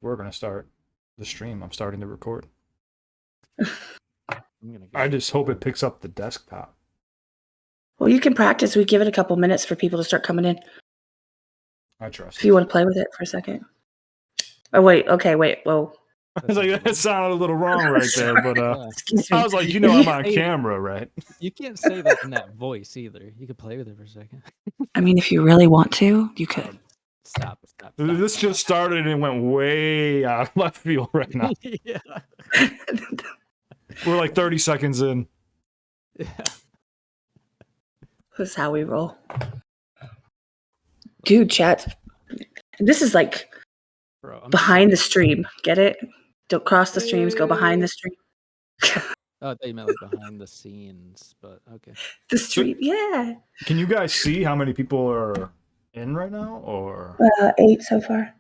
we're gonna start the stream. I'm starting to record. I'm gonna I just hope it picks up the desktop. Well, you can practice. We give it a couple minutes for people to start coming in. I trust. If you want to play with it for a second. Oh, wait. Okay, wait. Whoa. I was like, that sounded a little wrong right there, but Excuse me. I was like, you know, I'm on camera, right? You can't say that in that voice either. You could play with it for a second. I mean, if you really want to, you could. Stop. This just started and it went way out of left field right now. Yeah. We're like 30 seconds in. Yeah. This is how we roll. Dude, chat. This is like behind the stream. Get it? Don't cross the streams. Go behind the stream. Oh, they meant like behind the scenes, but okay. The stream, yeah. Can you guys see how many people are in right now? Or 8 so far.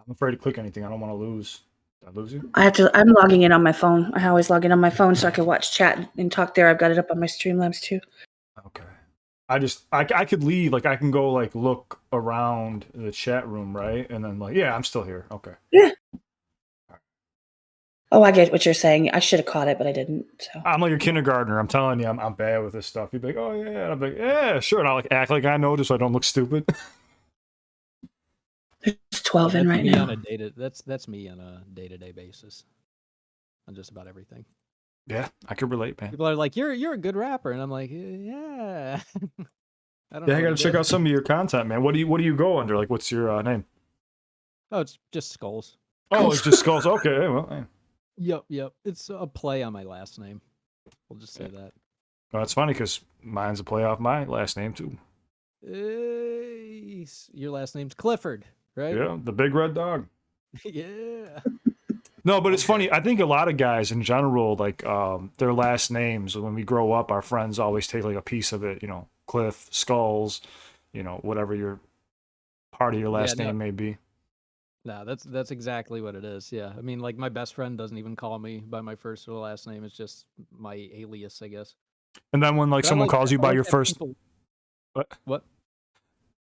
I'm afraid to click anything. I don't want to lose. Did I lose you? I'm logging in on my phone. I always log in on my phone so I can watch chat and talk there. I've got it up on my Streamlabs too. Okay. I could leave. Like I can go like look around the chat room, right? And then like, yeah, I'm still here. Okay. Yeah. Oh, I get what you're saying. I should have caught it, but I didn't. So I'm like a kindergartner. I'm telling you, I'm bad with this stuff. You'd be like, oh yeah, and I'm like, yeah, sure. And I'll like act like I know just so I don't look stupid. There's 12 in right now. That's me on a day-to-day basis on just about everything. Yeah, I could relate, man. People are like, "You're a good rapper," and I'm like, "Yeah." I gotta check out some of your content, man. What do you go under? Like, what's your name? Oh, it's just Skullz. Oh, it's just Skullz. Okay, well. Hey. Yep. It's a play on my last name. We'll just say that. Well, that's funny because mine's a play off my last name too. Your last name's Clifford, right? Yeah, the big red dog. Yeah. No, but it's funny. I think a lot of guys in general, like their last names, when we grow up, our friends always take like a piece of it. You know, Cliff, Skullz, you know, whatever your part of your last name may be. No, that's exactly what it is. Yeah, I mean, like my best friend doesn't even call me by my first or last name. It's just my alias, I guess. And then when like someone calls you by your first, what?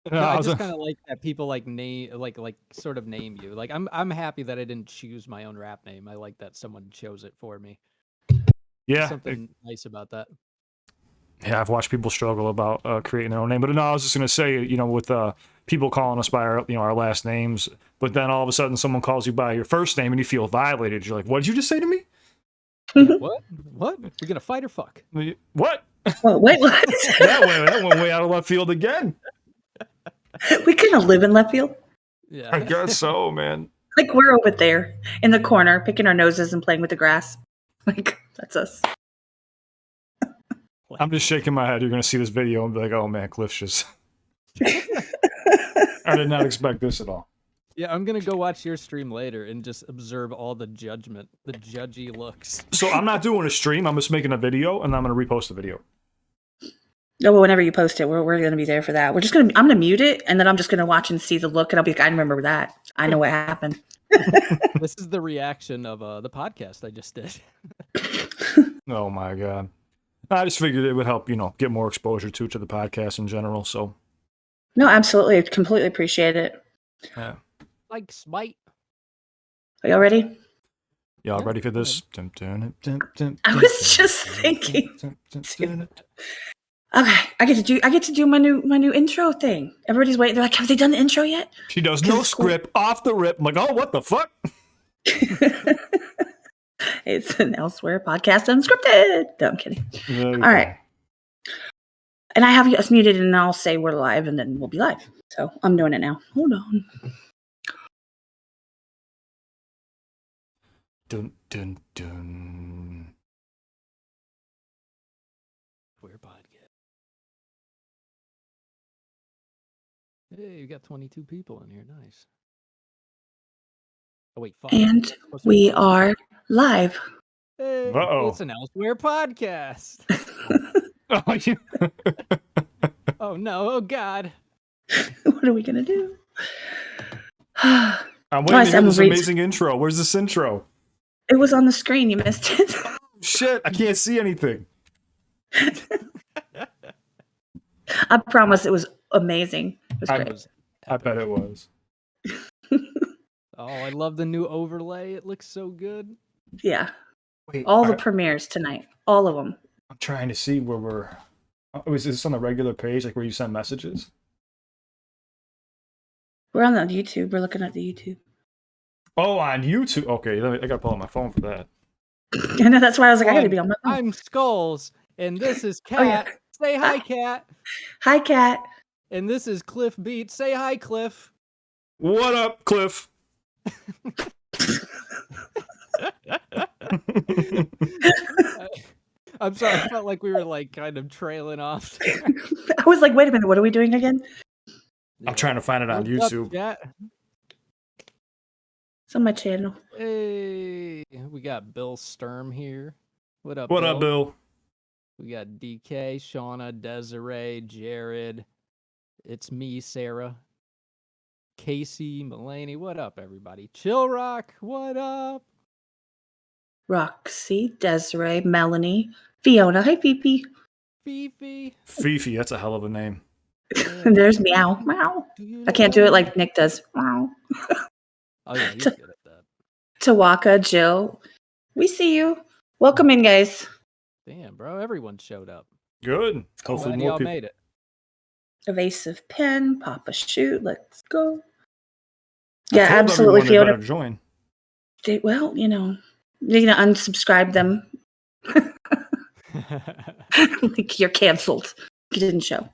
No, I just kind of like that people like name, like sort of name you. Like I'm happy that I didn't choose my own rap name. I like that someone chose it for me. Yeah, There's something nice about that. Yeah, I've watched people struggle about creating their own name. But no, I was just gonna say, you know, with people calling us by our, our last names, but then all of a sudden someone calls you by your first name and you feel violated. You're like, what did you just say to me? What? We're gonna fight or fuck? What? Well, wait, what? that went way out of left field again. We kind of live in left field. Yeah, I guess so, man. Like we're over there in the corner, picking our noses and playing with the grass. Like that's us. I'm just shaking my head. You're gonna see this video and be like, "Oh man, Cliff's just." I did not expect this at all. Yeah, I'm gonna go watch your stream later and just observe all the judgment, the judgy looks. So I'm not doing a stream. I'm just making a video, and I'm gonna repost the video. No, well, whenever you post it, we're gonna be there for that. I'm gonna mute it, and then I'm just gonna watch and see the look, and I'll be like, I remember that. I know what happened. This is the reaction of the podcast I just did. Oh my god. I just figured it would help, get more exposure to the podcast in general. So, no, absolutely, completely appreciate it. Yeah. Like Smite. Are y'all ready? Y'all ready for this? I was just thinking. Okay, I get to do my new intro thing. Everybody's waiting. They're like, have they done the intro yet? She does no script, off the rip. I'm like, oh, what the fuck? It's an Elsewhere podcast unscripted. No, I'm kidding. All right. And I have us muted, and I'll say we're live, and then we'll be live. So I'm doing it now. Hold on. Dun dun dun. Weird podcast. Hey, you got 22 people in here. Nice. Oh wait, fuck. And we are live. Hey, it's an Elsewhere podcast. Oh no! Oh god! What are we gonna do? I'm waiting to hear this amazing intro. Where's this intro? It was on the screen. You missed it. Shit! I can't see anything. I promise it was amazing. It was great. I bet it was. Oh, I love the new overlay. It looks so good. Yeah. Wait, all the premieres tonight. All of them. I'm trying to see where we're. Oh, is this on the regular page, like where you send messages? We're on the YouTube. We're looking at the YouTube. Oh, on YouTube. Okay, I gotta pull out my phone for that. I know, that's why I was like, I gotta be on my phone. I'm Skullz, and this is Kat. Oh, yeah. Say hi, Kat. Hi, Kat. And this is CliffBeats. Say hi, Cliff. What up, Cliff? I'm sorry, I felt like we were like kind of trailing off. I was like, wait a minute, what are we doing again? I'm trying to find it on YouTube. It's on my channel. Hey, we got Bill Sturm here. What up, What Bill? up, Bill? We got DK, Shauna, Desiree, Jared. It's me, Sarah. Casey, Mulaney. What up, everybody? Chill Rock. What up? Roxy, Desiree, Melanie, Fiona. Hi, Fifi. Fifi. Fifi, that's a hell of a name. And there's Meow. Meow. I can't do it like Nick does. Meow. Oh, yeah, he's good at that. Tawaka, Jill. We see you. Welcome in, guys. Damn, bro. Everyone showed up. Good. Hopefully more y'all people made it. Evasive Pen, Papa Shoot. Let's go. I Yeah, told absolutely, everyone they Fiona. better join. Well, you know, you're gonna unsubscribe them. Like you're canceled. You didn't show.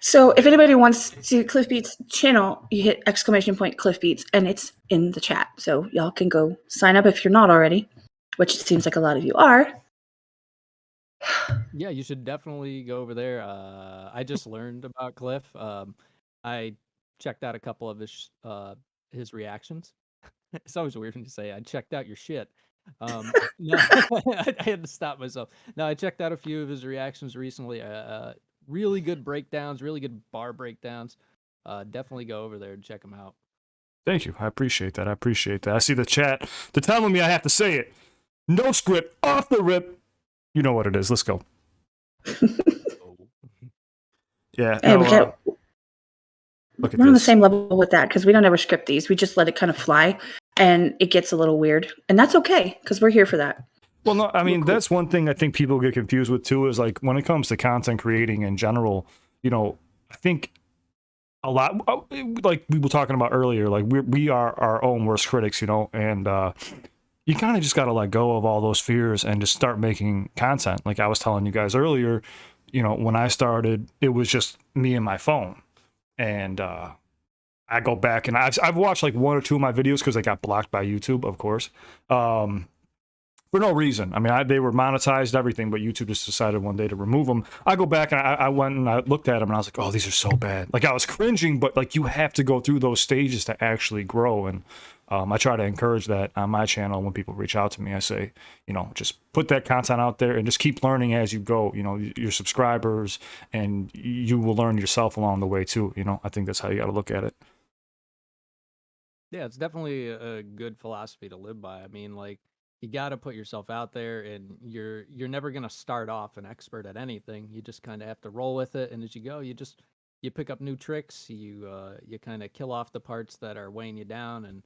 So if anybody wants to CliffBeats channel, you hit ! CliffBeats and it's in the chat. So y'all can go sign up if you're not already, which it seems like a lot of you are. Yeah, you should definitely go over there. I just learned about Cliff. I checked out a couple of his reactions. It's always weird when you say I checked out your shit. No, I had to stop myself. No, I checked out a few of his reactions recently. Really good breakdowns, really good bar breakdowns. Definitely go over there and check them out. Thank you. I appreciate that. I see the chat. They're telling me I have to say it. No script, off the rip. You know what it is. Let's go. Yeah. Hey, no, look at we're on the this. same level with that because we don't ever script these. We just let it kind of fly, and it gets a little weird, and that's okay because we're here for that. Well, no, I mean, that's one thing I think people get confused with too, is like when it comes to content creating in general, you know, I think a lot, like we were talking about earlier, like we are our own worst critics, you know, and you kind of just got to let go of all those fears and just start making content. Like I was telling you guys earlier, you know, when I started, it was just me and my phone. And I go back and I've watched like one or two of my videos because they got blocked by YouTube, of course. For no reason. I mean, they were monetized, everything, but YouTube just decided one day to remove them. I go back and I went and I looked at them and I was like, oh, these are so bad. Like I was cringing, but like you have to go through those stages to actually grow. And I try to encourage that on my channel when people reach out to me. I say, you know, just put that content out there and just keep learning as you go. You know, your subscribers, and you will learn yourself along the way too. You know, I think that's how you got to look at it. Yeah, it's definitely a good philosophy to live by. I mean, like, you got to put yourself out there, and you're never going to start off an expert at anything. You just kind of have to roll with it, and as you go, you pick up new tricks. You kind of kill off the parts that are weighing you down, and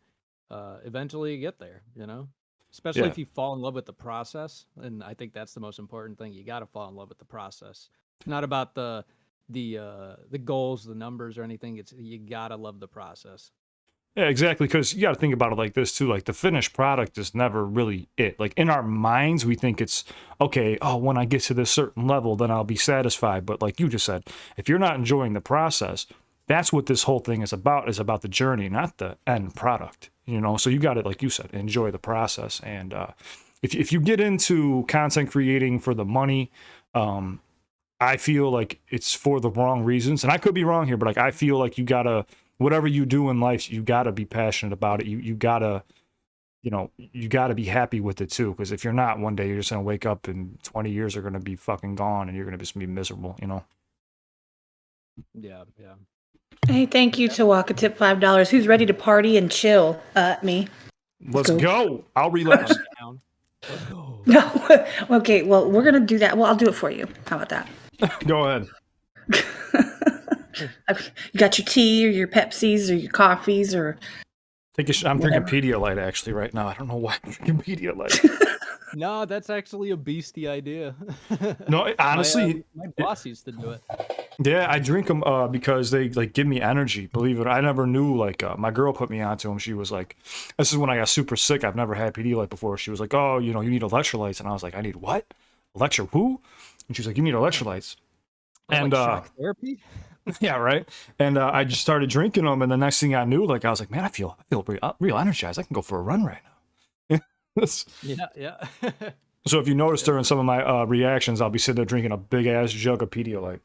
eventually you get there, you know? Especially if you fall in love with the process, and I think that's the most important thing. You got to fall in love with the process. It's not about the goals, the numbers, or anything. It's you got to love the process. Yeah, exactly. Because you got to think about it like this too. Like the finished product is never really it. Like in our minds, we think it's okay. Oh, when I get to this certain level, then I'll be satisfied. But like you just said, if you're not enjoying the process, that's what this whole thing is about the journey, not the end product. You know, so you got to, like you said, enjoy the process. And if you get into content creating for the money, I feel like it's for the wrong reasons. And I could be wrong here, but like I feel like you gotta, whatever you do in life, you gotta be passionate about it. You gotta, you know, you gotta be happy with it too. Because if you're not, one day you're just gonna wake up and 20 years are gonna be fucking gone, and you're gonna just be miserable. You know. Yeah, yeah. Hey, thank you, Tawaka. Tip $5. Who's ready to party and chill? Me. Let's go. I'll relapse. Let's go. No. Okay. Well, we're gonna do that. Well, I'll do it for you. How about that? Go ahead. You got your tea or your Pepsis or your coffees or. I'm drinking Pedialyte actually right now. I don't know why I'm drinking Pedialyte. No, that's actually a beastie idea. No, honestly, my boss used to do it. Yeah, I drink them because they like give me energy. Believe it, I never knew. Like my girl put me onto them. She was like, "This is when I got super sick. I've never had Pedialyte before." She was like, "Oh, you need electrolytes," and I was like, "I need what? Who?" And she's like, "You need electrolytes." And like shock therapy. Yeah, right. And I just started drinking them, and the next thing I knew, like I was like, "Man, I feel real energized. I can go for a run right now." Yeah. So if you notice during some of my reactions, I'll be sitting there drinking a big ass jug of Pedialyte.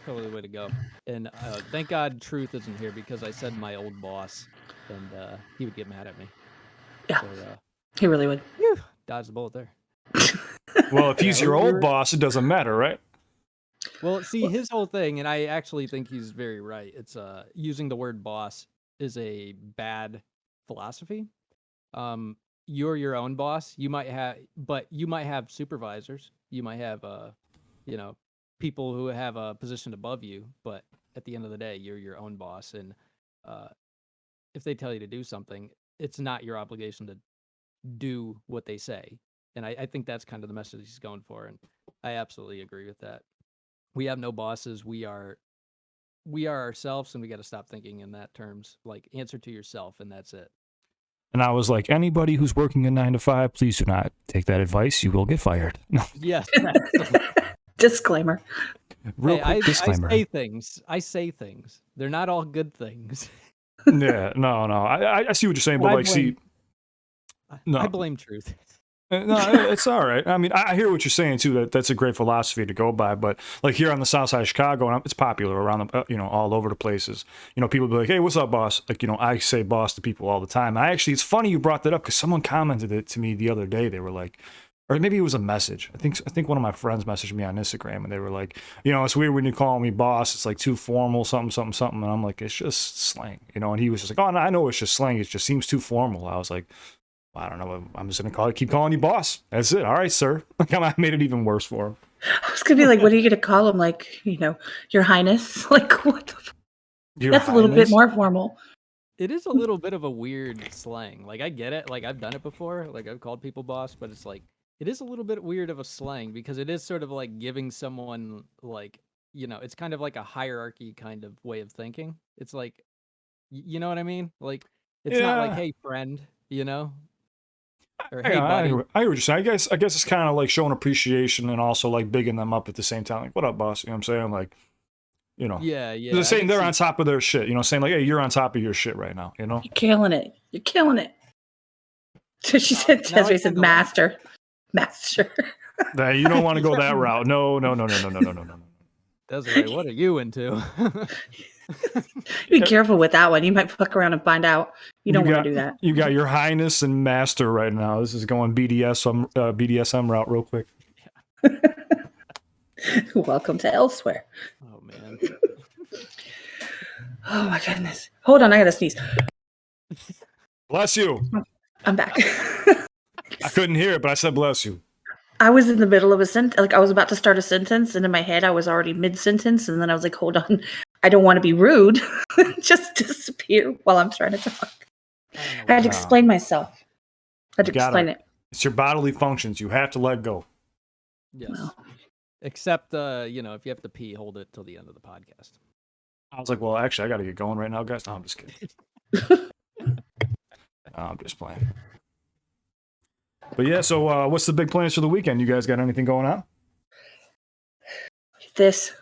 Totally the way to go. And thank God Truth isn't here because I said my old boss, and he would get mad at me. Yeah, so, he really would. Dodged the bullet there. Well, if he's your old boss, it doesn't matter, right? Well, see, his whole thing, and I actually think he's very right. It's using the word boss is a bad philosophy. You're your own boss. You might have supervisors. You might have people who have a position above you, but at the end of the day, you're your own boss. And if they tell you to do something, it's not your obligation to do what they say. And I think that's kind of the message he's going for. And I absolutely agree with that. We have no bosses. We are ourselves, and we got to stop thinking in that terms. Like, answer to yourself, and that's it. And I was like, anybody who's working a 9 to 5, please do not take that advice. You will get fired. No. Yes. Disclaimer. Quick disclaimer. I say things. They're not all good things. Yeah, no. I see what you're saying, but I blame Truth. No, it's all right. I mean, I hear what you're saying too. That's a great philosophy to go by. But like here on the south side of Chicago, and it's popular around the, all over the places. People be like, "Hey, what's up, boss?" Like, I say boss to people all the time. It's funny you brought that up because someone commented it to me the other day. They were like, or maybe it was a message. I think one of my friends messaged me on Instagram, and they were like, "It's weird when you call me boss. It's like too formal, something." And I'm like, "It's just slang," And he was just like, "Oh, no, I know it's just slang. It just seems too formal." I was like, I don't know. I'm just gonna keep calling you boss. That's it. All right, sir. I made it even worse for him. I was gonna be like, what are you gonna call him? Like, Your Highness? Like, what the fuck? That's a little bit more formal. It is a little bit of a weird slang. Like, I get it. Like, I've done it before. Like, I've called people boss, but it's like, it is a little bit weird of a slang because it is sort of like giving someone like, it's kind of like a hierarchy kind of way of thinking. It's like, you know what I mean? Like, it's not like, hey, friend, Or, hey, buddy. I hear what you're saying. I guess it's kind of like showing appreciation and also like bigging them up at the same time. Like, what up, boss? You know what I'm saying? Like, Yeah. They're saying they're on top of their shit. Saying like, hey, you're on top of your shit right now. You're killing it. You're killing it. So she said, Desiree said, master. Nah, you don't want to go that route. No. Desiree, what are you into? Be careful with that one. You might fuck around and find out. You don't want to do that. You got your highness and master right now. This is going BDSM route real quick. Welcome to Elsewhere. Oh, man. Oh, my goodness. Hold on. I got to sneeze. Bless you. I'm back. I couldn't hear it, but I said bless you. I was in the middle of a sentence. Like, I was about to start a sentence, and in my head, I was already mid-sentence, and then I was like, hold on. I don't want to be rude. Just disappear while I'm trying to talk. I had to explain myself. I had to explain it. It's your bodily functions. You have to let go. Yes. Well. Except, if you have to pee, hold it till the end of the podcast. I was like, well, actually, I got to get going right now, guys. No, I'm just kidding. I'm just playing. But yeah, so what's the big plans for the weekend? You guys got anything going on? This.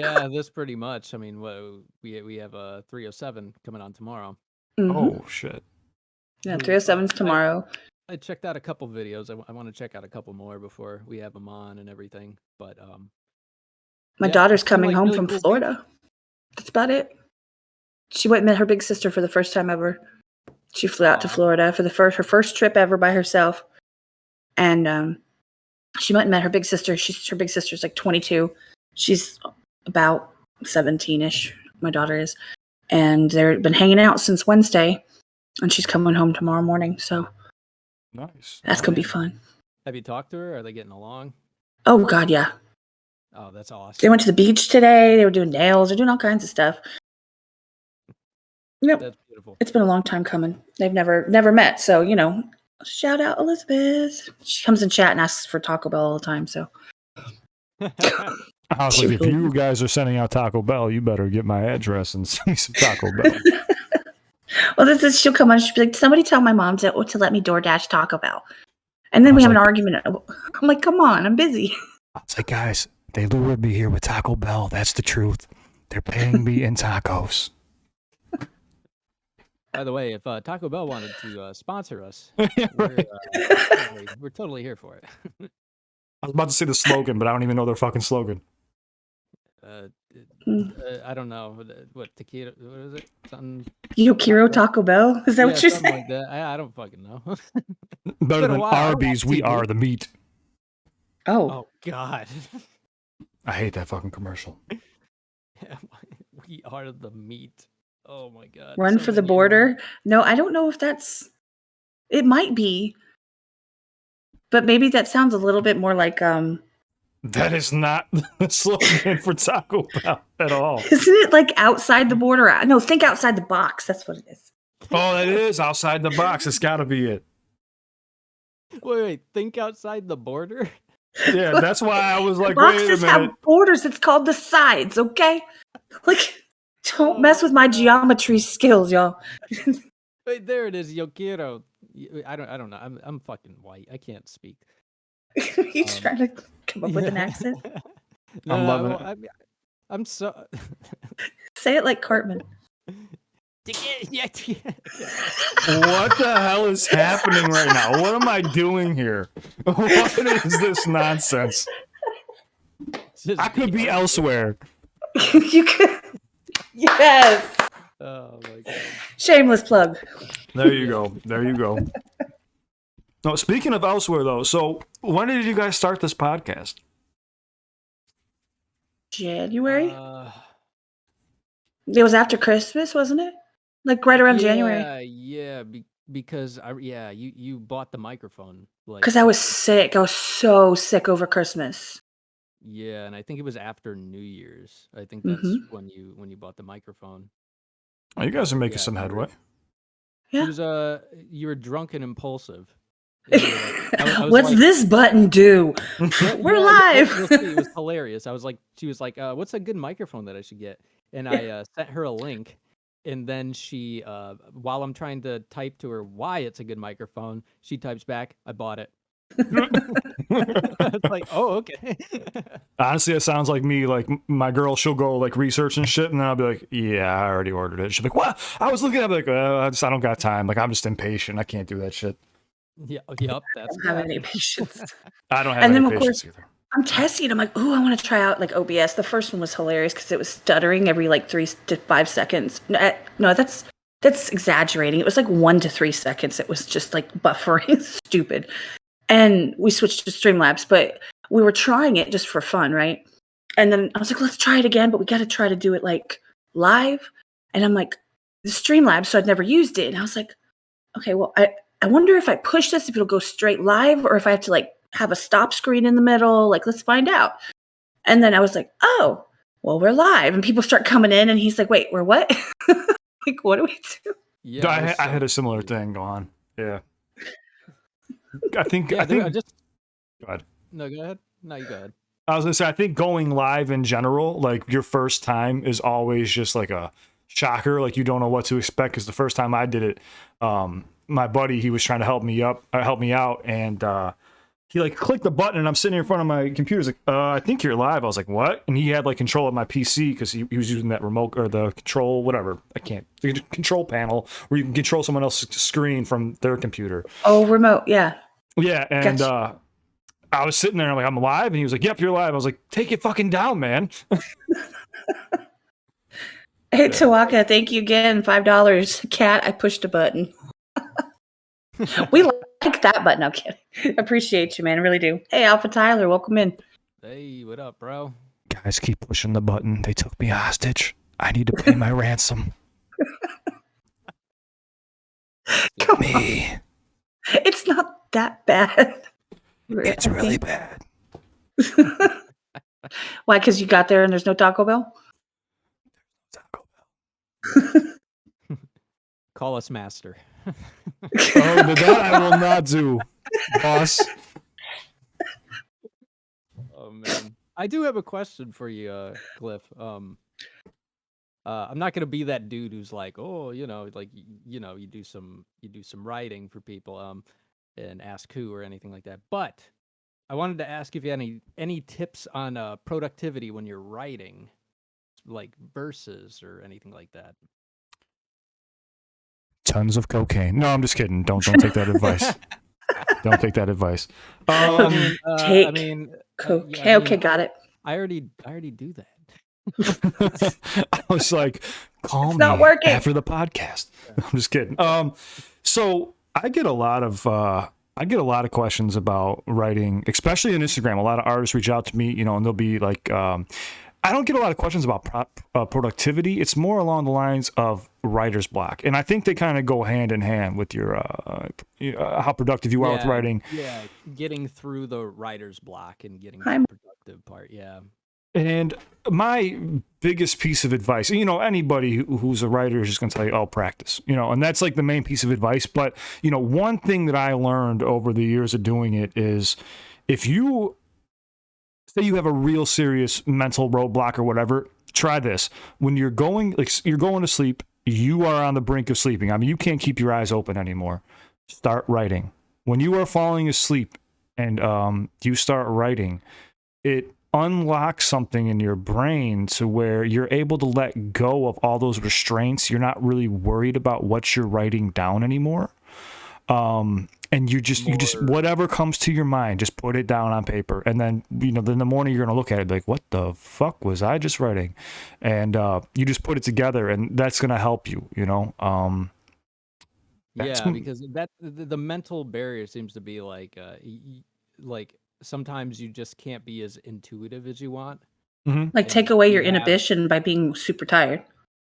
Yeah, this pretty much. I mean, we have a 307 coming on tomorrow. Mm-hmm. Oh shit! Yeah, 307's tomorrow. I checked out a couple videos. I want to check out a couple more before we have them on and everything. But my daughter's coming home from Florida. That's about it. She went and met her big sister for the first time ever. She flew out to Florida for her first trip ever by herself, and she went and met her big sister. Her big sister's like 22. She's about 17-ish. My daughter is, and they've been hanging out since Wednesday, and she's coming home tomorrow morning. So nice. That's gonna be fun. Have you talked to her? Are they getting along? Oh God, yeah. Oh, that's awesome. They went to the beach today. They were doing nails. They're doing all kinds of stuff. Yep. That's beautiful. It's been a long time coming. They've never met. So, shout out Elizabeth. She comes in chat and asks for Taco Bell all the time. So I was like, if you guys are sending out Taco Bell, you better get my address and send me some Taco Bell. Well, she'll come on. She'll be like, somebody tell my mom to let me DoorDash Taco Bell. And then we have an argument. I'm like, come on, I'm busy. I was like, guys, they lured me here with Taco Bell. That's the truth. They're paying me in tacos. By the way, if Taco Bell wanted to sponsor us, we're totally here for it. I was about to say the slogan, but I don't even know their fucking slogan. I don't know what taquito. What is it? Something. Yokiro Taco Bell? Is that what you're saying? Like that. I don't fucking know. Better than Arby's, we are the meat. Oh God. I hate that fucking commercial. We are the meat. Oh my God. Run for the border? No, I don't know if that's. It might be, but maybe that sounds a little bit more like That is not the slogan for Taco Bell at all. Isn't it like outside the border? No, think outside the box. That's what it is. Oh, it is outside the box. It's got to be it. Wait, think outside the border? Yeah, that's why I was like, Boxes wait a minute. have borders. It's called the sides, okay? Like, don't mess with my geometry skills, y'all. Wait, there it is, Yokiro. I don't know. I'm fucking white. I can't speak. You trying to come up with an accent? No, I'm loving it. I'm so. Say it like Cartman. What the hell is happening right now? What am I doing here? What is this nonsense? I could be elsewhere. You could. Yes. Oh my God. Shameless plug. There you go. There you go. No, speaking of elsewhere though, so when did you guys start this podcast? January? It was after Christmas, wasn't it? Like right around January. Yeah, because you bought the microphone. Because I was sick. I was so sick over Christmas. Yeah, and I think it was after New Year's. I think that's when you bought the microphone. Oh, you guys are making some headway. Yeah. It was you were drunk and impulsive. What's this button do? We're live. You'll see, it was hilarious. She was like, what's a good microphone that I should get? And I sent her a link. And then she, while I'm trying to type to her why it's a good microphone, she types back, I bought it. It's like, oh, okay. Honestly, it sounds like me. Like my girl, she'll go like research and shit, and then I'll be like, "Yeah, I already ordered it." She'll be like, "What?" I was looking at it, like, I don't got time. Like I'm just impatient. I can't do that shit. Yeah, yep. I don't have any patience. I don't have any patience either. I'm testing it. I'm like, ooh, I want to try out like OBS. The first one was hilarious because it was stuttering every like 3 to 5 seconds. No, that's exaggerating. It was like 1 to 3 seconds. It was just like buffering, stupid. And we switched to Streamlabs, but we were trying it just for fun, right? And then I was like, let's try it again, but we got to try to do it like live. And I'm like, the Streamlabs, so I'd never used it. And I was like, okay, well, I wonder if I push this, if it'll go straight live, or if I have to like have a stop screen in the middle. Like, let's find out. And then I was like, oh, well, we're live. And people start coming in, and he's like, wait, we're what? Like, what do we do? Yeah, I had a similar thing go on. Yeah. I think. Go ahead. No, go ahead. No, you go ahead. I was gonna say, I think going live in general, like your first time is always just like a shocker. Like you don't know what to expect. Because the first time I did it, my buddy, he was trying to help me out, and he like clicked the button, and I'm sitting in front of my computer. He's like, I think you're live. I was like, what? And he had like control of my PC because he was using that remote or the control, whatever. The control panel where you can control someone else's screen from their computer. Oh, remote, yeah. Yeah, and Gotcha. I was sitting there, and I'm like, I'm live, and he was like, yep, you're live. I was like, take it fucking down, man. Hey, Tawaka, thank you again. $5. Kat, I pushed a button. We like that button. I'm kidding. Appreciate you, man. I really do. Hey, Alpha Tyler, welcome in. Hey, what up, bro? Guys, keep pushing the button. They took me hostage. I need to pay my ransom. Come me. on. It's not that bad. It's really bad. Why? Because you got there and there's no Taco Bell? Call us master. Oh, that I will not do, boss. Oh man, I do have a question for you, Cliff. I'm not gonna be that dude who's like, oh, like you do some writing for people, and ask who or anything like that. But I wanted to ask if you had any tips on productivity when you're writing, like verses or anything like that. Tons of cocaine. No, I'm just kidding. Don't take that advice. Don't take that advice. Take cocaine. Okay, got it. I already do that. I was like, call It's me not working. after the podcast. I'm just kidding. So I get a lot of questions about writing, especially on Instagram. A lot of artists reach out to me, and they'll be like, I don't get a lot of questions about productivity. It's more along the lines of writer's block, and I think they kind of go hand in hand with your how productive you are with writing. Yeah, getting through the writer's block and getting to the productive part. Yeah. And my biggest piece of advice, anybody who's a writer is just going to tell you, oh, practice, and that's like the main piece of advice. But, one thing that I learned over the years of doing it is if you say you have a real serious mental roadblock or whatever, try this. When you're going to sleep, you are on the brink of sleeping. I mean, you can't keep your eyes open anymore. Start writing. When you are falling asleep and you start writing, it unlocks something in your brain to where you're able to let go of all those restraints. You're not really worried about what you're writing down anymore. And you just whatever comes to your mind, just put it down on paper. And then, then in the morning you're going to look at it like, what the fuck was I just writing? And you just put it together, and that's going to help you, because that the mental barrier seems to be like sometimes you just can't be as intuitive as you want. Mm-hmm. Like take away your inhibition by being super tired.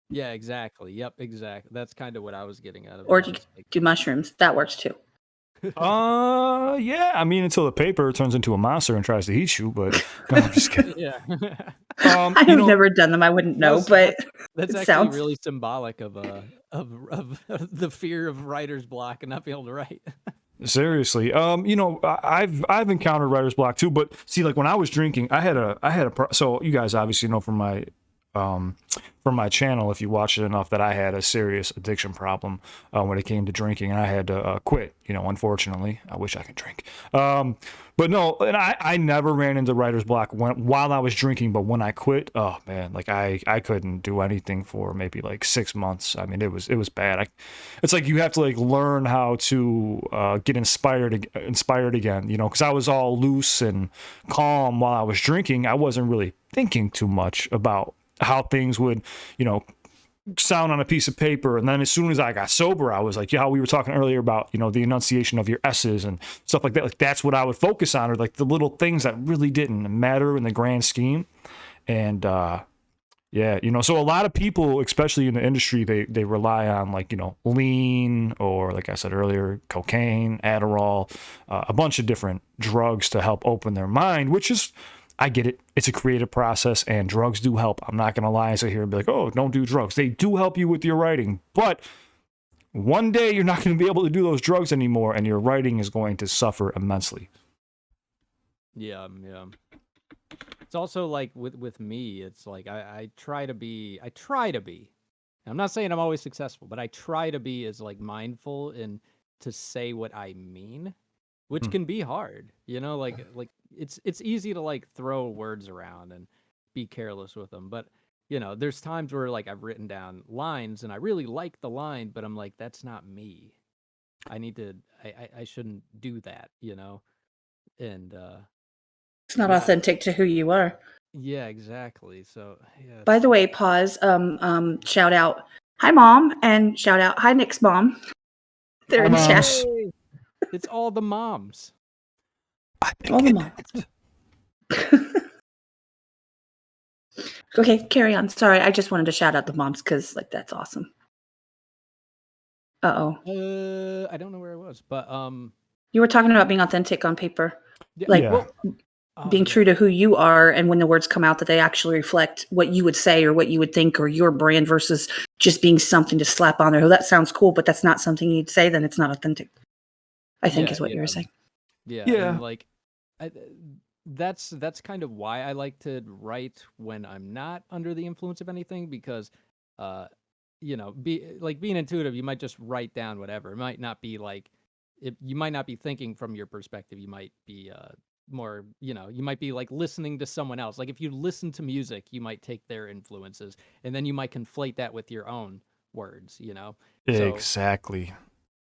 Yeah, exactly. Yep, exactly. That's kind of what I was getting out of it. Or do mushrooms. That works too. Yeah. I mean, until the paper turns into a monster and tries to eat you, but no, I'm just kidding. Yeah. I've never done them. I wouldn't know, but that's actually really symbolic of the fear of writer's block and not being able to write. Seriously. I've encountered writer's block too, but see, like when I was drinking, I had a so you guys obviously know from my channel, if you watch it enough, that I had a serious addiction problem when it came to drinking, and I had to quit. Unfortunately, I wish I could drink. But no, and I never ran into writer's block while I was drinking. But when I quit, oh man, like I couldn't do anything for maybe like 6 months. I mean, it was bad. It's like you have to like learn how to get inspired again. Because I was all loose and calm while I was drinking. I wasn't really thinking too much about how things would, sound on a piece of paper. And then as soon as I got sober, I was like, yeah, we were talking earlier about, the enunciation of your S's and stuff like that. Like that's what I would focus on, or like the little things that really didn't matter in the grand scheme. And so a lot of people, especially in the industry, they rely on like, lean, or like I said earlier, cocaine, Adderall, a bunch of different drugs to help open their mind, which is, I get it. It's a creative process, and drugs do help. I'm not going to lie and sit here and be like, oh, don't do drugs. They do help you with your writing. But one day you're not going to be able to do those drugs anymore, and your writing is going to suffer immensely. Yeah. It's also like with me, it's like I try to be. I'm not saying I'm always successful, but I try to be as like mindful and to say what I mean, which can be hard, like it's easy to like throw words around and be careless with them. But, there's times where like I've written down lines and I really like the line, but I'm like, that's not me. I shouldn't do that, and it's not authentic to who you are. Yeah, exactly. So yeah. By the way, pause. Shout out, hi mom, and shout out, hi Nick's mom. They're in chat. It's all the moms. All the moms. Okay, carry on. Sorry, I just wanted to shout out the moms because like that's awesome. I don't know where I was, but you were talking about being authentic on paper. Yeah, like well, being true to who you are, and when the words come out that they actually reflect what you would say or what you would think or your brand versus just being something to slap on there. Oh, that sounds cool, but that's not something you'd say, then it's not authentic. I think is what you were saying. Yeah. And like that's kind of why I like to write when I'm not under the influence of anything, because you know, being intuitive, you might just write down whatever. It might not be like you might not be thinking from your perspective. You might be more, you know, you might be like listening to someone else. Like if you listen to music, you might take their influences and then you might conflate that with your own words, you know? Exactly. So,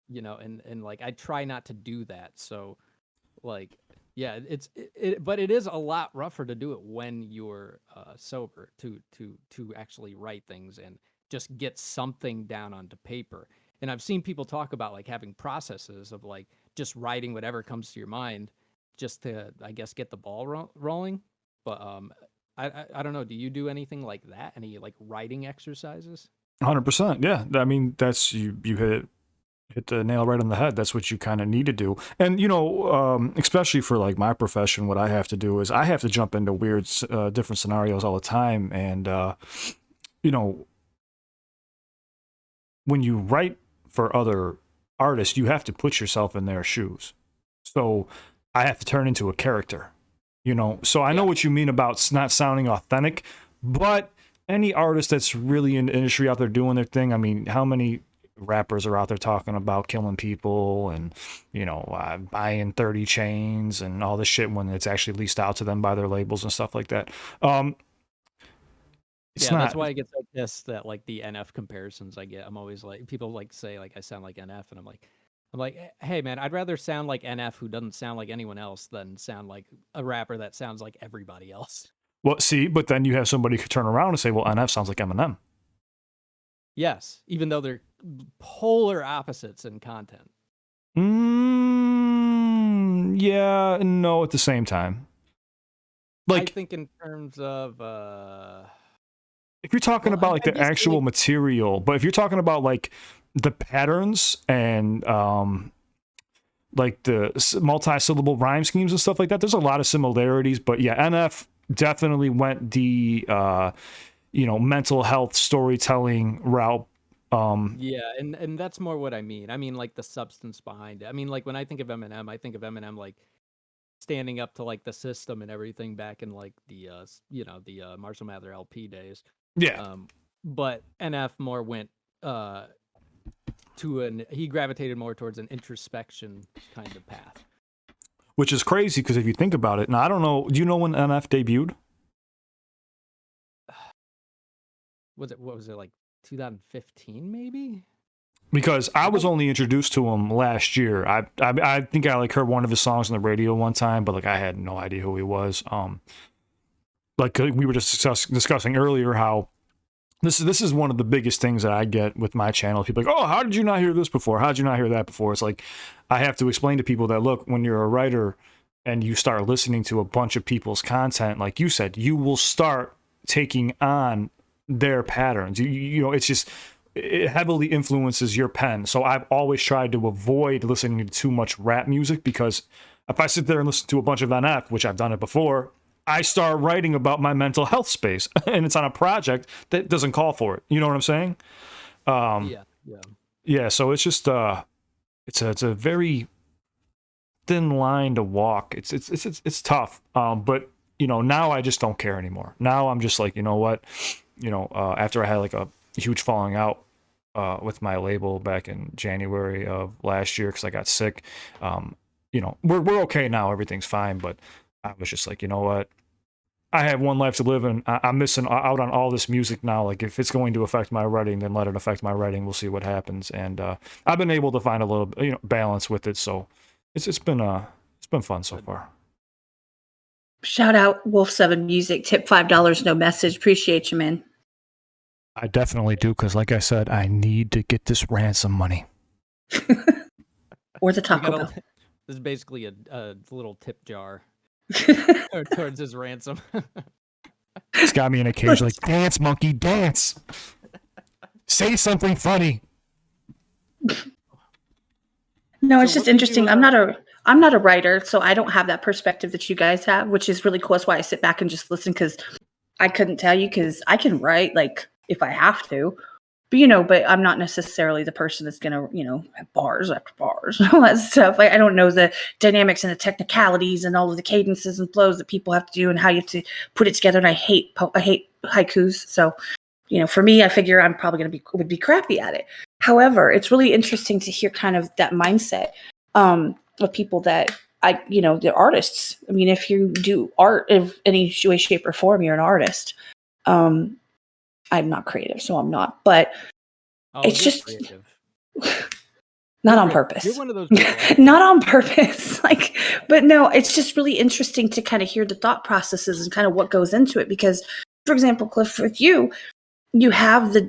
you know, and like I try not to do that. So like, yeah, but it is a lot rougher to do it when you're sober to actually write things and just get something down onto paper. And I've seen people talk about like having processes of like just writing whatever comes to your mind, just to, I guess, get the ball rolling. But I don't know. Do you do anything like that? Any like writing exercises? 100%. Yeah. I mean, that's you hit the nail right on the head. That's what you kind of need to do. And, you know, especially for like my profession, what I have to do is I have to jump into weird, different scenarios all the time. And, you know, when you write for other artists, you have to put yourself in their shoes. So I have to turn into a character, you know? So I know what you mean about not sounding authentic, but any artist that's really in the industry out there doing their thing, I mean, how many rappers are out there talking about killing people and, you know, buying 30 chains and all this shit when it's actually leased out to them by their labels and stuff like that. That's why I get so pissed that like the NF comparisons I get. I'm always like, people like say like I sound like NF, and I'm like, hey man, I'd rather sound like NF who doesn't sound like anyone else than sound like a rapper that sounds like everybody else. Well, see, but then you have somebody who could turn around and say, well, NF sounds like Eminem. Yes, even though they're polar opposites in content. Yeah, no, at the same time. Like, I think in terms of if you're talking about like the actual material, but if you're talking about like the patterns and like the multi-syllable rhyme schemes and stuff like that, there's a lot of similarities. But yeah, NF definitely went the you know, mental health storytelling route. Yeah, and that's more what I mean. I mean like the substance behind it. I mean like when I think of Eminem, I think of Eminem like standing up to like the system and everything back in like the you know, the Marshall Mathers LP days. Yeah. But NF more went he gravitated more towards an introspection kind of path. Which is crazy because if you think about it, now I don't know, do you know when NF debuted? What was it like 2015 maybe? Because I was only introduced to him last year. I think I like heard one of his songs on the radio one time, but like I had no idea who he was. Like we were just discussing earlier how this is one of the biggest things that I get with my channel. People are like, oh, how did you not hear this before? How did you not hear that before? It's like I have to explain to people that look, when you're a writer and you start listening to a bunch of people's content, like you said, you will start taking on their patterns. You know, it's just, it heavily influences your pen. So I've always tried to avoid listening to too much rap music, because if I sit there and listen to a bunch of NF, which I've done it before, I start writing about my mental health space, and it's on a project that doesn't call for it. You know what I'm saying? Yeah. So it's just it's a very thin line to walk. It's tough. But you know, now I just don't care anymore. Now I'm just like, you know what? You know, after I had like a huge falling out with my label back in January of last year because I got sick. You know, we're okay now. Everything's fine. But I was just like, you know what? I have one life to live, and I'm missing out on all this music now. Like, if it's going to affect my writing, then let it affect my writing. We'll see what happens. And I've been able to find a little, you know, balance with it. So it's been fun so far. Shout out Wolf 7 Music. Tip $5, no message. Appreciate you, man. I definitely do, because like I said, I need to get this ransom money. Or the Taco Bell. This is basically a little tip jar towards his ransom. He's got me in a cage like, dance, monkey, dance. Say something funny. No, it's just interesting. I'm I'm not a writer, so I don't have that perspective that you guys have, which is really cool. That's why I sit back and just listen, because I couldn't tell you, because I can write like if I have to. But but I'm not necessarily the person that's gonna, have bars after bars and all that stuff. Like, I don't know the dynamics and the technicalities and all of the cadences and flows that people have to do and how you have to put it together. And I hate haikus. So, for me, I figure I'm probably would be crappy at it. However, it's really interesting to hear kind of that mindset of people that they're artists. I mean, if you do art of any way, shape, or form, you're an artist. I'm not creative, so I'm not. But it's just creative. Not on purpose. You're one of those people. Not on purpose. But no, it's just really interesting to kind of hear the thought processes and kind of what goes into it. Because, for example, Cliff, with you have the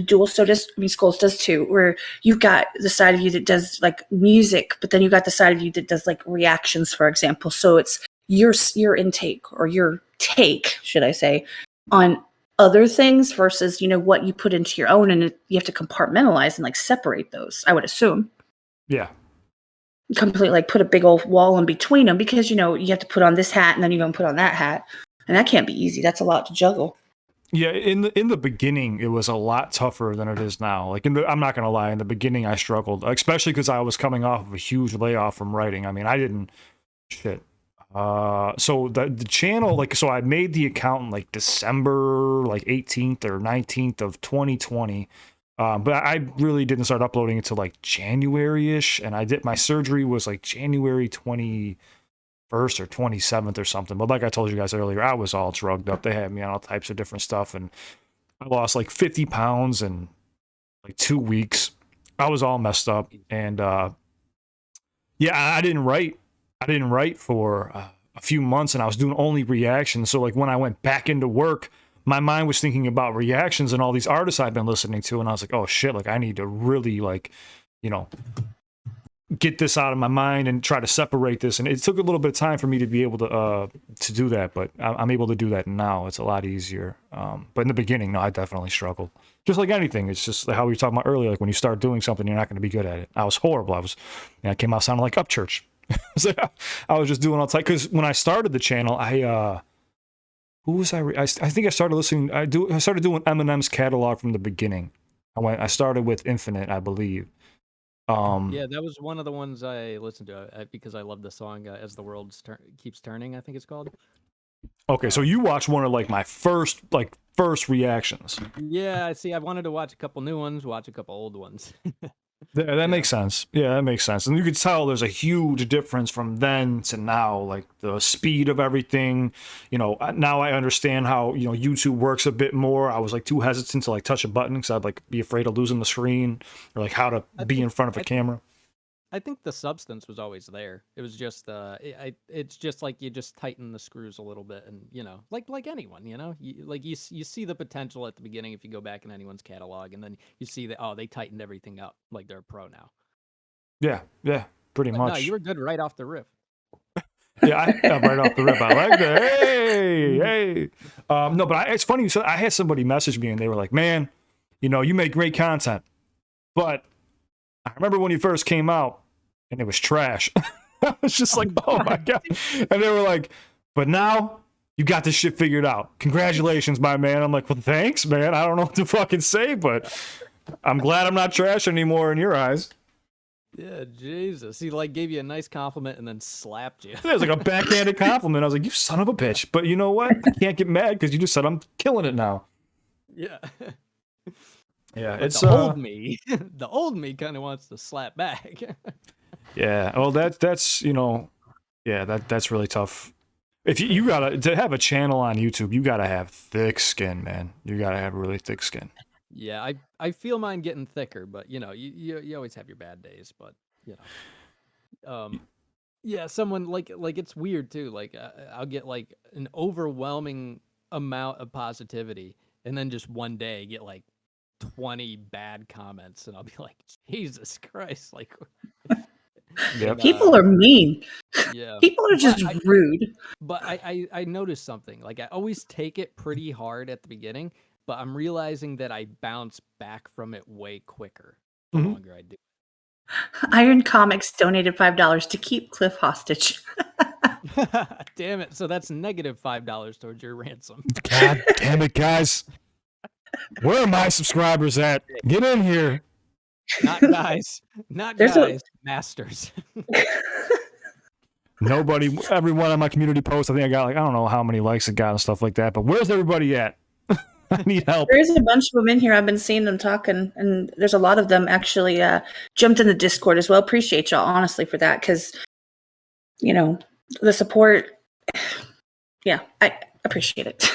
dual. So Skullz does too, where you've got the side of you that does like music, but then you've got the side of you that does like reactions, for example. So it's your intake, or your take, should I say, on other things versus what you put into your own, and you have to compartmentalize and like separate those, I would assume. Yeah, completely, like put a big old wall in between them, because you have to put on this hat and then you're gonna put on that hat, and that can't be easy. That's a lot to juggle. Yeah, in the beginning, it was a lot tougher than it is now. Like I'm not gonna lie, in the beginning I struggled, especially because I was coming off of a huge layoff from writing. I mean, I didn't shit. So the channel, so I made the account in like December 18th or 19th of 2020. But I really didn't start uploading until like January-ish, and my surgery was like January 21st or 27th or something. But like I told you guys earlier, I was all drugged up. They had me on all types of different stuff, and I lost like 50 pounds in like 2 weeks. I was all messed up, and yeah, I didn't write for a few months, and I was doing only reactions. So like when I went back into work, my mind was thinking about reactions and all these artists I've been listening to, and I was like, oh shit, like I need to really get this out of my mind and try to separate this. And it took a little bit of time for me to be able to do that, but I'm able to do that now. It's a lot easier. But in the beginning, no, I definitely struggled. Just like anything, it's just how we were talking about earlier. Like when you start doing something, you're not going to be good at it. I was horrible. I came out sounding like Upchurch. I was just doing all type, because when I started the channel, who was I think I started listening. I started doing Eminem's catalog from the beginning. I started with Infinite, I believe. Yeah, that was one of the ones I listened to because I love the song "As the World Keeps Turning." I think it's called. Okay, so you watched one of like my first reactions. Yeah, see, I wanted to watch a couple new ones, watch a couple old ones. That makes sense. Yeah, that makes sense. And you could tell there's a huge difference from then to now, like the speed of everything. Now I understand how, YouTube works a bit more. I was like too hesitant to like touch a button because I'd like be afraid of losing the screen, or like how to be in front of a camera. I think the substance was always there. It was just it's just like you just tighten the screws a little bit, and like anyone, you see the potential at the beginning if you go back in anyone's catalog, and then you see that they tightened everything up, like they're a pro now. Yeah, pretty much. No, you were good right off the riff. Yeah, right off the rip, I like that. Hey. No, but it's funny. So I had somebody message me, and they were like, "Man, you make great content, but I remember when you first came out, and it was trash." I was just like, "Oh my god!" And they were like, "But now you got this shit figured out. Congratulations, my man." I'm like, "Well, thanks, man. I don't know what to fucking say, but I'm glad I'm not trash anymore in your eyes." Yeah, Jesus. He gave you a nice compliment and then slapped you. It was like a backhanded compliment. I was like, "You son of a bitch." But you know what? I can't get mad because you just said I'm killing it now. Yeah. Yeah, but it's the old me. The old me kind of wants to slap back. Yeah. Well, that's that's really tough. If you gotta to have a channel on YouTube, you gotta have thick skin, man. You gotta have really thick skin. Yeah, I feel mine getting thicker, but you always have your bad days, but yeah, someone like it's weird too. Like I'll get like an overwhelming amount of positivity, and then just one day get like 20 bad comments, and I'll be like, Jesus Christ, like. Yep. People are mean. Yeah, people are just rude. But I noticed something. Like I always take it pretty hard at the beginning, but I'm realizing that I bounce back from it way quicker the longer I do. Iron Comics donated $5 to keep Cliff hostage. Damn it. So that's negative $5 towards your ransom. God damn it, guys. Where are my subscribers at? Get in here. Not guys. Not guys. Masters. Nobody, everyone on my community post, I think I got like, I don't know how many likes it got and stuff like that, but where's everybody at? I need help. There's a bunch of them in here. I've been seeing them talking, and there's a lot of them actually jumped in the Discord as well. Appreciate y'all, honestly, for that, because, you know, the support, yeah, I appreciate it.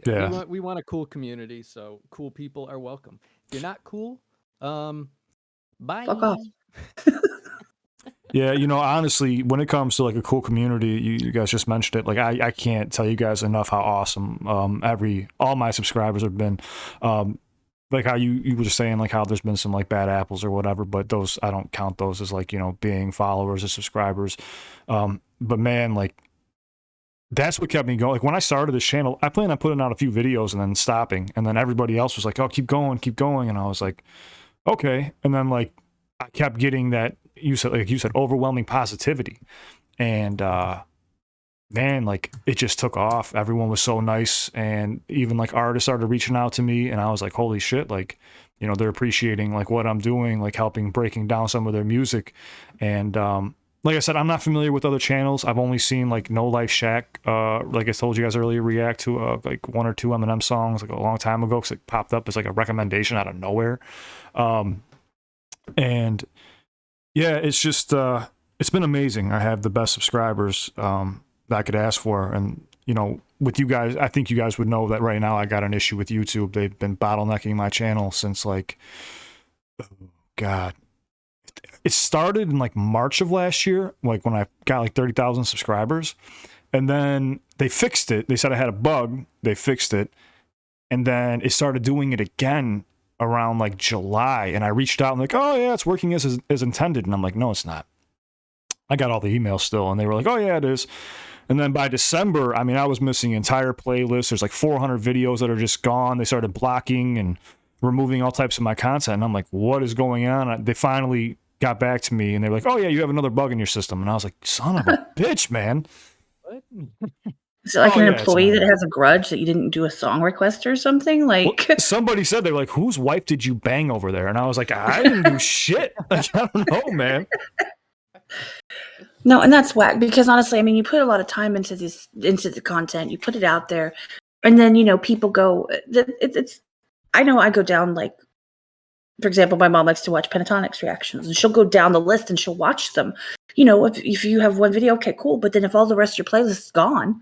Yeah. We want a cool community, so cool people are welcome. If you're not cool, bye. Fuck off. Yeah, you know, honestly, when it comes to like a cool community, you guys just mentioned it. Like, I can't tell you guys enough how awesome all my subscribers have been. Like how you were just saying, like how there's been some like bad apples or whatever, but those, I don't count those as like, you know, being followers or subscribers. But man, like that's what kept me going. Like when I started this channel, I planned on putting out a few videos and then stopping, and then everybody else was like, "Oh, keep going," and I was like, "Okay." And then like I kept getting that. You said overwhelming positivity, and man, like it just took off. Everyone was so nice, and even like artists started reaching out to me, and I was like, holy shit, like, you know, they're appreciating like what I'm doing, like breaking down some of their music. And like I said, I'm not familiar with other channels. I've only seen like No Life Shack, like I told you guys earlier, react to like 1 or 2 Eminem songs like a long time ago, because it popped up as like a recommendation out of nowhere. And yeah, it's just it's been amazing. I have the best subscribers that I could ask for, and you know, with you guys, I think you guys would know that right now I got an issue with YouTube. They've been bottlenecking my channel since like, oh God, it started in like March of last year, like when I got like 30,000 subscribers, and then they fixed it. They said I had a bug. They fixed it, and then it started doing it again around like July, and I reached out and like, oh yeah, it's working as intended, and I'm like, no, it's not. I got all the emails still, and they were like, oh yeah, it is. And then by December, I mean, I was missing entire playlists. There's like 400 videos that are just gone. They started blocking and removing all types of my content, and I'm like, what is going on? They finally got back to me, and they were like, oh yeah, you have another bug in your system. And I was like, son of a bitch, man. What? Is it like an employee that has a grudge that you didn't do a song request or something? Like, well, somebody said, they're like, whose wife did you bang over there? And I was like, I didn't do shit. Like, I don't know, man. No, and that's whack, because honestly, I mean, you put a lot of time into the content, you put it out there, and then, you know, people go, it's I know I go down, like, for example, my mom likes to watch Pentatonics reactions, and she'll go down the list and she'll watch them. You know, if you have one video, okay, cool, but then if all the rest of your playlist is gone,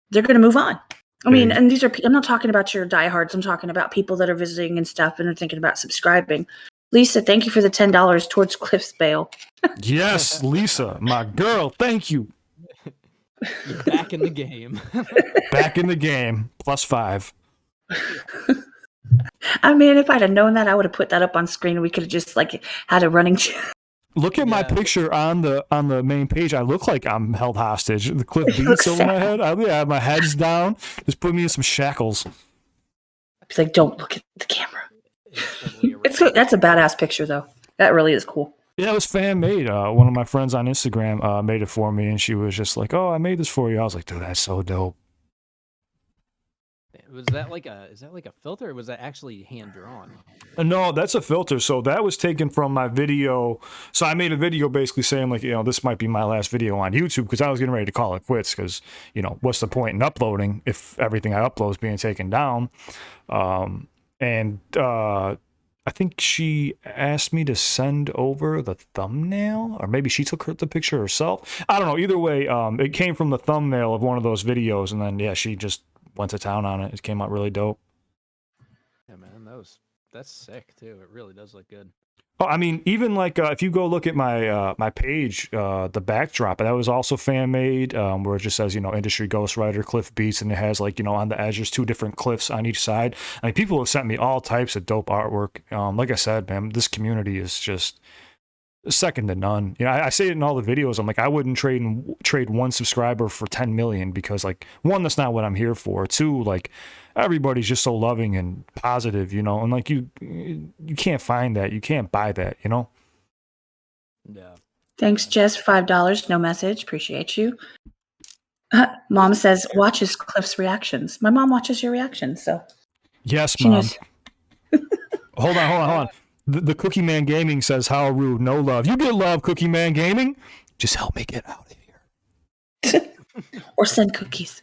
they're going to move on. I mean, and these are, I'm not talking about your diehards. I'm talking about people that are visiting and stuff and are thinking about subscribing. Lisa, thank you for the $10 towards Cliff's bail. Yes, Lisa, my girl, thank you. You're back in the game. Back in the game, +5. I mean, if I'd have known that, I would have put that up on screen, and we could have just like had a running. Look at my picture on the main page. I look like I'm held hostage. The CliffBeats over my head. Yeah, my head's down. Just put me in some shackles. It's like, don't look at the camera. That's a badass picture, though. That really is cool. Yeah, it was fan made. One of my friends on Instagram made it for me, and she was just like, "Oh, I made this for you." I was like, "Dude, that's so dope." Is that like a filter, or was that actually hand drawn? No, that's a filter. So that was taken from my video. So I made a video basically saying, like, you know, this might be my last video on YouTube, because I was getting ready to call it quits, because, you know, what's the point in uploading if everything I upload is being taken down? I think she asked me to send over the thumbnail, or maybe she took the picture herself. I don't know. Either way, it came from the thumbnail of one of those videos, and then, yeah, she just went to town on it. It came out really dope. Yeah, man, that's sick too. It really does look good. Oh, I mean, even like if you go look at my my page, the backdrop, that was also fan made, where it just says, you know, industry ghostwriter CliffBeats, and it has, like, you know, on the edge there's 2 different cliffs on each side. I mean, people have sent me all types of dope artwork. Like I said, man, this community is just second to none. You know, I say it in all the videos. I'm like, I wouldn't trade one subscriber for 10 million because, like, one, that's not what I'm here for. Two, like, everybody's just so loving and positive, you know, and like you can't find that, you can't buy that, you know. Yeah. Thanks, Jess. $5. No message. Appreciate you. Mom says watches Cliff's reactions. My mom watches your reactions, so Yes, she Mom. knows. Hold on. The Cookie Man Gaming says, how rude, no love. You get love, Cookie Man Gaming. Just help me get out of here. Or send cookies.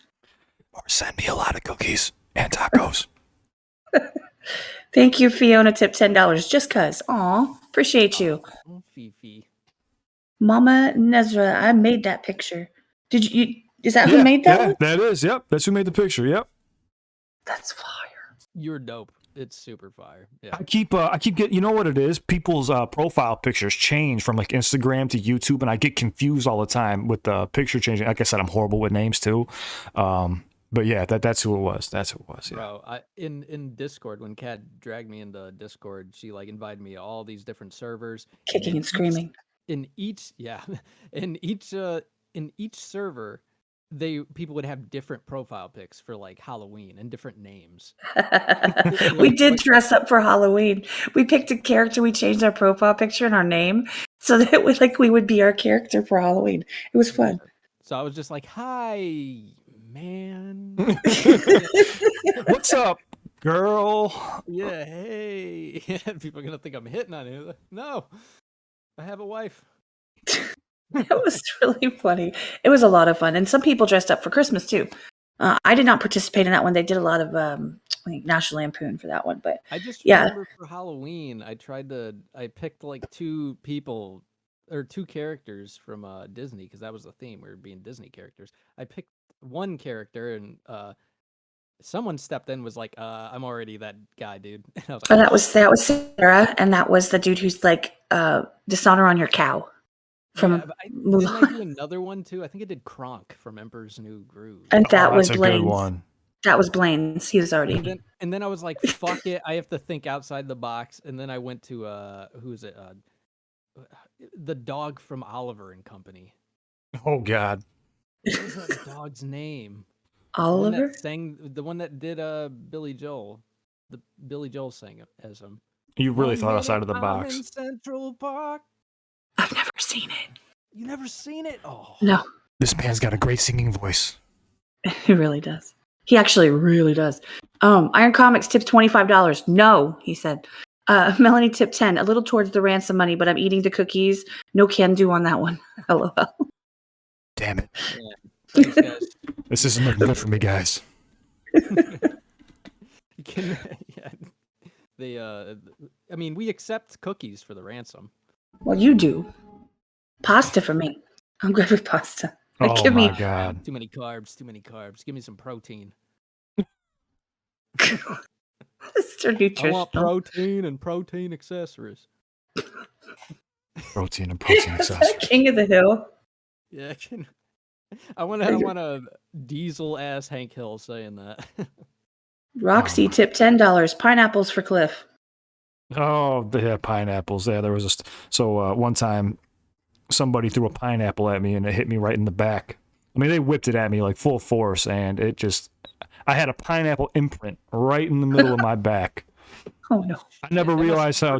Or send me a lot of cookies and tacos. Thank you, Fiona. Tip $10 just cuz. Aw, appreciate you. Oh, Fifi. Mama Nezra, I made that picture. Did you? Is that who made that one? That is. Yep, that's who made the picture. Yep. That's fire. You're dope. It's super fire. Yeah. I keep getting, you know what it is? People's profile pictures change from like Instagram to YouTube, and I get confused all the time with the picture changing. Like I said, I'm horrible with names too. But yeah, that's who it was. That's who it was. Yeah. Bro, in Discord, when Kat dragged me into Discord, she like invited me to all these different servers. Kicking and screaming. In each server, people would have different profile pics for like Halloween and different names. We did dress up for Halloween. We picked a character. We changed our profile picture and our name so that we would be our character for Halloween. It was fun. So I was just like, "Hi, man. What's up, girl?" Yeah, hey." People are gonna think I'm hitting on you. No, I have a wife. It was really funny. It was a lot of fun. And some people dressed up for Christmas too. I did not participate in that one. They did a lot of like National Lampoon for that one. But I just yeah. remember for Halloween, I picked like two characters from Disney because that was the theme. We were being Disney characters. I picked one character and someone stepped in and was like, I'm already that guy, dude. And I was like, that was Sarah, and that was the dude who's like Dishonor on Your Cow. Didn't I do another one too? I think I did Kronk from Emperor's New Groove. And that was Blaine's. Good one. That was Blaine's. He was already. And then I was like, fuck it. I have to think outside the box. And then I went to who is it? The dog from Oliver and Company. Oh God. What was that dog's name? Oliver? The one that did Billy Joel. The Billy Joel sang as him. You really thought outside of the box. In Central Park. I've never seen it. You never seen it? Oh. No. This man's got a great singing voice. He really does. He actually really does. Iron Comics tips $25. No, he said. Melanie tipped 10, a little towards the ransom money, but I'm eating the cookies. No can do on that one. LOL. Damn it. Yeah. Thanks, guys. This isn't looking good for me, guys. I mean, we accept cookies for the ransom. Well, you do. Pasta for me. I'm good with pasta. Oh my God. Too many carbs. Give me some protein. Mr. Nutritional. I want protein and protein accessories. Protein and protein accessories. King of the Hill. Yeah, I want a diesel ass Hank Hill saying that. Roxy tipped $10. Pineapples for Cliff. Oh, yeah, pineapples. Yeah, there was one time somebody threw a pineapple at me and it hit me right in the back. I mean, they whipped it at me like full force, and I had a pineapple imprint right in the middle of my back. Oh no! I never realized how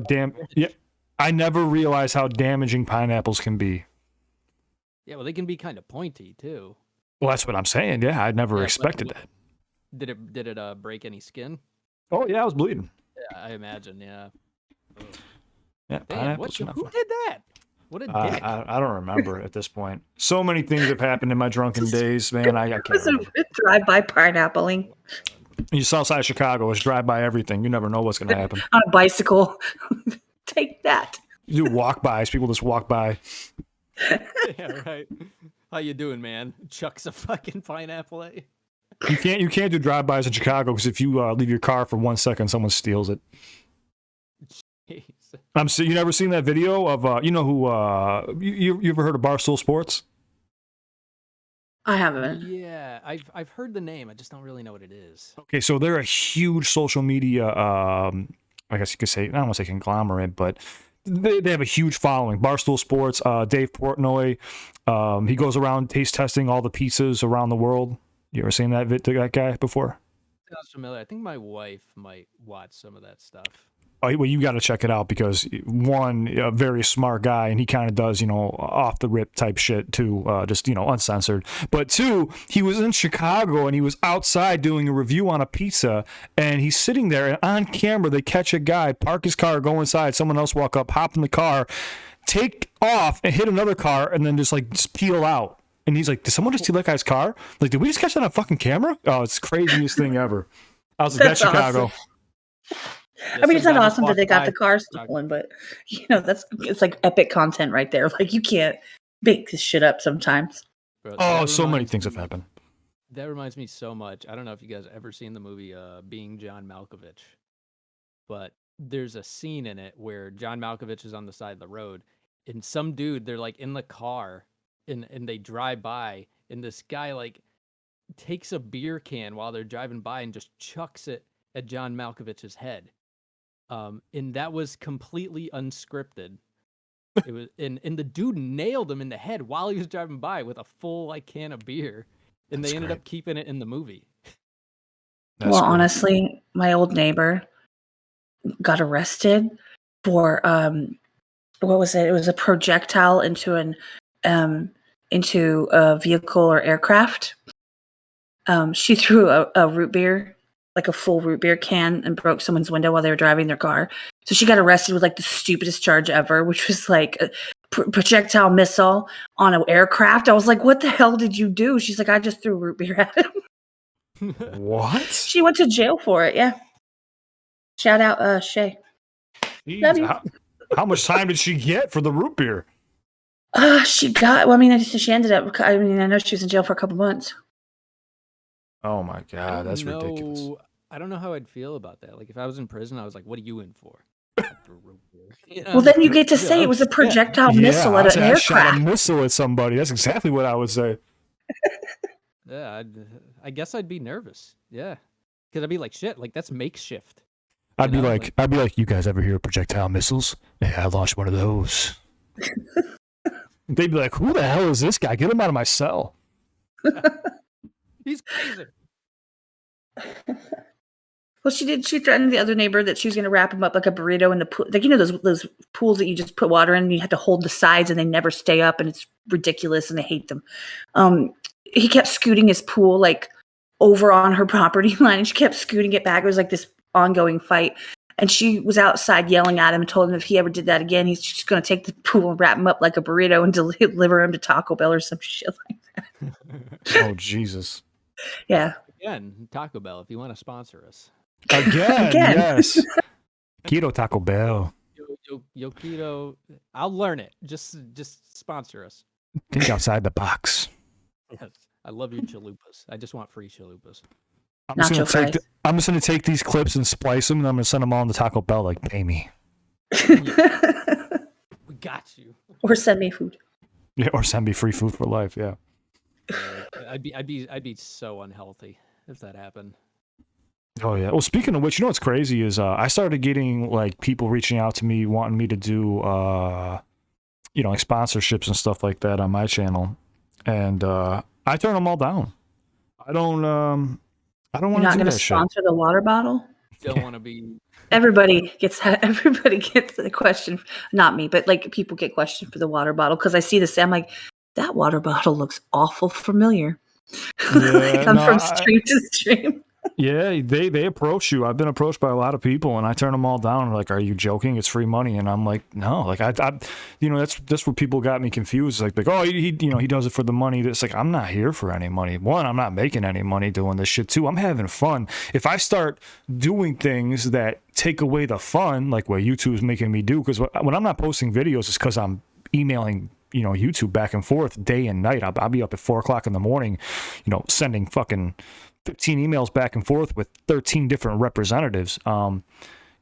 damaging pineapples can be. Yeah, well, they can be kind of pointy too. Well, that's what I'm saying. Yeah, I never expected that. Did it break any skin? Oh yeah, I was bleeding. Yeah, I imagine. Yeah. Yeah, damn, who did that? What a dick. I don't remember at this point. So many things have happened in my drunken days, man. I can't remember. Drive-by pineappling. You south side of Chicago, it's drive-by everything. You never know what's going to happen. On a bicycle. Take that. You do walk-bys. People just walk by. Yeah, right. How you doing, man? Chucks a fucking pineapple at you. You can't do drive-bys in Chicago because if you leave your car for 1 second, someone steals it. Jeez. You never seen that video of you know who you ever heard of Barstool Sports? I haven't. Yeah, I've heard the name. I just don't really know what it is. Okay, so they're a huge social media I guess you could say, I don't want to say conglomerate, but they have a huge following. Barstool Sports, Dave Portnoy, he goes around taste testing all the pizzas around the world. You ever seen that guy before? Sounds familiar. I think my wife might watch some of that stuff. Oh, well, you got to check it out because one, a very smart guy, and he kind of does, off the rip type shit too, just, uncensored. But two, he was in Chicago and he was outside doing a review on a pizza, and he's sitting there, and on camera, they catch a guy, park his car, go inside, someone else walk up, hop in the car, take off and hit another car, and then just peel out. And he's like, did someone just steal that guy's car? Like, did we just catch that on fucking camera? Oh, it's the craziest thing ever. I was like, that's Chicago. Awesome. I mean, it's not awesome that they got the car stolen, but it's like epic content right there. Like, you can't make this shit up sometimes. Bro, so many things have happened. That reminds me so much. I don't know if you guys ever seen the movie Being John Malkovich, but there's a scene in it where John Malkovich is on the side of the road, and some dude, they're like in the car, and they drive by, and this guy like takes a beer can while they're driving by and just chucks it at John Malkovich's head. And that was completely unscripted. It was, and the dude nailed him in the head while he was driving by with a full can of beer, and they ended up keeping it in the movie. Honestly, my old neighbor got arrested for what was it? It was a projectile into a vehicle or aircraft. She threw a root beer, like a full root beer can, and broke someone's window while they were driving their car. So she got arrested with the stupidest charge ever, which was a projectile missile on an aircraft. I was like, what the hell did you do? She's like, I just threw root beer at him. What? She went to jail for it. Yeah. Shout out Shay. Jeez, love you. How much time did she get for the root beer? She ended up, I know she was in jail for a couple months. Oh my God, that's ridiculous. I don't know how I'd feel about that. Like, if I was in prison, I was like, what are you in for? Well, then you get to say it was a projectile missile at an aircraft. I shot a missile at somebody. That's exactly what I would say. Yeah, I guess I'd be nervous. Yeah, because I'd be like, shit, that's makeshift. I'd be like, you guys ever hear of projectile missiles? Yeah, I launched one of those. They'd be like, who the hell is this guy? Get him out of my cell. He's crazy. Well, she threatened the other neighbor that she was going to wrap him up like a burrito in the pool. Like, those pools that you just put water in and you have to hold the sides and they never stay up, and it's ridiculous and I hate them. He kept scooting his pool over on her property line, and she kept scooting it back. It was this ongoing fight. And she was outside yelling at him and told him if he ever did that again, he's just going to take the pool and wrap him up like a burrito and deliver him to Taco Bell or some shit like that. Oh, Jesus. Yeah. Again, Taco Bell, if you want to sponsor us. Again. Yes. Keto Taco Bell. Yo keto. I'll learn it. Just sponsor us. Think outside the box. Yes. I love your chalupas. I just want free chalupas. I'm just going to take these clips and splice them, and I'm going to send them all to Taco Bell. Pay me. We got you. Or send me food. Yeah, or send me free food for life. Yeah. I'd be so unhealthy if that happened. Oh yeah. Well, speaking of which, what's crazy is I started getting people reaching out to me wanting me to do sponsorships and stuff like that on my channel, and I turn them all down. I don't want to do that shit. You're not going to sponsor the water bottle? Don't want to be. Everybody gets the question. Not me, but people get questioned for the water bottle because I see this. I'm like, that water bottle looks awful familiar. Yeah, from stream to stream. Yeah, they approach you. I've been approached by a lot of people, and I turn them all down. Like, are you joking? It's free money, and I'm like, no. I that's where people got me confused. Oh, he does it for the money. It's I'm not here for any money. One, I'm not making any money doing this shit. Two, I'm having fun. If I start doing things that take away the fun, like what YouTube's making me do, because when I'm not posting videos, it's because I'm emailing YouTube back and forth day and night. I'll be up at 4:00 in the morning, sending fucking 15 emails back and forth with 13 different representatives.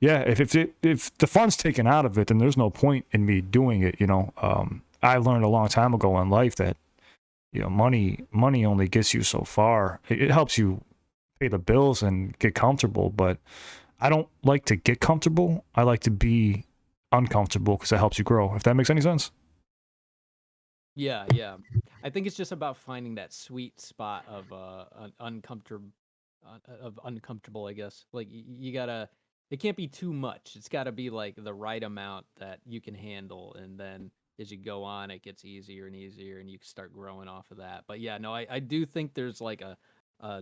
If the fun's taken out of it, then there's no point in me doing it. I learned a long time ago in life that money only gets you so far. It helps you pay the bills and get comfortable, but I don't like to get comfortable. I like to be uncomfortable because it helps you grow. If that makes any sense. Yeah, yeah. I think it's just about finding that sweet spot of uncomfortable, I guess. Like you gotta, it can't be too much. It's got to be like the right amount that you can handle, and then as you go on, it gets easier and easier, and you can start growing off of that. But yeah, no, I do think there's like a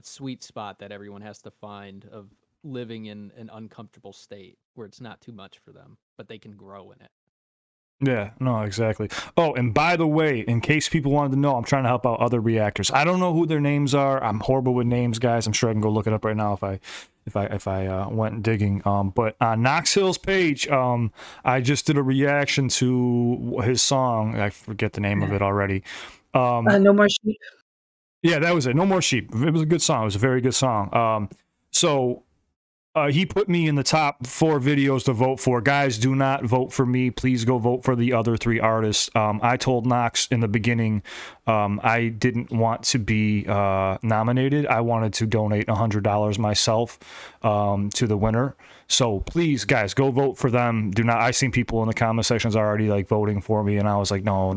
sweet spot that everyone has to find of living in an uncomfortable state where it's not too much for them, but they can grow in it. Yeah, no, exactly. Oh, and by the way, in case people wanted to know, I'm trying to help out other reactors. I don't know who their names are. I'm horrible with names, guys. I'm sure I can go look it up right now if I went digging. But on Knox Hill's page, I just did a reaction to his song. I forget the name of it already. No More Sheep. Yeah, that was it. No More Sheep. It was a good song. It was a very good song. So he put me in the top 4 videos to vote for. Guys, do not vote for me. Please go vote for the other 3 artists. I told Knox in the beginning I didn't want to be nominated. I wanted to donate $100 myself to the winner. So please, guys, go vote for them. Do not. I seen people in the comment sections already like voting for me, and I was like, no.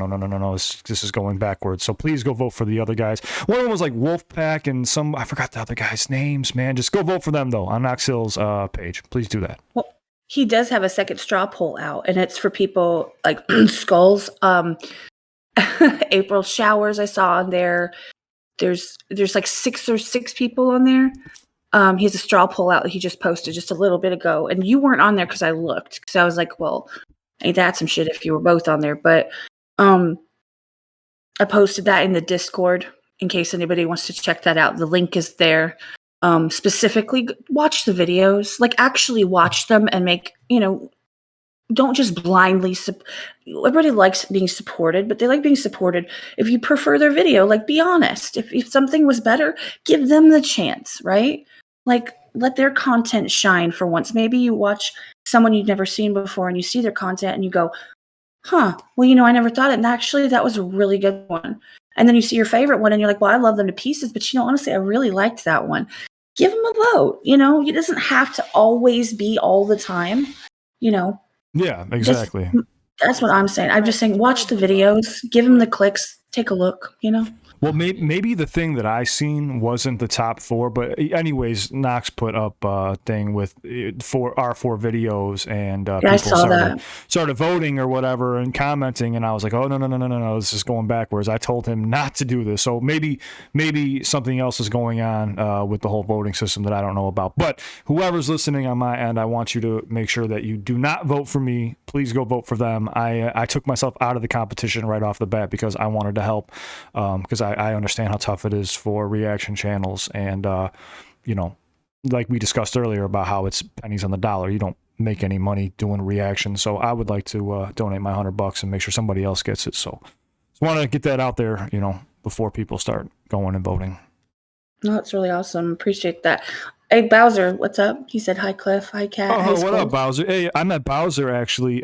This is going backwards. So please go vote for the other guys. One of them was like Wolfpack and some. I forgot the other guys' names. Man, just go vote for them though on Knox Hill's page. Please do that. Well, he does have a second straw poll out, and it's for people like Skullz. April Showers I saw on there. There's like 6 people on there. He has a straw poll out that he just posted just a little bit ago, and you weren't on there because I looked, because I was like, well, ain't that some shit if you were both on there. But I posted that in the Discord in case anybody wants to check that out. The link is there. Specifically, watch the videos, like actually watch them and make, don't just blindly everybody likes being supported, but they like being supported. If you prefer their video, like, be honest. If something was better, give them the chance, right? Like, let their content shine for once. Maybe you watch someone you've never seen before and you see their content and you go, well, I never thought it. And actually, that was a really good one. And then you see your favorite one and you're like, well, I love them to pieces, but honestly, I really liked that one. Give them a vote. It doesn't have to always be all the time, Yeah, exactly. That's what I'm saying. I'm just saying, watch the videos, give them the clicks, take a look, Well, maybe the thing that I seen wasn't the top 4, but anyways, Knox put up a thing with our 4 videos, and people started voting or whatever and commenting, and I was like, oh no, this is going backwards. I told him not to do this, so maybe something else is going on with the whole voting system that I don't know about. But whoever's listening on my end, I want you to make sure that you do not vote for me. Please go vote for them. I took myself out of the competition right off the bat because I wanted to help, because I understand how tough it is for reaction channels, and like we discussed earlier about how it's pennies on the dollar. You don't make any money doing reactions, so I would like to donate my $100 and make sure somebody else gets it. So just want to get that out there, before people start going and voting. No, it's really awesome. Appreciate that. Hey, Bowser, what's up? He said, hi, Cliff. Hi, Kat. Oh, what up, Bowser? Hey, I met Bowser actually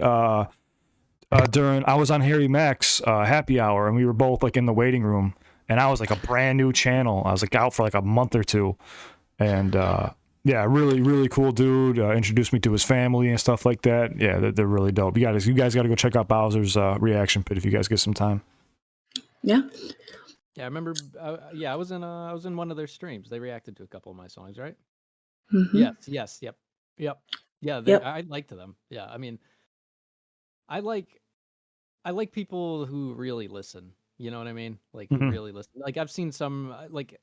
during, I was on Harry Mac's happy hour, and we were both like in the waiting room, and I was like a brand new channel. I was like out for like a month or 2, and yeah, really, really cool dude. Introduced me to his family and stuff like that. Yeah, they're really dope. You guys got to go check out Bowser's reaction pit if you guys get some time. Yeah. Yeah, I remember. I was in one of their streams. They reacted to a couple of my songs, right? Mm-hmm. Yes. Yep. Yeah, I liked them. Yeah, I mean, I like people who really listen. You know what I mean? Like, who really listen. Like, I've seen some, like,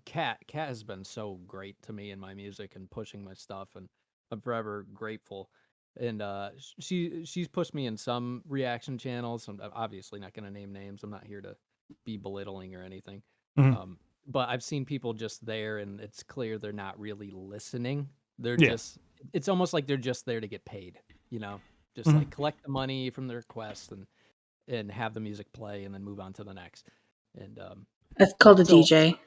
Kat has been so great to me in my music and pushing my stuff, and I'm forever grateful. And she's pushed me in some reaction channels. I'm obviously not going to name names. I'm not here to be belittling or anything. But I've seen people just there, and it's clear they're not really listening. They're just, it's almost like they're just there to get paid, just like collect the money from the request and have the music play and then move on to the next. And that's called a DJ.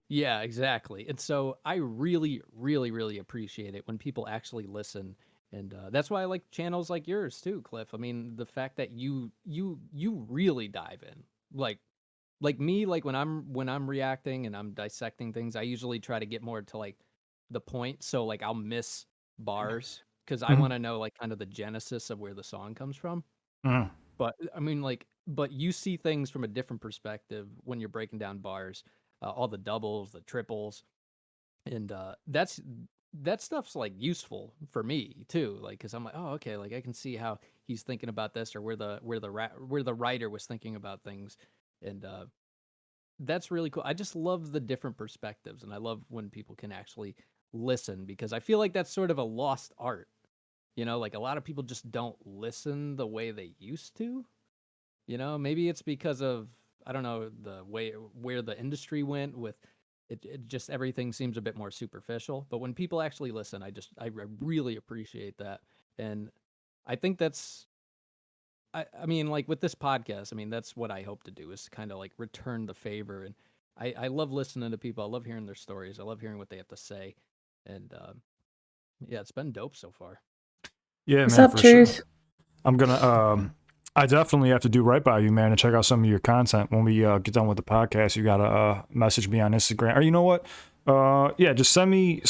Yeah, exactly. And so I really, really, really appreciate it when people actually listen. And that's why I like channels like yours too, Cliff. I mean, the fact that you really dive in, like me, like when I'm reacting and I'm dissecting things, I usually try to get more to like the point. So like I'll miss bars because I want to know like kind of the genesis of where the song comes from. But I mean, like, but you see things from a different perspective when you're breaking down bars, all the doubles, the triples, and that stuff's like useful for me too. Like, because I'm like, oh, okay, like I can see how he's thinking about this, or where the writer was thinking about things, and that's really cool. I just love the different perspectives, and I love when people can actually listen because I feel like that's sort of a lost art. You know, like a lot of people just don't listen the way they used to. You know, maybe it's because of I don't know the way where the industry went with it just everything seems a bit more superficial. But when people actually listen, I really appreciate that. And I think that's I mean, like with this podcast, I mean, that's what I hope to do is kind of like return the favor. And I love listening to people. I love hearing their stories. I love hearing what they have to say. And yeah, it's been dope so far. Yeah, What's man, up, for sure. Truth? I'm gonna I definitely have to do right by you, man, and check out some of your content when we get done with the podcast. You gotta message me on Instagram, or you know what? Yeah, just send me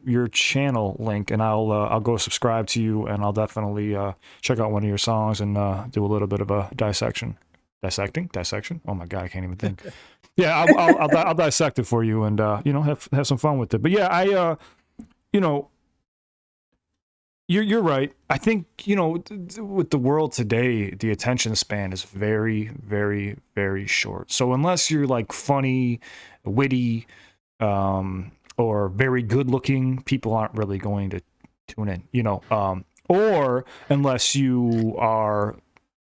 your channel link, and I'll go subscribe to you, and I'll definitely check out one of your songs and do a little bit of a dissection. Dissection. Oh my god, I can't even think. Yeah, I'll dissect it for you, and you know, have some fun with it. But yeah, I you know. You're right. I think, you know, with the world today, the attention span is very, very, very short. So unless you're like funny, witty, or very good looking, people aren't really going to tune in, you know, or unless you are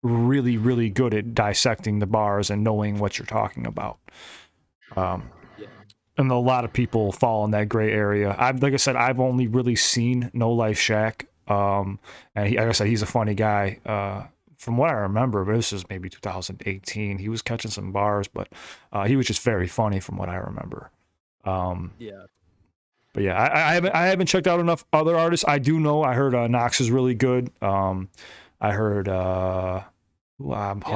really, really good at dissecting the bars and knowing what you're talking about. Yeah. And a lot of people fall in that gray area. Like I said, I've only really seen No Life Shack. And like I said, he's a funny guy. From what I remember, but this is maybe 2018. He was catching some bars, but he was just very funny from what I remember. Yeah. But yeah, I haven't checked out enough other artists. I do know I heard Knox is really good. I heard like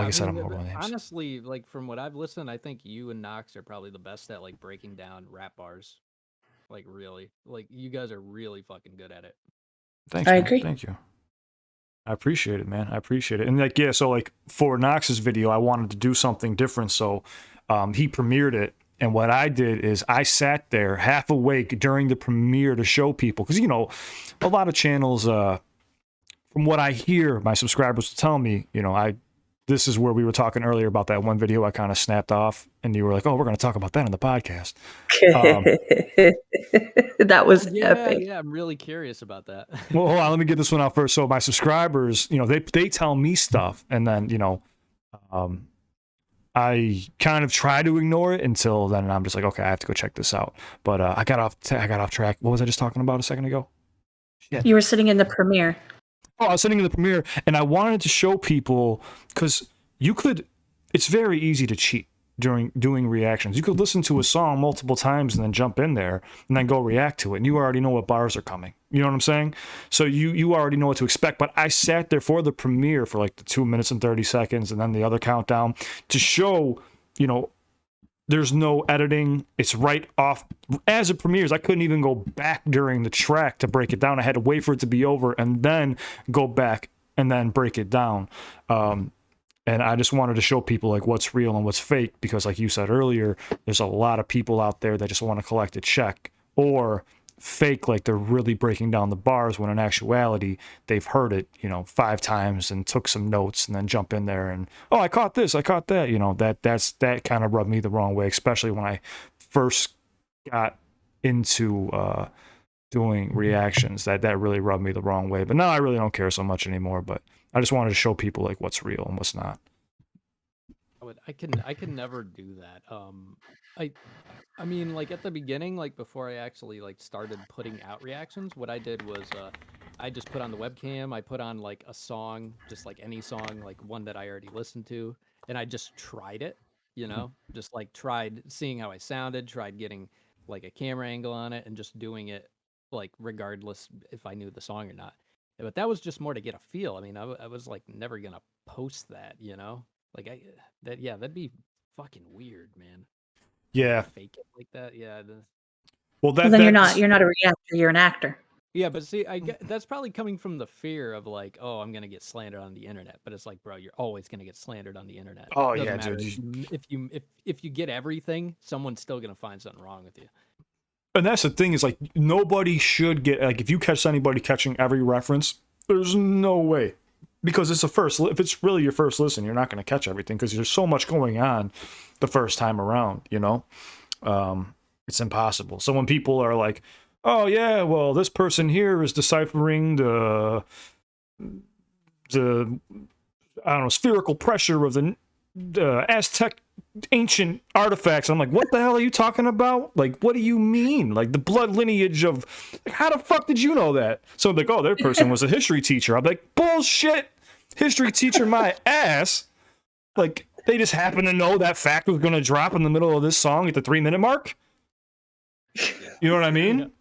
I said, I'm horrible with names. Honestly, like from what I've listened, I think you and Knox are probably the best at like breaking down rap bars. Like really, like you guys are really fucking good at it. Thanks, I man. agree. Thank you. I appreciate it, man. I appreciate it. And like, yeah, so like for Knox's video, I wanted to do something different. So he premiered it. And what I did is I sat there half awake during the premiere to show people. Because, you know, a lot of channels, from what I hear, my subscribers tell me, you know, this is where we were talking earlier about that one video I kind of snapped off. And you were like, oh, we're going to talk about that on the podcast. That was Yeah, epic. I'm really curious about that. Well, hold on, let me get this one out first. So my subscribers, you know, they tell me stuff, and then, you know, I kind of try to ignore it until then I'm just like, okay, I have to go check this out. But I got off track. What was I just talking about a second ago? Shit. You were sitting in the premiere. Oh, I was sitting in the premiere, and I wanted to show people, because it's very easy to cheat during doing reactions. You could listen to a song multiple times and then jump in there and then go react to it, and you already know what bars are coming. You know what I'm saying? So you already know what to expect. But I sat there for the premiere for like the 2 minutes and 30 seconds and then the other countdown to show, you know, there's no editing. It's right off. As it premieres, I couldn't even go back during the track to break it down. I had to wait for it to be over and then go back and then break it down. And I just wanted to show people like what's real and what's fake, because like you said earlier, there's a lot of people out there that just want to collect a check, or fake like they're really breaking down the bars when in actuality they've heard it, you know, 5 times and took some notes and then jump in there and, oh, I caught this, I caught that. You know, that kind of rubbed me the wrong way, especially when I first got into doing reactions. That really rubbed me the wrong way. But now I really don't care so much anymore. But I just wanted to show people like what's real and what's not. I can never do that. I mean, like at the beginning, like before I actually like started putting out reactions, what I did was I just put on the webcam, I put on like a song, just like any song, like one that I already listened to, and I just tried it, you know, just like tried seeing how I sounded, tried getting like a camera angle on it and just doing it like regardless if I knew the song or not. But that was just more to get a feel. I mean, I was like never gonna post that, you know? Like that'd be fucking weird, man. Yeah. Fake it like that, yeah. Well, Well, then you're not a reactor. You're an actor. Yeah, but see, I get that's probably coming from the fear of like, oh, I'm gonna get slandered on the internet. But it's like, bro, you're always gonna get slandered on the internet. Oh Doesn't yeah, matter dude. if you get everything, someone's still gonna find something wrong with you. And that's the thing is like nobody should get like if you catch anybody catching every reference, there's no way. Because it's if it's really your first listen, you're not going to catch everything because there's so much going on the first time around, you know? It's impossible. So when people are like, oh yeah, well, this person here is deciphering the I don't know, spherical pressure of the Aztec ancient artifacts. I'm like, what the hell are you talking about? Like, what do you mean? Like the blood lineage of how the fuck did you know that? So I'm like, oh, that person was a history teacher. I'm like, bullshit. History teacher my ass. Like they just happen to know that fact was gonna drop in the middle of this song at the 3-minute mark. You know what I mean?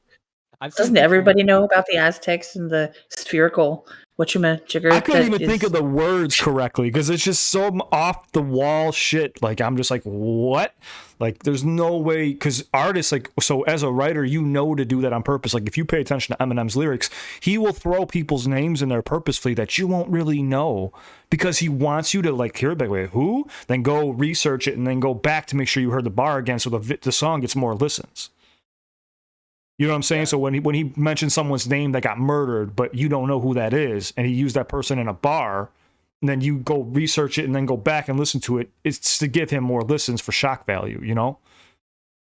Doesn't everybody know about the Aztecs and the spherical whatchamajigger? I couldn't even think of the words correctly because it's just so off the wall shit. Like I'm just like, what? Like there's no way because artists like so as a writer, you know to do that on purpose. Like if you pay attention to Eminem's lyrics, he will throw people's names in there purposefully that you won't really know because he wants you to like hear it back. Wait, who? Then go research it and then go back to make sure you heard the bar again so the song gets more listens. You know what I'm saying? Yeah. So when he mentioned someone's name that got murdered, but you don't know who that is, and he used that person in a bar, and then you go research it and then go back and listen to it, it's to give him more listens for shock value, you know?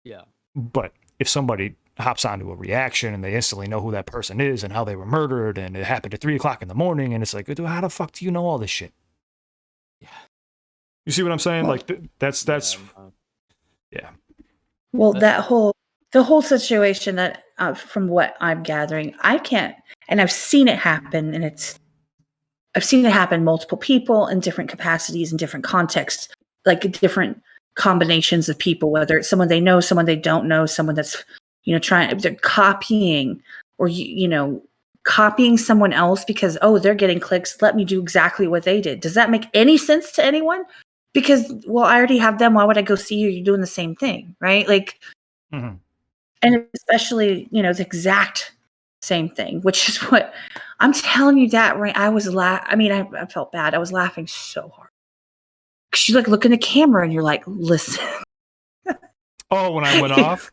Yeah. But if somebody hops onto a reaction and they instantly know who that person is and how they were murdered, and it happened at 3 o'clock in the morning, and it's like, dude, how the fuck do you know all this shit? Yeah. You see what I'm saying? Well, like that's yeah. Well, the whole situation that from what I'm gathering, I can't, and I've seen it happen, and I've seen it happen multiple people in different capacities in different contexts, like different combinations of people, whether it's someone they know, someone they don't know, someone that's, you know, they're copying or, you know, copying someone else because, oh, they're getting clicks. Let me do exactly what they did. Does that make any sense to anyone? Because, well, I already have them. Why would I go see you? You're doing the same thing, right? Like, mm-hmm. And especially, you know, the exact same thing, which is what I'm telling you that, right? I was I felt bad. I was laughing so hard. Because you like look in the camera and you're like, listen. Oh, when I went off?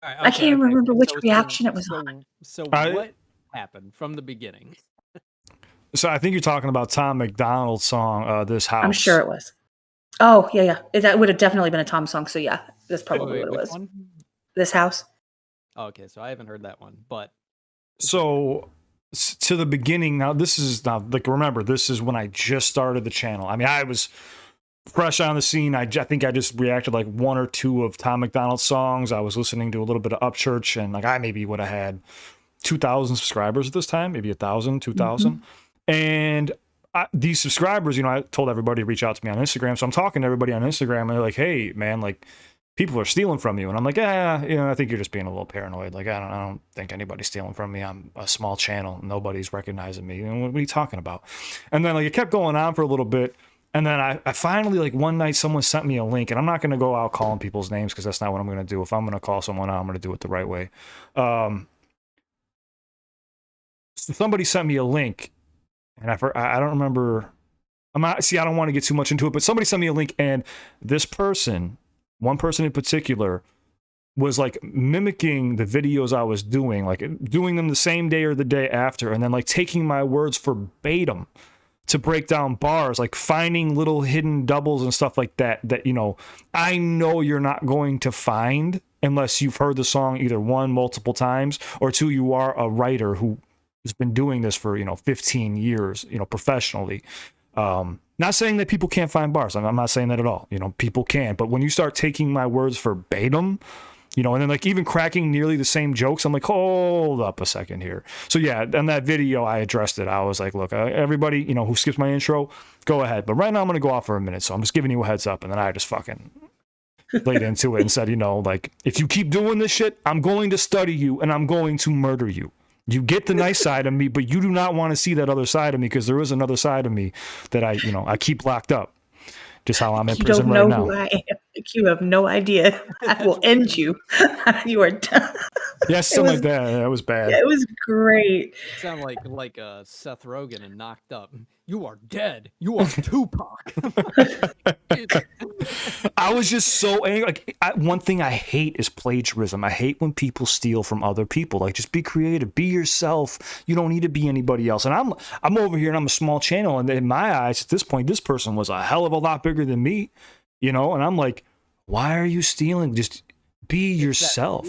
Right, I can't remember which reaction it was on. So what happened from the beginning? So I think you're talking about Tom McDonald's song, This House. I'm sure it was. Oh, yeah. That would have definitely been a Tom song. So yeah, that's probably what it was. One? This House. Oh, okay, so I haven't heard that one, but so to the beginning. Now this is remember this is when I just started the channel. I mean, I was fresh on the scene. I think I just reacted like 1 or 2 of Tom McDonald's songs. I was listening to a little bit of Upchurch, and like I maybe would have had 2,000 subscribers at this time, maybe 1,000, 2,000, and these subscribers, you know, I told everybody to reach out to me on Instagram. So I'm talking to everybody on Instagram and they're like, hey man, like people are stealing from you. And I'm like, yeah, you know, I think you're just being a little paranoid. Like, I don't think anybody's stealing from me. I'm a small channel. Nobody's recognizing me. You know, what are you talking about? And then like it kept going on for a little bit. And then I finally, like one night someone sent me a link, and I'm not going to go out calling people's names because that's not what I'm going to do. If I'm going to call someone out, I'm going to do it the right way. So somebody sent me a link. And I don't remember. I don't want to get too much into it, but somebody sent me a link, and this person, one person in particular, was like mimicking the videos I was doing, like doing them the same day or the day after, and then like taking my words verbatim to break down bars, like finding little hidden doubles and stuff like that, you know, I know you're not going to find unless you've heard the song either 1, multiple times, or 2, you are a writer who has been doing this for, you know, 15 years, you know, professionally. Not saying that people can't find bars. I'm not saying that at all. You know, people can. But when you start taking my words verbatim, you know, and then like even cracking nearly the same jokes, I'm like, hold up a second here. So yeah, in that video, I addressed it. I was like, look, everybody, you know, who skips my intro, go ahead. But right now I'm going to go off for a minute. So I'm just giving you a heads up. And then I just fucking laid into it and said, you know, like, if you keep doing this shit, I'm going to study you and I'm going to murder you. You get the nice side of me, but you do not want to see that other side of me, because there is another side of me that I keep locked up. Just how I'm in prison right now. You don't know who I am. You have no idea. I will end you. You are done. Yeah, something like that. That was bad. Yeah, it was great. Sound like Seth Rogen and Knocked Up. You are dead. You are Tupac. I was just so angry. Like, one thing I hate is plagiarism. I hate when people steal from other people. Like, just be creative, be yourself. You don't need to be anybody else. And I'm over here and I'm a small channel, and in my eyes, at this point, this person was a hell of a lot bigger than me, you know. And I'm like, why are you stealing? Just be yourself.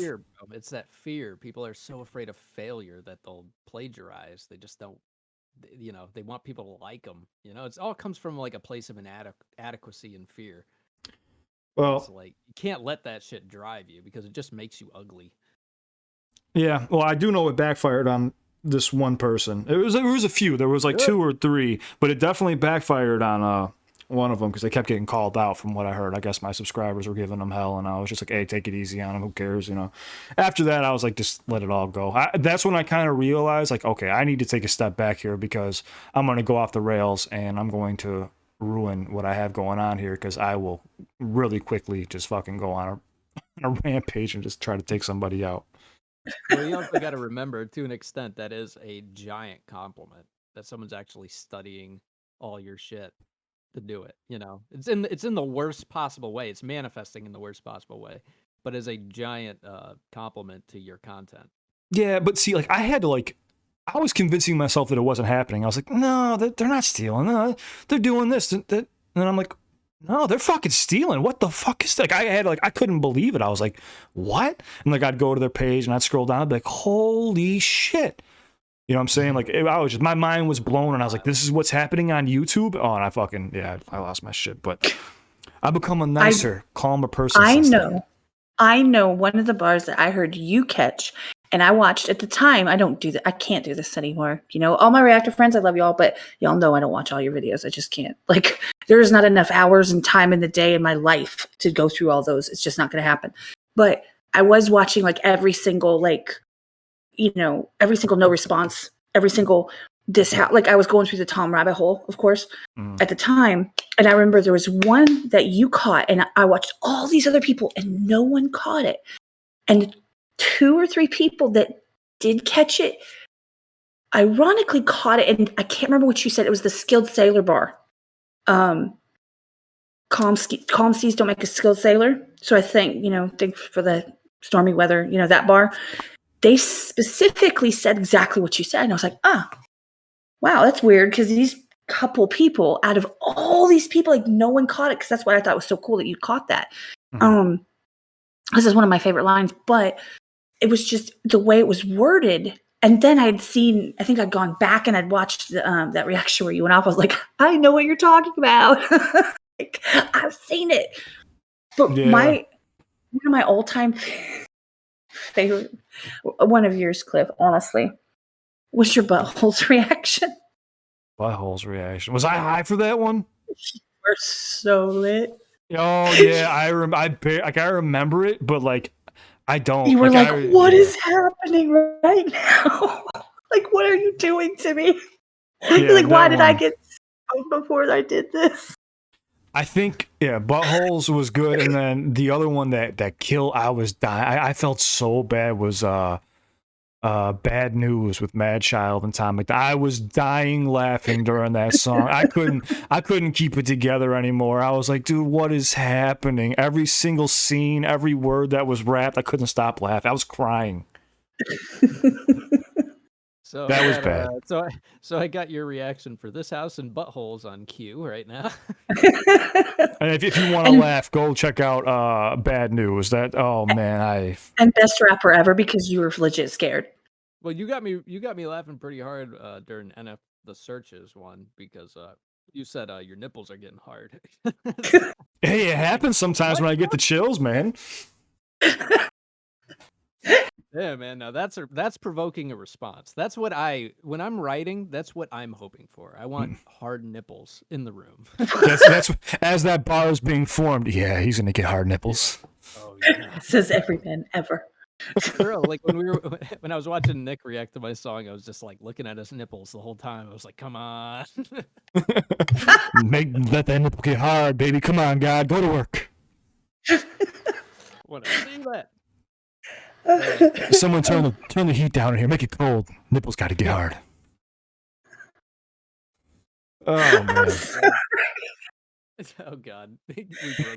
It's that fear. People are so afraid of failure that they'll plagiarize. They just don't, you know, they want people to like them. You know, it's all comes from like a place of inadequacy and fear. Well, it's like you can't let that shit drive you because it just makes you ugly. Yeah, well, I do know it backfired on this one person. It was a few. There was like 2 or 3, but it definitely backfired on one of them because they kept getting called out from what I heard. I guess my subscribers were giving them hell, and I was just like, hey, take it easy on them. Who cares, you know? After that, I was like, just let it all go. That's when I kind of realized, like, okay, I need to take a step back here because I'm going to go off the rails and I'm going to ruin what I have going on here because I will really quickly just fucking go on a rampage and just try to take somebody out. Well, you also got to remember, to an extent, that is a giant compliment that someone's actually studying all your shit to do it. You know, it's in the worst possible way. It's manifesting in the worst possible way, but as a giant compliment to your content. Yeah, but see, like I was convincing myself that it wasn't happening. I was like, no, they're not stealing. No, they're doing this. And I'm like, no, they're fucking stealing. What the fuck is that? I couldn't believe it. I was like, what? And like, I'd go to their page and I'd scroll down. I'd be like, holy shit. You know what I'm saying? Like, my mind was blown and I was like, this is what's happening on YouTube. Oh, and I lost my shit. But I've become a nicer, calmer person. I know one of the bars that I heard you catch. And I watched at the time. I don't do that. I can't do this anymore. You know, all my reactor friends, I love y'all, but y'all know I don't watch all your videos. I just can't. Like, there is not enough hours and time in the day in my life to go through all those. It's just not going to happen. But I was watching like every single, like, you know, every single no response, every single like I was going through the Tom rabbit hole, of course, at the time. And I remember there was one that you caught, and I watched all these other people, and no one caught it. And 2 or 3 people that did catch it ironically caught it, and I can't remember what you said. It was the Skilled Sailor bar. Calm seas don't make a skilled sailor. So I think for the stormy weather, you know, that bar, they specifically said exactly what you said. And I was like, wow, that's weird, because these couple people out of all these people, like, no one caught it, because that's what I thought was so cool that you caught that. This is one of my favorite lines, but it was just the way it was worded. And then I think I'd gone back and I'd watched that reaction where you went off. I was like, I know what you're talking about. Like, I've seen it. But one of my all-time favorite, one of yours, Cliff, honestly, was your butthole's reaction. Butthole's reaction. Was I high for that one? You were so lit. Oh yeah, I remember it, but like, I don't. You were like, what is happening right now? Like, what are you doing to me? You're like, why did I get stoned before I did this? I think, Buttholes was good, and then the other one that killed, I was dying. I felt so bad was Bad News with Mad Child and Tom McDonald. I was dying laughing during that song. I couldn't keep it together anymore. I was like, dude, what is happening? Every single scene, every word that was rapped, I couldn't stop laughing. I was crying. So that was bad. So I got your reaction for This House and Buttholes on cue right now. And if you want to laugh, go check out Bad News. Oh man, and Best Rapper Ever, because you were legit scared. Well, you got me laughing pretty hard during NF the Searches one, because you said your nipples are getting hard. Hey, it happens sometimes when I get the chills, man. Yeah, man. Now that's provoking a response. That's what when I'm writing, that's what I'm hoping for. I want hard nipples in the room. that's as that bar is being formed. Yeah, he's gonna get hard nipples. Oh yeah. Says every man ever. Bro, like when I was watching Nick react to my song, I was just like looking at his nipples the whole time. I was like, come on. Let that nipple get hard, baby. Come on, God, go to work. When I see that. Someone turn the heat down in here. Make it cold. Nipples got to get hard. Oh man. Oh God.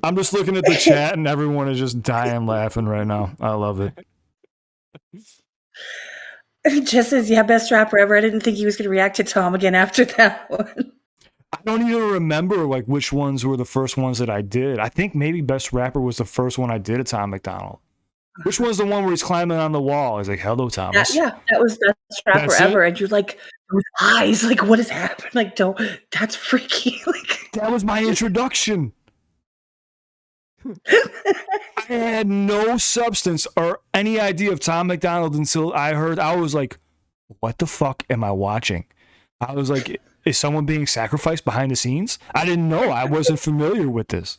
I'm just looking at the chat and everyone is just dying laughing right now. I love it. Just as best rapper ever. I didn't think he was going to react to Tom again after that one. I don't even remember like which ones were the first ones that I did. I think maybe best rapper was the first one I did at Tom McDonald. Which one's the one where he's climbing on the wall? He's like, "Hello, Thomas." Yeah, that was best rapper ever. And you're like, those eyes, like, what has happened? Like, don't. That's freaky. Like, that was my introduction. I had no substance or any idea of Tom McDonald until I was like, what the fuck am I watching? I was like, is someone being sacrificed behind the scenes? I didn't know. I wasn't familiar with this.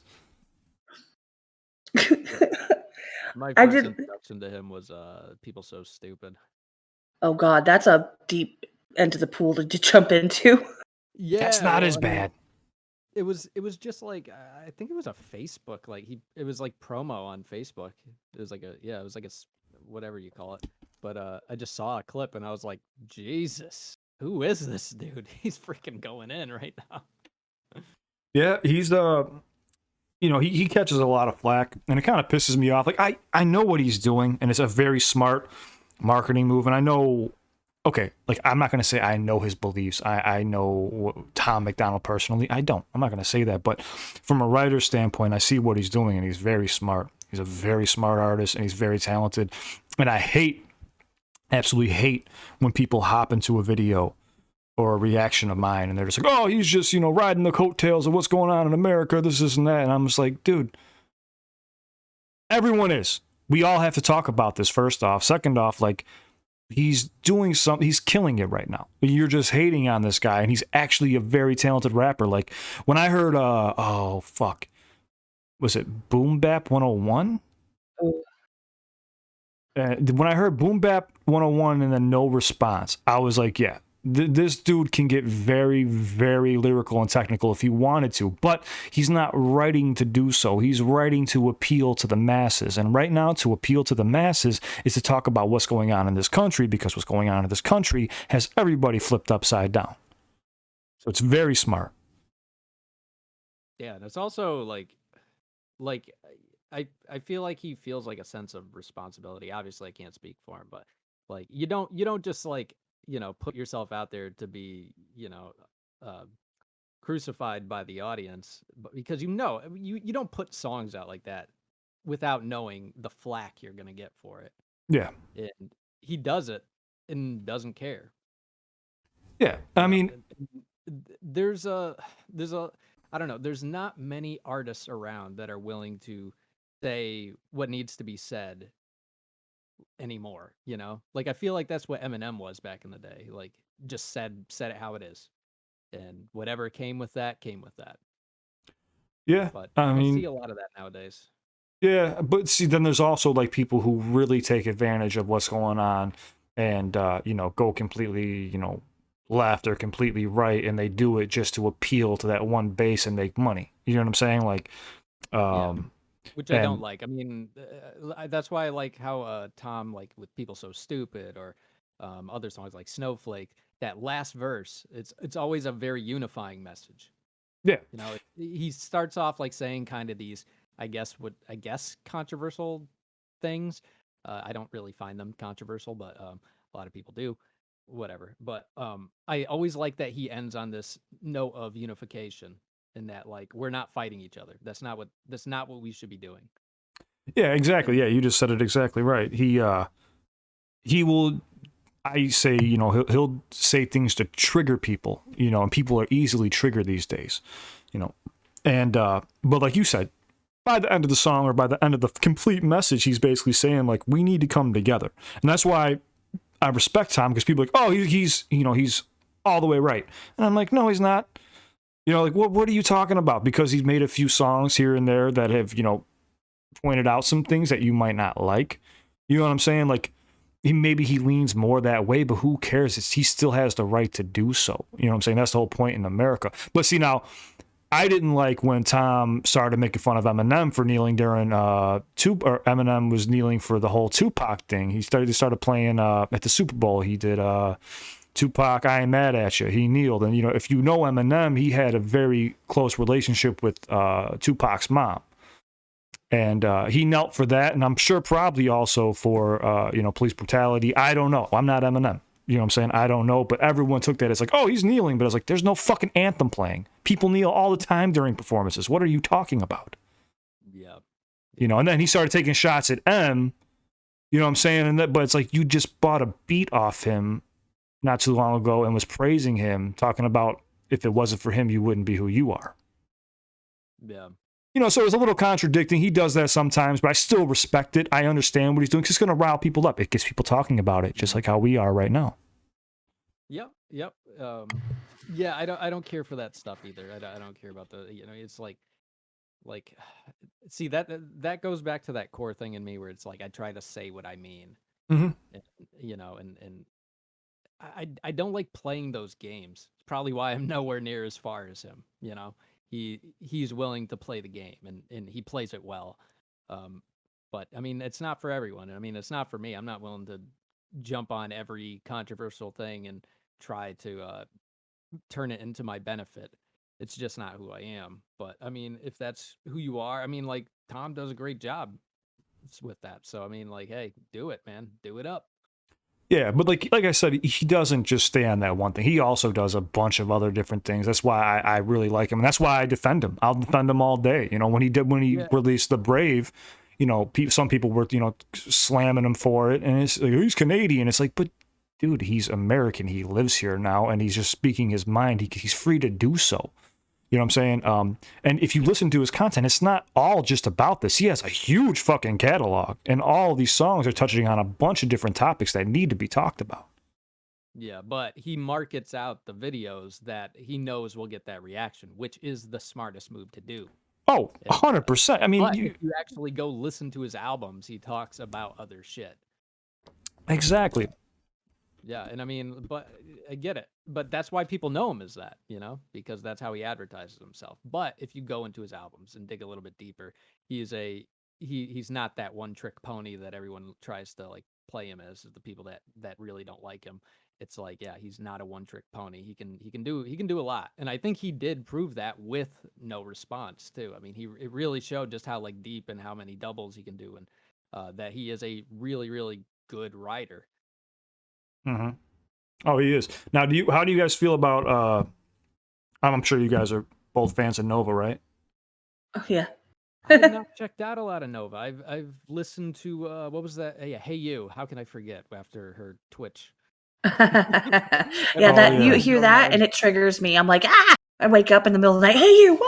My first introduction to him was People So Stupid. Oh God, that's a deep end of the pool to jump into. Yeah, that's not as bad. It was just like I think it was a Facebook, like it was like promo on Facebook. It was like a whatever you call it. But I just saw a clip and I was like, Jesus, who is this dude? He's freaking going in right now. Yeah, he's he catches a lot of flack and it kind of pisses me off. Like I know what he's doing and it's a very smart marketing move, and I know. Okay, like I'm not going to say I know his beliefs. I know Tom McDonald personally. I don't. I'm not going to say that. But from a writer's standpoint, I see what he's doing, and he's very smart. He's a very smart artist, and he's very talented. And I absolutely hate when people hop into a video or a reaction of mine, and they're just like, oh, he's just, riding the coattails of what's going on in America, this and that. And I'm just like, dude, everyone is. We all have to talk about this, first off. Second off, like, he's doing something, he's killing it right now. You're just hating on this guy, and he's actually a very talented rapper. Like, when I heard, was it Boom Bap 101? When I heard Boom Bap 101 and then no response, I was like, yeah, this dude can get very, very lyrical and technical if he wanted to, but he's not writing to do so. He's writing to appeal to the masses. And right now, to appeal to the masses is to talk about what's going on in this country, because what's going on in this country has everybody flipped upside down. So it's very smart. Yeah, and it's also like I feel like he feels like a sense of responsibility. Obviously, I can't speak for him, but like you don't just like, put yourself out there to be, crucified by the audience, but because you don't put songs out like that without knowing the flack you're gonna get for it. Yeah, and he does it and doesn't care. Yeah, I mean, there's I don't know. There's not many artists around that are willing to say what needs to be said anymore, Like, I feel like that's what Eminem was back in the day. Like, just said it how it is. And whatever came with that. Yeah, but I mean, see a lot of that nowadays. Yeah, but see, then there's also like people who really take advantage of what's going on and, go completely, left or completely right, and they do it just to appeal to that one base and make money. You know what I'm saying? Like, which I don't like. I mean, that's why I like how Tom, like with People So Stupid or other songs like Snowflake, that last verse, it's always a very unifying message. Yeah. He starts off like saying kind of these, I guess controversial things. I don't really find them controversial, but a lot of people do. Whatever. But I always like that he ends on this note of unification, and that like we're not fighting each other. That's not what we should be doing. Yeah, exactly. Yeah, you just said it exactly right. He will, I say, he'll say things to trigger people, and people are easily triggered these days, and but like you said, by the end of the song or by the end of the complete message, he's basically saying like we need to come together. And that's why I respect Tom, because people are like, oh, he's all the way right, and I'm like, no, he's not. Like, what are you talking about? Because he's made a few songs here and there that have, pointed out some things that you might not like. You know what I'm saying? Like, maybe he leans more that way, but who cares? He still has the right to do so. You know what I'm saying? That's the whole point in America. But see, now, I didn't like when Tom started making fun of Eminem for kneeling during or Eminem was kneeling for the whole Tupac thing. He started playing at the Super Bowl. He did Tupac, I Ain't Mad at You. He kneeled, and if you know Eminem, he had a very close relationship with Tupac's mom, and he knelt for that, and I'm sure probably also for police brutality. I don't know. I'm not Eminem. You know what I'm saying? I don't know, but everyone took that as like, oh, he's kneeling. But I was like, there's no fucking anthem playing. People kneel all the time during performances. What are you talking about? Yeah. And then he started taking shots at M. You know what I'm saying? But it's like you just bought a beat off him not too long ago and was praising him, talking about if it wasn't for him, you wouldn't be who you are. Yeah. So it's a little contradicting. He does that sometimes, but I still respect it. I understand what he's doing because it's going to rile people up. It gets people talking about it, just like how we are right now. Yep. Yeah, I don't care for that stuff either. I don't care about it's like see that goes back to that core thing in me where it's like I try to say what I mean. Mm-hmm. And I don't like playing those games. It's probably why I'm nowhere near as far as him. He's willing to play the game and he plays it well. But I mean, it's not for everyone. I mean, it's not for me. I'm not willing to jump on every controversial thing and try to turn it into my benefit. It's just not who I am. But I mean, if that's who you are, I mean, like Tom does a great job with that. So I mean, like, hey, do it, man. Do it up. Yeah, but like I said, he doesn't just stay on that one thing. He also does a bunch of other different things. That's why I really like him, and that's why I defend him. I'll defend him all day. When he released The Brave, some people were slamming him for it, and it's like, he's Canadian. It's like, but dude, he's American. He lives here now, and he's just speaking his mind. He's free to do so. You know what I'm saying? And if you listen to his content, it's not all just about this. He has a huge fucking catalog, and all of these songs are touching on a bunch of different topics that need to be talked about. Yeah, but he markets out the videos that he knows will get that reaction, which is the smartest move to do. Oh, 100%. I mean, if you actually go listen to his albums, he talks about other shit. Exactly. Yeah, and I mean, but I get it. But that's why people know him as that, because that's how he advertises himself. But if you go into his albums and dig a little bit deeper, he's not that one trick pony that everyone tries to like play him as, the people that really don't like him. It's like, yeah, he's not a one trick pony. He can do a lot. And I think he did prove that with No Response too. I mean, it really showed just how like deep and how many doubles he can do, and that he is a really, really good writer. Mm-hmm. Oh, he is. Now, how do you guys feel about? I'm sure you guys are both fans of Nova, right? Oh yeah. I've not checked out a lot of Nova. I've listened to what was that? Yeah, Hey You. How can I forget after her Twitch? You hear that and it triggers me. I'm like, ah! I wake up in the middle of the night. Hey you,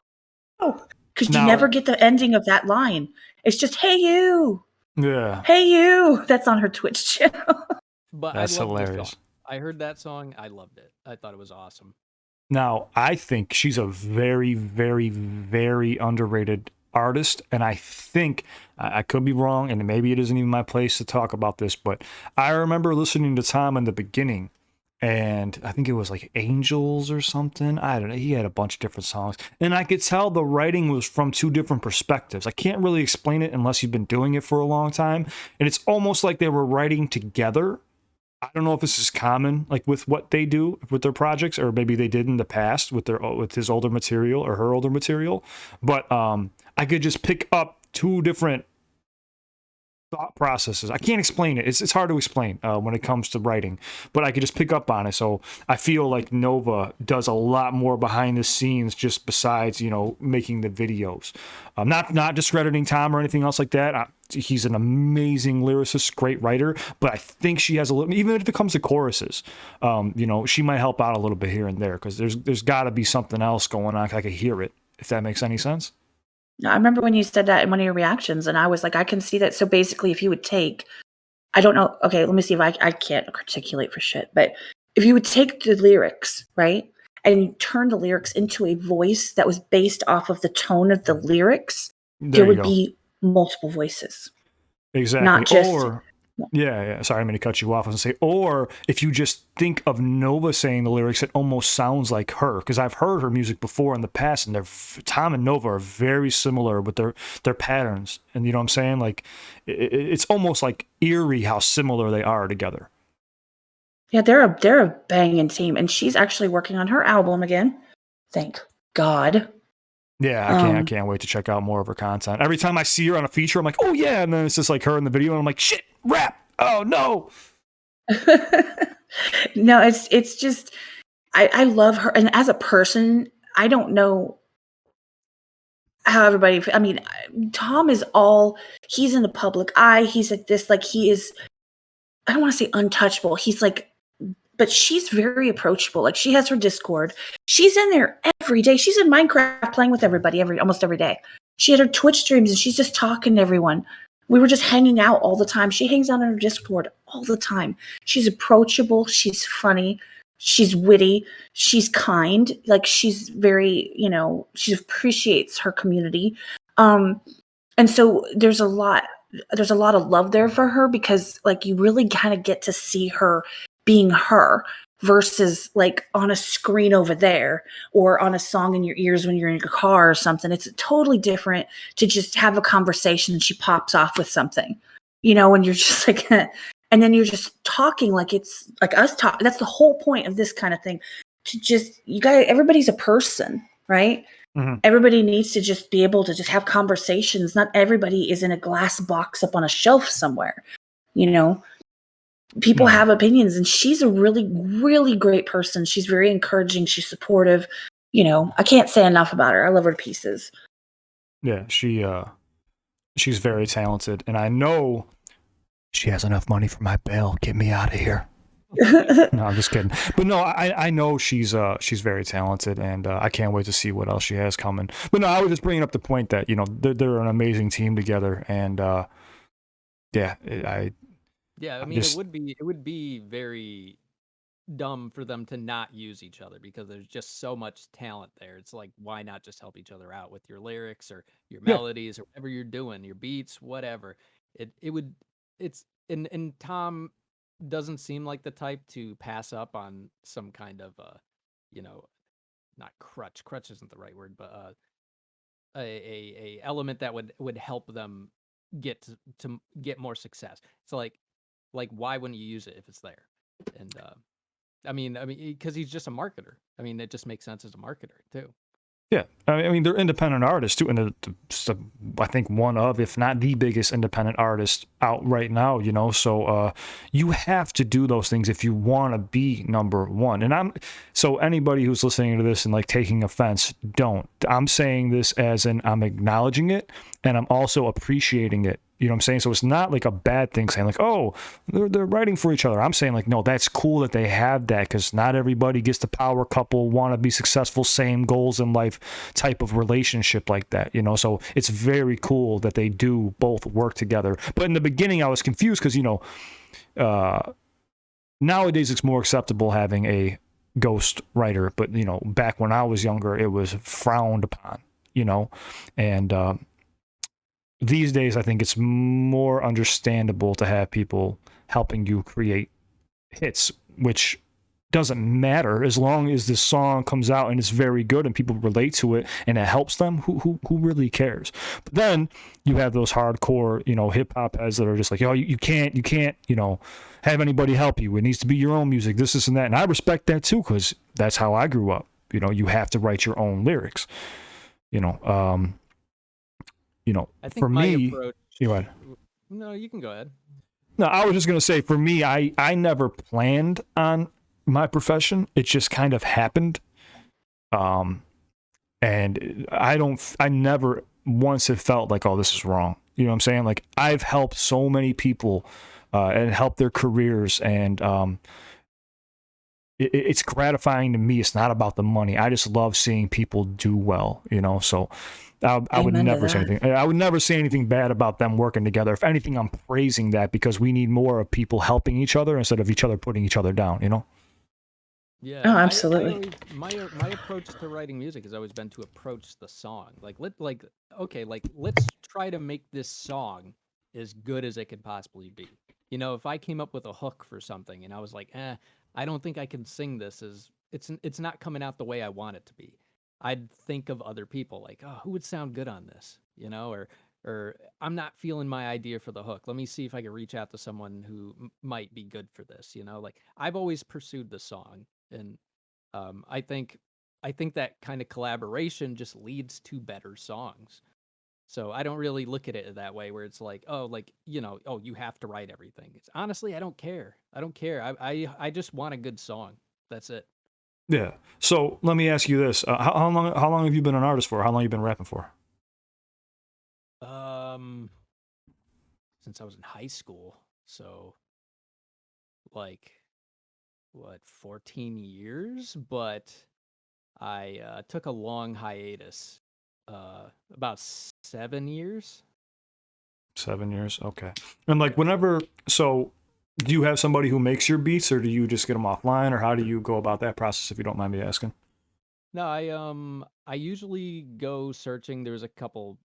whoa! Because you never get the ending of that line. It's just hey you. Yeah. Hey you. That's on her Twitch channel. But that's hilarious. I heard that song. I loved it. I thought it was awesome. Now, I think she's a very, very, very underrated artist, and I think I could be wrong, and maybe it isn't even my place to talk about this, but I remember listening to Tom in the beginning, and I think it was like Angels or something. I don't know. He had a bunch of different songs, and I could tell the writing was from two different perspectives. I can't really explain it unless you've been doing it for a long time, and it's almost like they were writing together. I don't know if this is common, like with what they do with their projects, or maybe they did in the past with his older material or her older material. But I could just pick up two different thought processes. I can't explain it. It's hard to explain when it comes to writing, but I could just pick up on it. So I feel like Nova does a lot more behind the scenes, just besides making the videos. Not discrediting Tom or anything else like that. He's an amazing lyricist, great writer, but I think she has a little, even if it comes to choruses, she might help out a little bit here and there, because there's got to be something else going on. I could hear it, if that makes any sense. I remember when you said that in one of your reactions, and I was like, I can see that. So basically, if you would take, I don't know, okay, let me see if I can't articulate for shit, but if you would take the lyrics, right, and you turn the lyrics into a voice that was based off of the tone of the lyrics, there would be multiple voices. Exactly. Not just Yeah. Sorry, I'm going to cut you off. I was going to say, or if you just think of Nova saying the lyrics, it almost sounds like her, because I've heard her music before in the past, and Tom and Nova are very similar with their patterns, and you know what I'm saying? Like, it's almost like eerie how similar they are together. Yeah, they're a banging team, and she's actually working on her album again. Thank God. Yeah, I can't wait to check out more of her content. Every time I see her on a feature, I'm like, oh yeah, and then it's just like her in the video, and I'm like, shit, rap. Oh no. No, it's just I love her, and as a person, I don't know how everybody. I mean, Tom is he's in the public eye. He's like this, like he is. I don't want to say untouchable. He's like, but she's very approachable. Like she has her Discord. She's in there every day. She's in Minecraft playing with everybody almost every day. She had her Twitch streams and she's just talking to everyone. We were just hanging out all the time. She hangs out on her Discord all the time. She's approachable. She's funny. She's witty. She's kind. Like she's very, she appreciates her community. And so there's a lot of love there for her because like you really kind of get to see her being her versus like on a screen over there or on a song in your ears when you're in your car or something. It's totally different to just have a conversation and she pops off with something, when you're just like, and then you're just talking like it's like us talking. That's the whole point of this kind of thing. To just, everybody's a person, right? Mm-hmm. Everybody needs to just be able to just have conversations. Not everybody is in a glass box up on a shelf somewhere, People have opinions, and she's a really, really great person. She's very encouraging. She's supportive. I can't say enough about her. I love her to pieces. Yeah, she's very talented, and I know she has enough money for my bail. Get me out of here. No, I'm just kidding. But no, I know she's very talented, and I can't wait to see what else she has coming. But no, I was just bringing up the point that they're an amazing team together, and I mean, it would be very dumb for them to not use each other because there's just so much talent there. It's like, why not just help each other out with your lyrics or your melodies or whatever you're doing, your beats, whatever. And Tom doesn't seem like the type to pass up on some kind of not crutch isn't the right word, but a element that would help them get to get more success. So like why wouldn't you use it if it's there? And I mean because he's just a marketer. I mean, it just makes sense as a marketer too. Yeah, I mean they're independent artists too, and I think one of, if not the biggest independent artist out right now. So you have to do those things if you want to be number one. And so anybody who's listening to this and like taking offense, don't. I'm saying this as I'm acknowledging it, and I'm also appreciating it. You know what I'm saying? So it's not like a bad thing saying like, oh, they're writing for each other. I'm saying like, no, that's cool that they have that because not everybody gets the power couple, want to be successful, same goals in life type of relationship like that, So it's very cool that they do both work together. But in the beginning, I was confused because, nowadays it's more acceptable having a ghost writer. But, back when I was younger, it was frowned upon, and these days, I think it's more understandable to have people helping you create hits, which doesn't matter as long as this song comes out and it's very good and people relate to it and it helps them. Who really cares? But then you have those hardcore, hip hop heads that are just like, oh, you can't, have anybody help you. It needs to be your own music. This and that, and I respect that too because that's how I grew up. You have to write your own lyrics. I think for me, approach, no, you can go ahead. No, I was just going to say, for me, I never planned on my profession. It just kind of happened. And I never once have felt like, oh, this is wrong. You know what I'm saying? Like I've helped so many people, and helped their careers, and, it's gratifying to me. It's not about the money. I just love seeing people do well, so I would never say anything. I would never say anything bad about them working together. If anything, I'm praising that because we need more of people helping each other instead of each other putting each other down, Yeah. Oh, absolutely. My approach to writing music has always been to approach the song. Let's try to make this song as good as it could possibly be. You know, if I came up with a hook for something and I was like, I don't think I can sing this as it's not coming out the way I want it to be. I'd think of other people like, oh, who would sound good on this? You know, or I'm not feeling my idea for the hook. Let me see if I can reach out to someone who might be good for this. You know, like I've always pursued the song, and I think that kind of collaboration just leads to better songs. So I don't really look at it that way where it's like, oh, like, you know, oh, you have to write everything. It's honestly, I don't care. I don't care. I just want a good song. That's it. Yeah. So let me ask you this: how long have you been an artist for? How long have you been rapping for? Since I was in high school. So like what, 14 years? But I took a long hiatus. About 7 years. 7 years. Okay. And like whenever, so do you have somebody who makes your beats, or do you just get them offline, or how do you go about that process, if you don't mind me asking? No, I usually go searching. There's a couple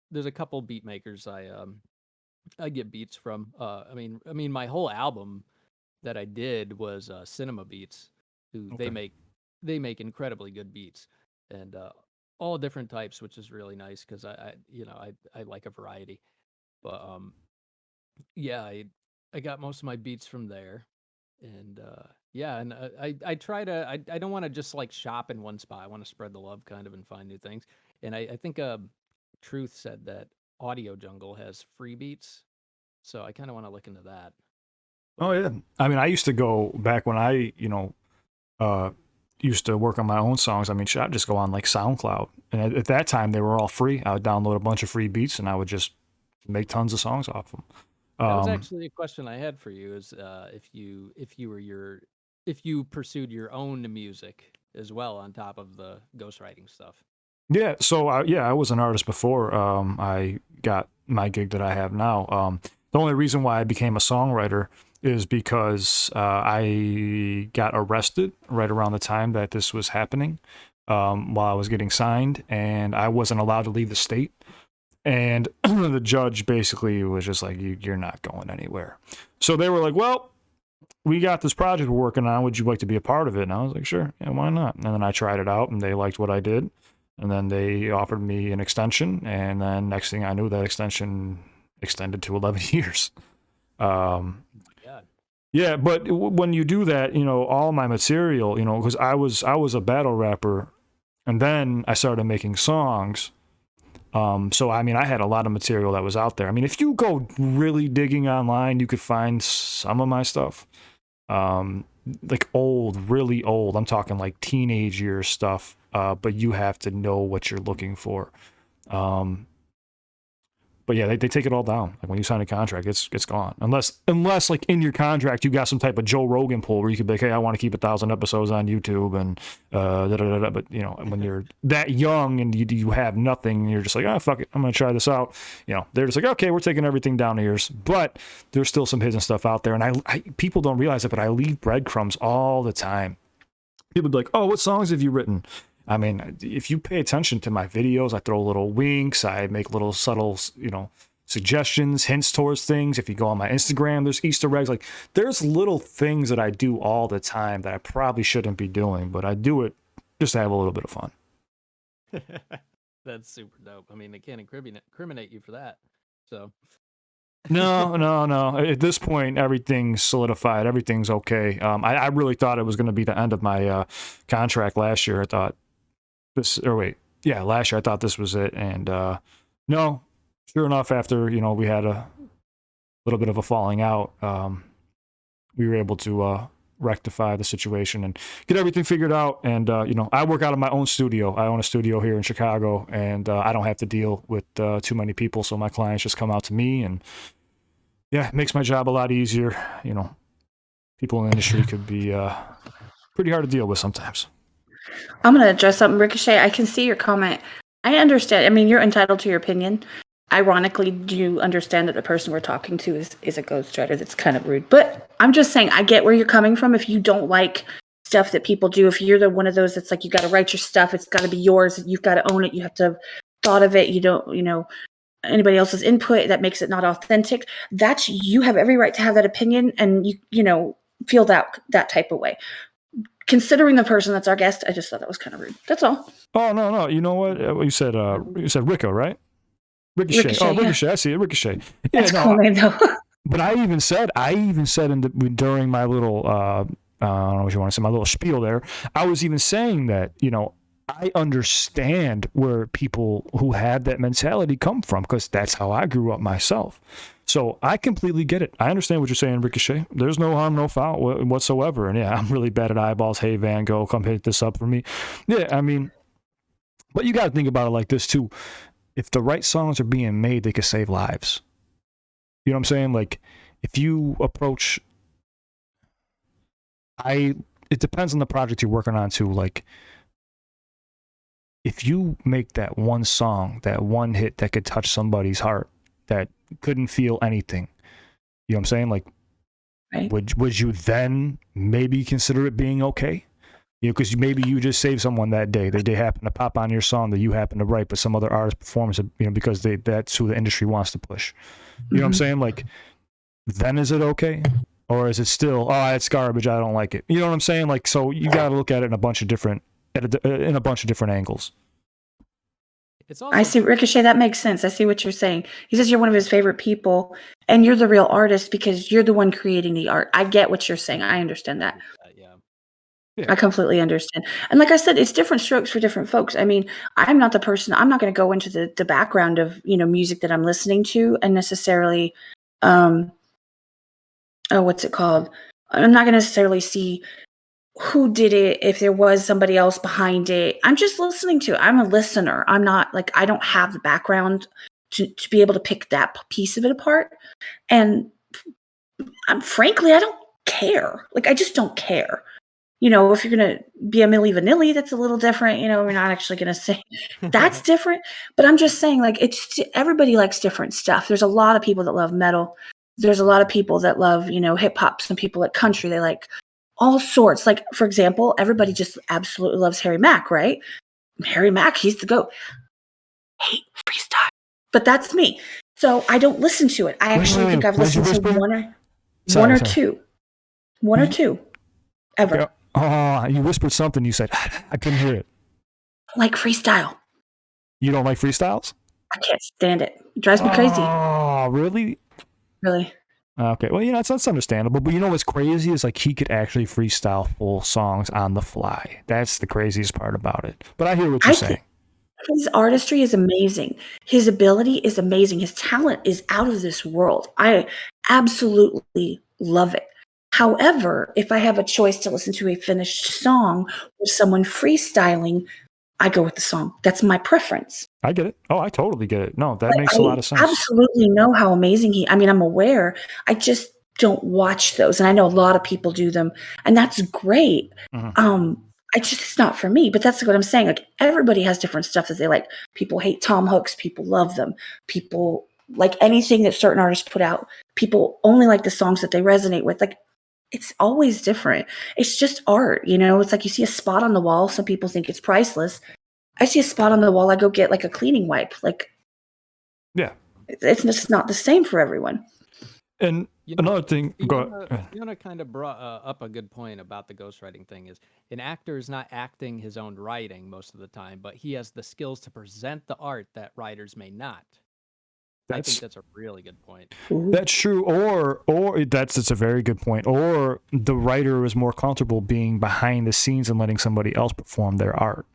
beat makers I get beats from. I mean my whole album that I did was Cinema Beats, who Okay. they make incredibly good beats, and all different types, which is really nice because I like a variety. But yeah, I got most of my beats from there, and yeah, and I try to I don't want to just like shop in one spot. I want to spread the love kind of and find new things. And I think Truth said that Audio Jungle has free beats, so I kind of want to look into that. Oh yeah. I mean, I used to go back when I, uh, used to work on my own songs. I mean, shit, I'd just go on like SoundCloud, and at that time they were all free. I would download a bunch of free beats, and I would just make tons of songs off them. That was actually a question I had for you: is if you pursued your own music as well on top of the ghostwriting stuff. Yeah, so I was an artist before I got my gig that I have now. The only reason why I became a songwriter is because I got arrested right around the time that this was happening, while I was getting signed, and I wasn't allowed to leave the state. And the judge basically was just like, you're not going anywhere. So they were like, well, we got this project we're working on. Would you like to be a part of it? And I was like, sure, yeah, why not? And then I tried it out, and they liked what I did. And then they offered me an extension, and then next thing I knew, that extension extended to 11 years. Yeah. Yeah, but when you do that, all my material, because I was a battle rapper, and then I started making songs. So I mean, I had a lot of material that was out there. I mean, if you go really digging online, you could find some of my stuff. Like old, really old. I'm talking like teenage years stuff. But you have to know what you're looking for. But yeah, they take it all down. Like when you sign a contract, it's gone. Unless like in your contract you got some type of Joe Rogan pull where you could be like, hey, I want to keep 1,000 episodes on YouTube and But when you're that young and you have nothing, and you're just like, oh fuck it, I'm gonna try this out. They're just like, okay, we're taking everything down to yours. But there's still some hidden stuff out there, and I people don't realize it, but I leave breadcrumbs all the time. People be like, oh, what songs have you written? I mean, if you pay attention to my videos, I throw little winks, I make little subtle, suggestions, hints towards things. If you go on my Instagram, there's Easter eggs. Like, there's little things that I do all the time that I probably shouldn't be doing, but I do it just to have a little bit of fun. That's super dope. I mean, they can't incriminate you for that. So. No. At this point, everything's solidified. Everything's okay. I really thought it was going to be the end of my contract last year. I thought last year I thought this was it. And no, sure enough, after, we had a little bit of a falling out, we were able to rectify the situation and get everything figured out. And, I work out of my own studio. I own a studio here in Chicago, and I don't have to deal with too many people. So my clients just come out to me, and yeah, it makes my job a lot easier. People in the industry could be pretty hard to deal with sometimes. I'm going to address something, Ricochet. I can see your comment. I understand. I mean, you're entitled to your opinion. Ironically, do you understand that the person we're talking to is a ghostwriter? That's kind of rude. But I'm just saying, I get where you're coming from. If you don't like stuff that people do, if you're one of those that's like, you got to write your stuff, it's got to be yours, you've got to own it, you have to have thought of it, you don't, anybody else's input that makes it not authentic. That's, you have every right to have that opinion, and you know, feel that type of way. Considering the person that's our guest, I just thought that was kind of rude. That's all. Oh no, you know what? You said Rico, right? Ricochet. Oh, Ricochet. Yeah. I see it. Ricochet. Yeah, that's a cool name though. But I even said during my little I don't know what you want to say, my little spiel there, I was even saying that, you know, I understand where people who have that mentality come from, because that's how I grew up myself. So I completely get it. I understand what you're saying, Ricochet. There's no harm, no foul whatsoever. And yeah, I'm really bad at eyeballs. Hey, Van Gogh, come hit this up for me. Yeah, I mean, but you got to think about it like this too. If the right songs are being made, they could save lives. You know what I'm saying? Like, if you approach, it depends on the project you're working on too. Like, if you make that one song, that one hit that could touch somebody's heart, that couldn't feel anything, you know what I'm saying? Like, right. Would you then maybe consider it being okay? You know, because maybe you just saved someone that day. They happen to pop on your song that you happen to write, but some other artist performs it, you know, because that's who the industry wants to push. You know what I'm saying? Like, then is it okay? Or is it still, oh, it's garbage, I don't like it? You know what I'm saying? Like, so you got to look at it in a bunch of different angles. I see, Ricochet, that makes sense. I see what you're saying. He says you're one of his favorite people, and you're the real artist because you're the one creating the art. I get what you're saying. I understand that. Yeah. I completely understand. And like I said, it's different strokes for different folks. I mean, I'm not the person, I'm not going to go into the background of, you know, music that I'm listening to and necessarily, what's it called? I'm not going to necessarily see who did it, if there was somebody else behind it. I'm just listening to it. I'm a listener. I'm not like, I don't have the background to be able to pick that piece of it apart. And frankly, I don't care. Like, I just don't care. You know, if you're going to be a Milli Vanilli, that's a little different. You know, we're not actually going to say that's different. But I'm just saying, like, everybody likes different stuff. There's a lot of people that love metal. There's a lot of people that love, you know, hip hop. Some people like country. They like all sorts. Like, for example, everybody just absolutely loves Harry Mack, right? Harry Mack, he's the GOAT. Hate freestyle. But that's me. So I don't listen to it. I actually think I've listened to one or two ever. Yeah. Oh, you whispered something. You said, I couldn't hear it. Like freestyle. You don't like freestyles? I can't stand it. It drives me crazy. Oh, really? Really? Okay. Well, you know, that's understandable. But you know what's crazy is, like, he could actually freestyle full songs on the fly. That's the craziest part about it. But I hear what you're saying. His artistry is amazing. His ability is amazing. His talent is out of this world. I absolutely love it. However, if I have a choice to listen to a finished song with someone freestyling, I go with the song. That's my preference. I get it. Oh, I totally get it. No, that makes a lot of sense. I absolutely know how amazing I'm aware. I just don't watch those. And I know a lot of people do them, and that's great. Mm-hmm. It's not for me, but that's what I'm saying. Like, everybody has different stuff that they like. People hate Tom Hooks. People love them. People like anything that certain artists put out. People only like the songs that they resonate with. Like, it's always different. It's just art, you know? It's like you see a spot on the wall. Some people think it's priceless. I see a spot on the wall. I go get like a cleaning wipe. Like, yeah, it's just not the same for everyone. And another thing, Fiona kind of brought up a good point about the ghostwriting thing. Is an actor is not acting his own writing most of the time, but he has the skills to present the art that writers may not. I think that's a really good point. That's true. Or it's a very good point. Or the writer is more comfortable being behind the scenes and letting somebody else perform their art.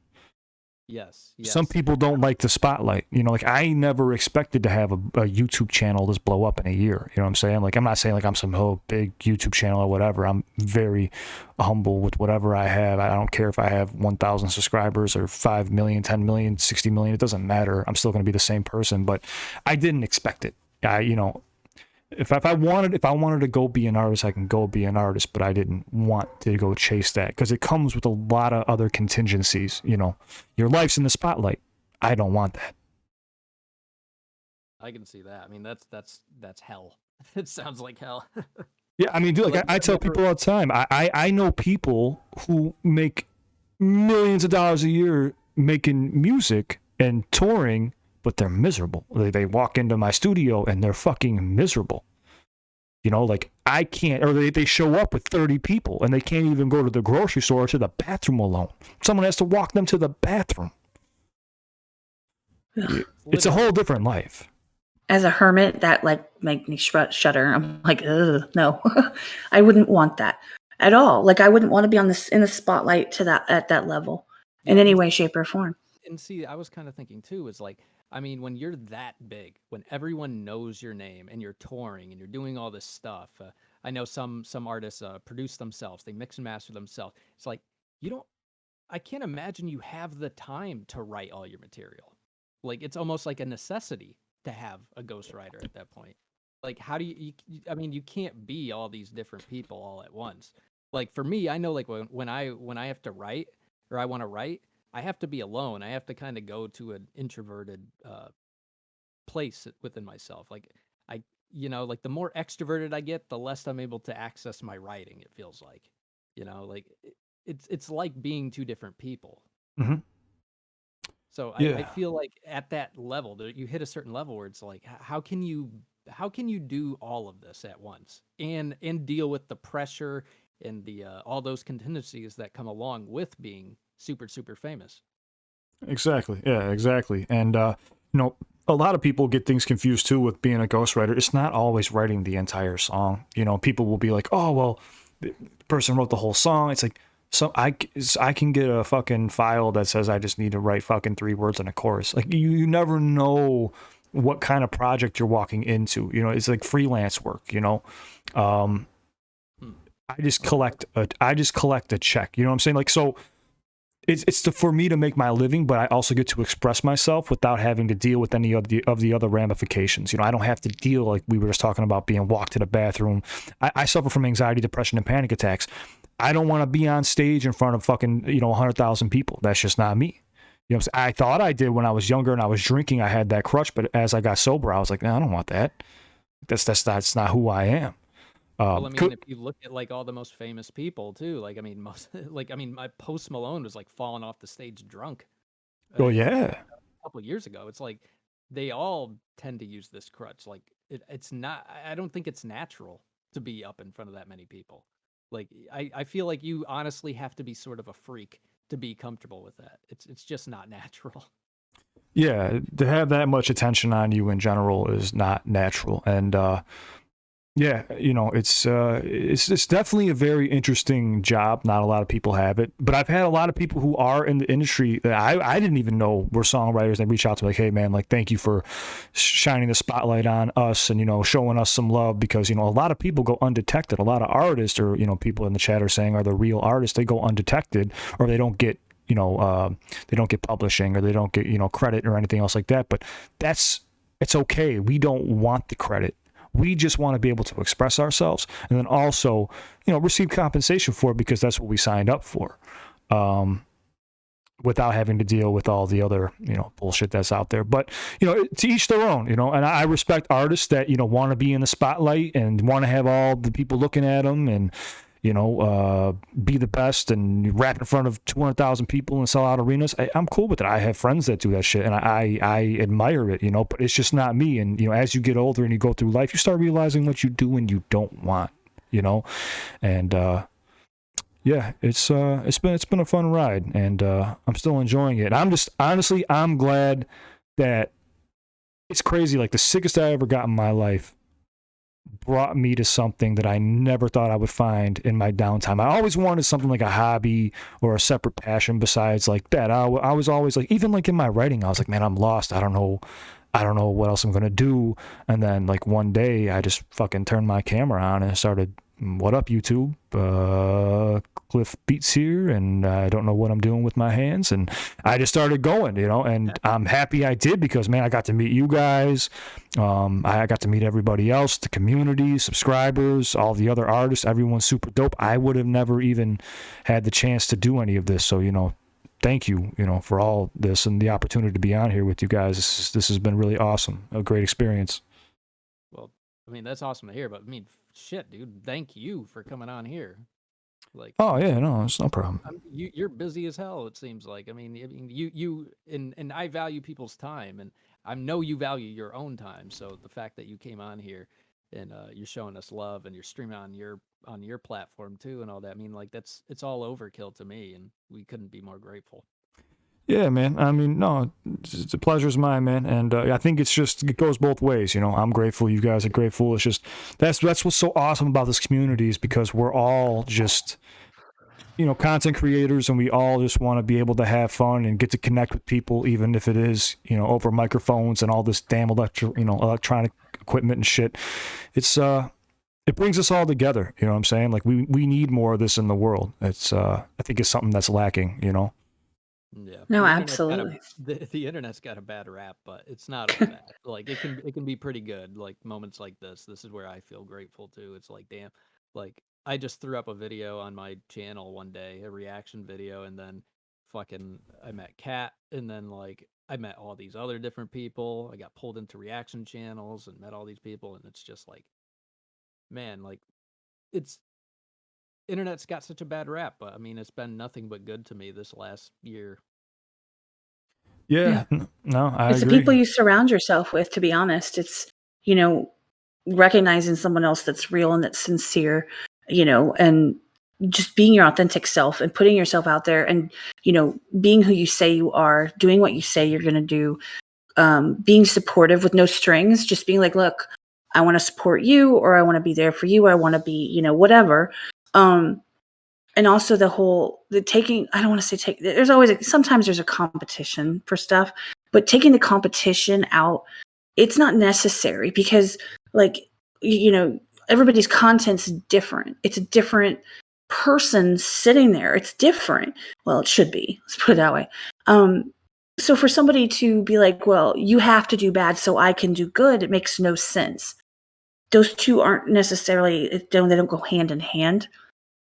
Yes. Some people don't like the spotlight. You know, like, I never expected to have a YouTube channel just blow up in a year. You know what I'm saying? Like, I'm not saying like I'm some big YouTube channel or whatever. I'm very humble with whatever I have. I don't care if I have 1,000 subscribers or 5 million, 10 million, 60 million. It doesn't matter. I'm still going to be the same person. But I didn't expect it. If I wanted to go be an artist, I can go be an artist, but I didn't want to go chase that because it comes with a lot of other contingencies. You know, your life's in the spotlight. I don't want that. I can see that. I mean, that's hell. It sounds like hell. Yeah, I mean, dude, like I tell people all the time, I know people who make millions of dollars a year making music and touring, but they're miserable. They walk into my studio and they're fucking miserable. You know, like I can't, or they show up with 30 people and they can't even go to the grocery store or to the bathroom alone. Someone has to walk them to the bathroom. It's a whole different life. As a hermit, that like make me shudder. I'm like, ugh, no, I wouldn't want that at all. Like I wouldn't want to be on this in the spotlight to that at that level in any way, shape, or form. And see, I was kind of thinking too, is like, I mean, when you're that big, when everyone knows your name and you're touring and you're doing all this stuff, I know some artists produce themselves, they mix and master themselves. It's like I can't imagine you have the time to write all your material. Like it's almost like a necessity to have a ghostwriter at that point. Like how do you I mean, you can't be all these different people all at once. Like for me, I know like when I have to write or I want to write, I have to be alone. I have to kind of go to an introverted place within myself. Like like the more extroverted I get, the less I'm able to access my writing. It feels like, like it's like being two different people. Mm-hmm. So I feel like at that level, you hit a certain level where it's like, how can you do all of this at once and deal with the pressure and the all those contingencies that come along with being super, super famous. Exactly. Yeah, exactly. And, a lot of people get things confused too with being a ghostwriter. It's not always writing the entire song. People will be like, oh, well, the person wrote the whole song. It's like, so I can get a fucking file that says I just need to write fucking 3 words in a chorus. Like you never know what kind of project you're walking into. It's like freelance work, I just collect a check. You know what I'm saying? Like, so it's for me to make my living, but I also get to express myself without having to deal with any of the other ramifications. I don't have to deal, like we were just talking about, being walked to the bathroom. I suffer from anxiety, depression, and panic attacks. I don't want to be on stage in front of fucking 100,000 people. That's just not me. I thought I did when I was younger and I was drinking. I had that crutch, but as I got sober, I was like, no, I don't want that. That's not who I am. Well, I mean, if you look at like all the most famous people too, like I mean, my Post Malone was like falling off the stage drunk. Oh yeah, a couple of years ago. It's like they all tend to use this crutch. Like it's not. I don't think it's natural to be up in front of that many people. Like I feel like you honestly have to be sort of a freak to be comfortable with that. It's just not natural. Yeah, to have that much attention on you in general is not natural, and yeah, it's definitely a very interesting job. Not a lot of people have it, but I've had a lot of people who are in the industry that I didn't even know were songwriters. They reach out to me like, hey man, like thank you for shining the spotlight on us and showing us some love, because a lot of people go undetected. A lot of artists, or people in the chat are saying, are the real artists, they go undetected, or they don't get they don't get publishing, or they don't get credit or anything else like that. But it's okay. We don't want the credit. We just want to be able to express ourselves, and then also, receive compensation for it, because that's what we signed up for, without having to deal with all the other, bullshit that's out there. But, to each their own, and I respect artists that, want to be in the spotlight and want to have all the people looking at them and, be the best and rap in front of 200,000 people and sell out arenas. I'm cool with it. I have friends that do that shit, and I admire it, but it's just not me. And, as you get older and you go through life, you start realizing what you do and you don't want, and, yeah, it's been a fun ride, and, I'm still enjoying it. And I'm glad that it's crazy. Like the sickest I ever got in my life brought me to something that I never thought I would find in my downtime. I always wanted something like a hobby or a separate passion besides like that. I was always like, even like in my writing, I was like, man, I'm lost. I don't know what else I'm going to do. And then like one day I just fucking turned my camera on and started, what up YouTube? CliffBeats here, and I don't know what I'm doing with my hands. And I just started going, and I'm happy I did, because man, I got to meet you guys. I got to meet everybody else, the community, subscribers, all the other artists. Everyone's super dope. I would have never even had the chance to do any of this. So, thank you, for all this and the opportunity to be on here with you guys. This has been really awesome. A great experience. Well, I mean, that's awesome to hear, but I mean, shit, dude, thank you for coming on here. Like, Oh yeah, no, it's no problem. you're busy as hell. It seems like. I mean, and I value people's time, and I know you value your own time. So the fact that you came on here and you're showing us love and you're streaming on your platform too and all that. I mean, like it's all overkill to me, and we couldn't be more grateful. Yeah, man. I mean, no, the pleasure's mine, man. And I think it goes both ways. You know, I'm grateful. You guys are grateful. It's just that's what's so awesome about this community is because we're all just, you know, content creators, and we all just want to be able to have fun and get to connect with people, even if it is, you know, over microphones and all this damn electronic equipment and shit. It's it brings us all together. You know what I'm saying? Like we need more of this in the world. It's I think it's something that's lacking. You know. Yeah. No, The absolutely. the internet's got a bad rap, but it's not all bad. Like it can be pretty good. Like moments like this is where I feel grateful too. It's like, damn, like I just threw up a video on my channel one day, a reaction video, and then fucking I met Kat, and then like I met all these other different people. I got pulled into reaction channels and met all these people, and it's just like, man, like it's internet's got such a bad rap, but I mean it's been nothing but good to me this last year. Yeah. No, I It's the agree. people you surround yourself with, to be honest. It's, you know, recognizing someone else that's real and that's sincere, you know, and just being your authentic self and putting yourself out there and, you know, being who you say you are, doing what you say you're going to do, being supportive with no strings, just being like, look, I want to support you, or I want to be there for you, or I want to be, you know, whatever. And also I don't want to say there's always sometimes there's a competition for stuff, but taking the competition out, it's not necessary because like, you know, everybody's content's different. It's a different person sitting there. It's different. Well, it should be, let's put it that way. So for somebody to be like, well, you have to do bad so I can do good, it makes no sense. Those two aren't necessarily, they don't go hand in hand.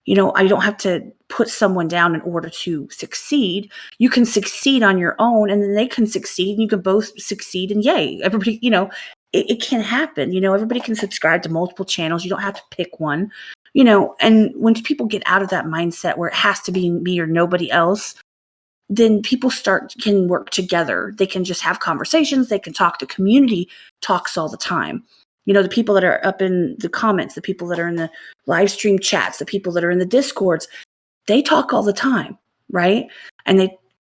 You know, I don't have to put someone down in order to succeed. You can succeed on your own, and then they can succeed, and you can both succeed, and yay. Everybody, you know, it can happen. You know, everybody can subscribe to multiple channels. You don't have to pick one, you know. And when people get out of that mindset where it has to be me or nobody else, then people can work together. They can just have conversations. They can talk. The community talks all the time. You know, the people that are up in the comments, the people that are in the live stream chats, the people that are in the discords, they talk all the time, right? And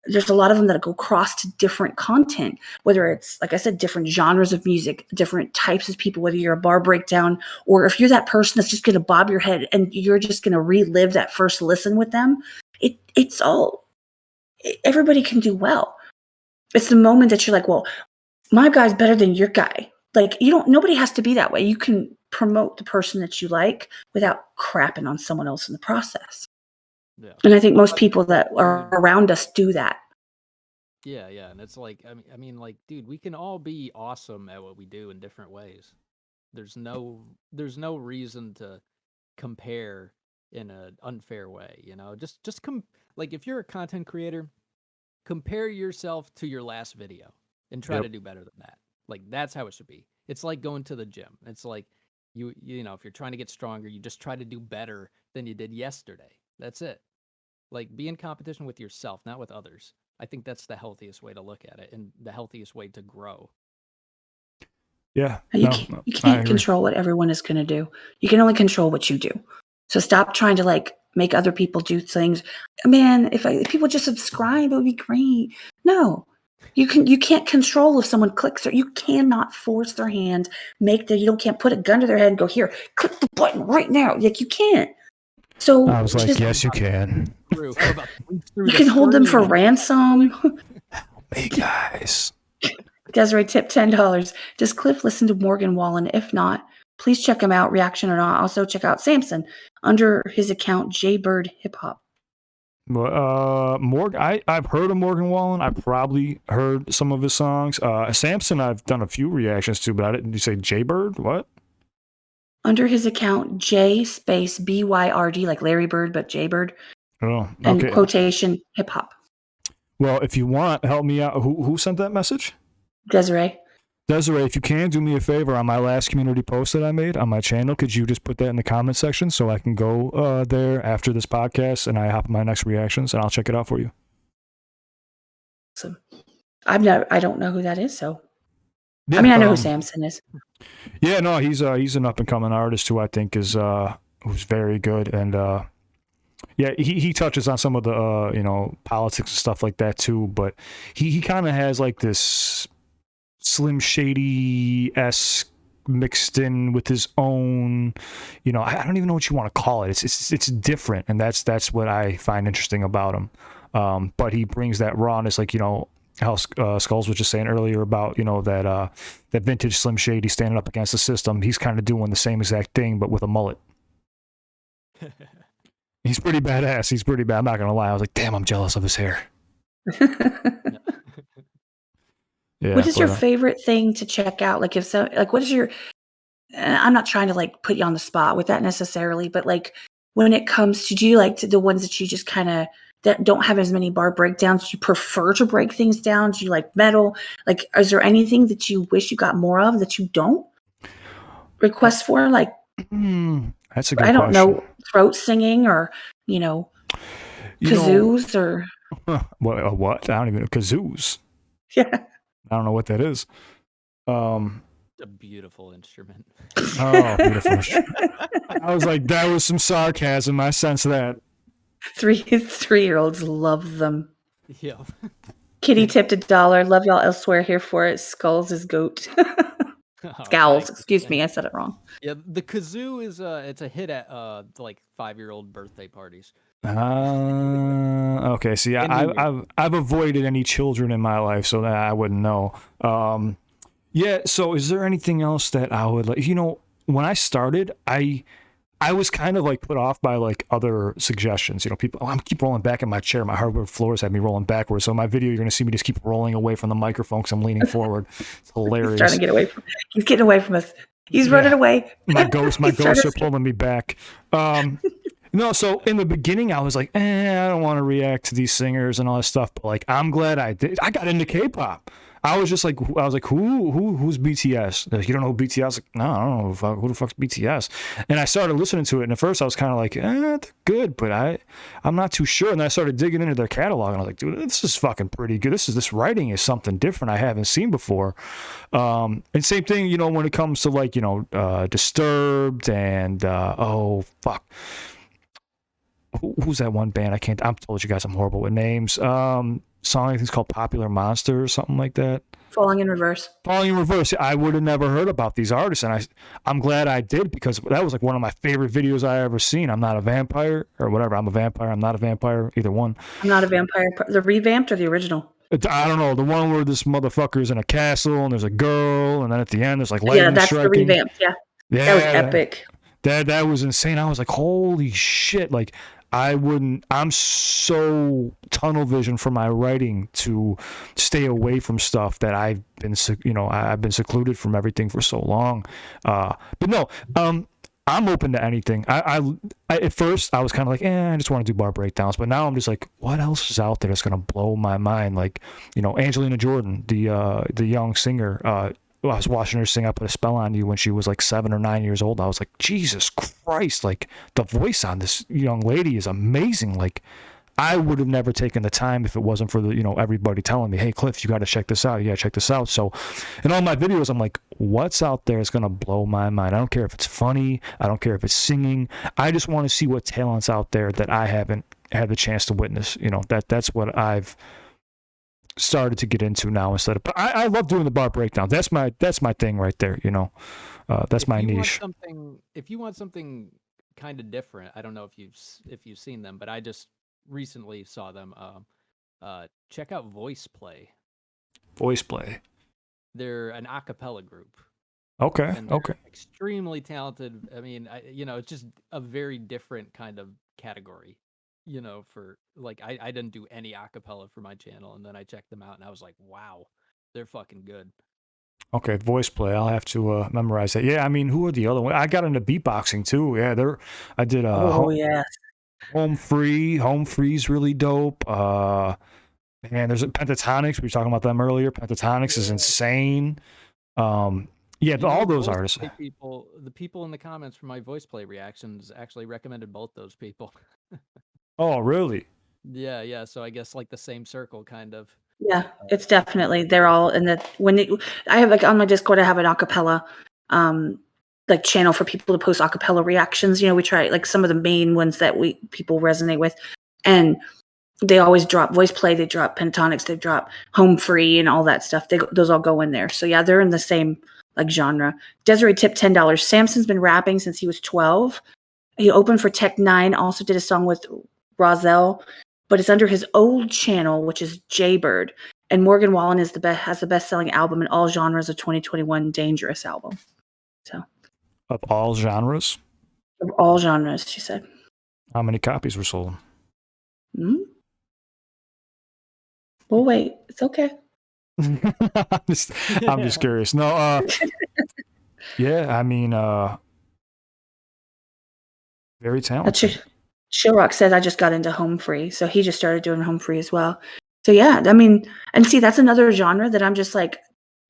there's a lot of them that go across to different content, whether it's, like I said, different genres of music, different types of people, whether you're a bar breakdown, or if you're that person that's just going to bob your head and you're just going to relive that first listen with them. Everybody can do well. It's the moment that you're like, well, my guy's better than your guy. Like, nobody has to be that way. You can promote the person that you like without crapping on someone else in the process. Yeah. And I think most people that are around us do that. Yeah, yeah. And it's like, I mean, like, dude, we can all be awesome at what we do in different ways. There's no reason to compare in an unfair way, you know? Like, if you're a content creator, compare yourself to your last video and try to do better than that. Like, that's how it should be. It's like going to the gym. It's like you know, if you're trying to get stronger, you just try to do better than you did yesterday. That's it. Like, be in competition with yourself, not with others. I think that's the healthiest way to look at it and the healthiest way to grow. Yeah. You can't control what everyone is going to do. You can only control what you do. So stop trying to like make other people do things. Man, if people just subscribe, it would be great. No. You can't control if someone clicks, or you cannot force their hand, you can't put a gun to their head and go, here, click the button right now. Like, you can't. So I was like, yes, you can. You can hold them for ransom. Hey guys. Desiree tip $10. Does Cliff listen to Morgan Wallen? If not, please check him out, reaction or not. Also check out Samson under his account Jaybird Hip Hop. I've heard of Morgan Wallen. I've probably heard some of his songs. Samson, I've done a few reactions to, but did you say Jaybird? What? Under his account J_BYRD, like Larry Bird, but Jaybird. Oh, okay. And quotation hip hop. Well, if you want, help me out. Who sent that message? Desiree. Desiree, if you can do me a favor on my last community post that I made on my channel, could you just put that in the comment section so I can go there after this podcast and I hop on my next reactions and I'll check it out for you. So I don't know who that is. So Yeah, I mean, I know who Samson is. Yeah, no, he's an up and coming artist who I think is who's very good, and yeah, he touches on some of the politics and stuff like that too, but he kind of has like this Slim Shady-esque mixed in with his own, I don't even know what you want to call it. It's different, and that's what I find interesting about him. But he brings that rawness, like how Skullz was just saying earlier about that vintage Slim Shady standing up against the system. He's kind of doing the same exact thing, but with a mullet. He's pretty badass. He's pretty bad. I'm not gonna lie. I was like, damn, I'm jealous of his hair. Yeah, what is your favorite thing to check out? Like what is your, I'm not trying to like put you on the spot with that necessarily, but like when it comes to, do you like the ones that you just kind of, that don't have as many bar breakdowns? Do you prefer to break things down? Do you like metal? Like, is there anything that you wish you got more of that you don't request for? Like, that's a good question. I don't know, throat singing or, kazoos or. What? I don't even know. Kazoos. Yeah. I don't know what that is. A beautiful instrument. Oh, beautiful instrument. I was like, that was some sarcasm. I sense that. 3-year-olds love them. Yeah. Kitty tipped $1. Love y'all elsewhere. Here for it. Skullz is goat. Scowls. Excuse me. I said it wrong. Yeah, the kazoo is it's a hit at like 5-year-old birthday parties. Okay. See, I've avoided any children in my life, so that I wouldn't know. Yeah. So, is there anything else that I would like? When I started, I was kind of like put off by like other suggestions. People. I keep rolling back in my chair. My hardwood floors have me rolling backwards. So in my video, you're gonna see me just keep rolling away from the microphone because I'm leaning forward. It's hilarious. He's trying to get away from. He's getting away from us. He's running away. My ghosts are pulling me back. No, so in the beginning, I was like, I don't want to react to these singers and all this stuff. But like, I'm glad I did. I got into K-pop. I was like, who's BTS? Like, you don't know who BTS? I was like, no, I don't know who the fuck's BTS. And I started listening to it, and at first I was kind of like, they're good, but I'm not too sure. And then I started digging into their catalog, and I was like, dude, this is fucking pretty good. This writing is something different I haven't seen before. And same thing, when it comes to like, Disturbed and who's that one band? I'm told you guys I'm horrible with names. Song I think it's called Popular Monster or something like that. Falling in Reverse. I would have never heard about these artists, and I'm glad I did, because that was like one of my favorite videos I ever seen. I'm not a vampire or whatever. I'm a vampire. I'm not a vampire. Either one. I'm not a vampire. The revamped or the original? I don't know. The one where this motherfucker is in a castle and there's a girl, and then at the end there's like lightning striking. Yeah, that's the revamped. Yeah, that was epic. That was insane. I was like, holy shit! Like, I'm so tunnel vision for my writing to stay away from stuff that I've been secluded from everything for so long. But no, I'm open to anything. I at first I was kind of like, I just want to do bar breakdowns, but now I'm just like, what else is out there that's gonna blow my mind? Like, Angelina Jordan, the young singer. I was watching her sing I Put a Spell on You when she was like 7 or 9 years old. I was like, Jesus Christ, like the voice on this young lady is amazing. Like, I would have never taken the time if it wasn't for everybody telling me, hey, Cliff, you got to check this out. You got to check this out. So in all my videos, I'm like, what's out there is going to blow my mind? I don't care if it's funny. I don't care if it's singing. I just want to see what talent's out there that I haven't had the chance to witness. That's what I've started to get into now instead of, but I love doing the bar breakdown. That's my thing right there. That's my niche. If you want something kind of different, I don't know if you've seen them, but I just recently saw them. Check out Voice Play. They're an a cappella group. Okay. Extremely talented. I mean, it's just a very different kind of category. For like, I didn't do any acapella for my channel, and then I checked them out, and I was like, wow, they're fucking good. Okay, Voice Play. I'll have to memorize that. Yeah, I mean, who are the other ones? I got into beatboxing too. Yeah, I did. Home Free's really dope. Man, there's Pentatonics. We were talking about them earlier. Pentatonics is insane. Yeah, You know, all the those voice artists. play people, the people in the comments for my voice play reactions actually recommended both those people. Oh, really? Yeah, yeah. So I guess like the same circle, kind of. Yeah, it's definitely they're all in the I have like on my Discord I have an acapella like channel for people to post acapella reactions. You know, we try like some of the main ones that people resonate with, and they always drop voice play, they drop pentatonics, they drop home free and all that stuff. Those all go in there. So yeah, they're in the same like genre. Desiree tipped $10. Samson's been rapping since he was 12. He opened for Tech Nine, also did a song with Rozelle, but it's under his old channel, which is Jaybird. And Morgan Wallen has the best-selling album in all genres of 2021, Dangerous album. So Of all genres? of all genres, she said. How many copies were sold? Hmm? We'll wait. It's okay. I'm just curious. No, yeah, I mean, very talented. Shilrock said I just got into home free, so he just started doing home free as well. So yeah, I mean, and see, that's another genre that I'm just like,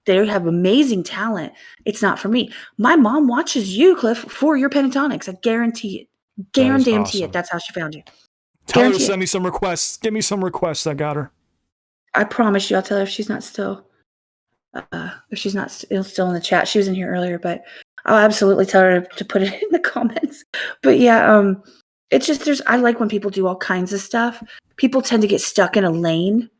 they have amazing talent. It's not for me. My mom watches you, Cliff, for your pentatonics. I guarantee it. Guarantee awesome. it. That's how she found you. Tell her to send me some requests. Give me some requests. I got her. I promise you. I'll tell her if she's not still, still in the chat. She was in here earlier, but I'll absolutely tell her to put it in the comments. But yeah, it's just I like when people do all kinds of stuff. People tend to get stuck in a lane.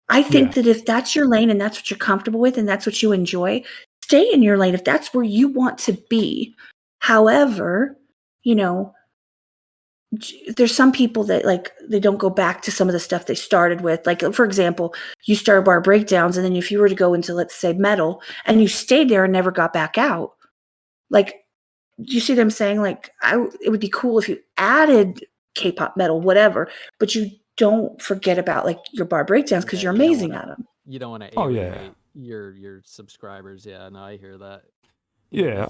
I think that if that's your lane and that's what you're comfortable with and that's what you enjoy, stay in your lane if that's where you want to be. However, you know, there's some people that like they don't go back to some of the stuff they started with. Like for example, you start bar breakdowns, and then if you were to go into, let's say, metal, and you stayed there and never got back out, like, do you see them saying like, it would be cool if you added K-pop, metal, whatever, but you don't forget about like your bar breakdowns because you're amazing at them. You don't want to alienate your subscribers. Yeah, no, I hear that. Yeah,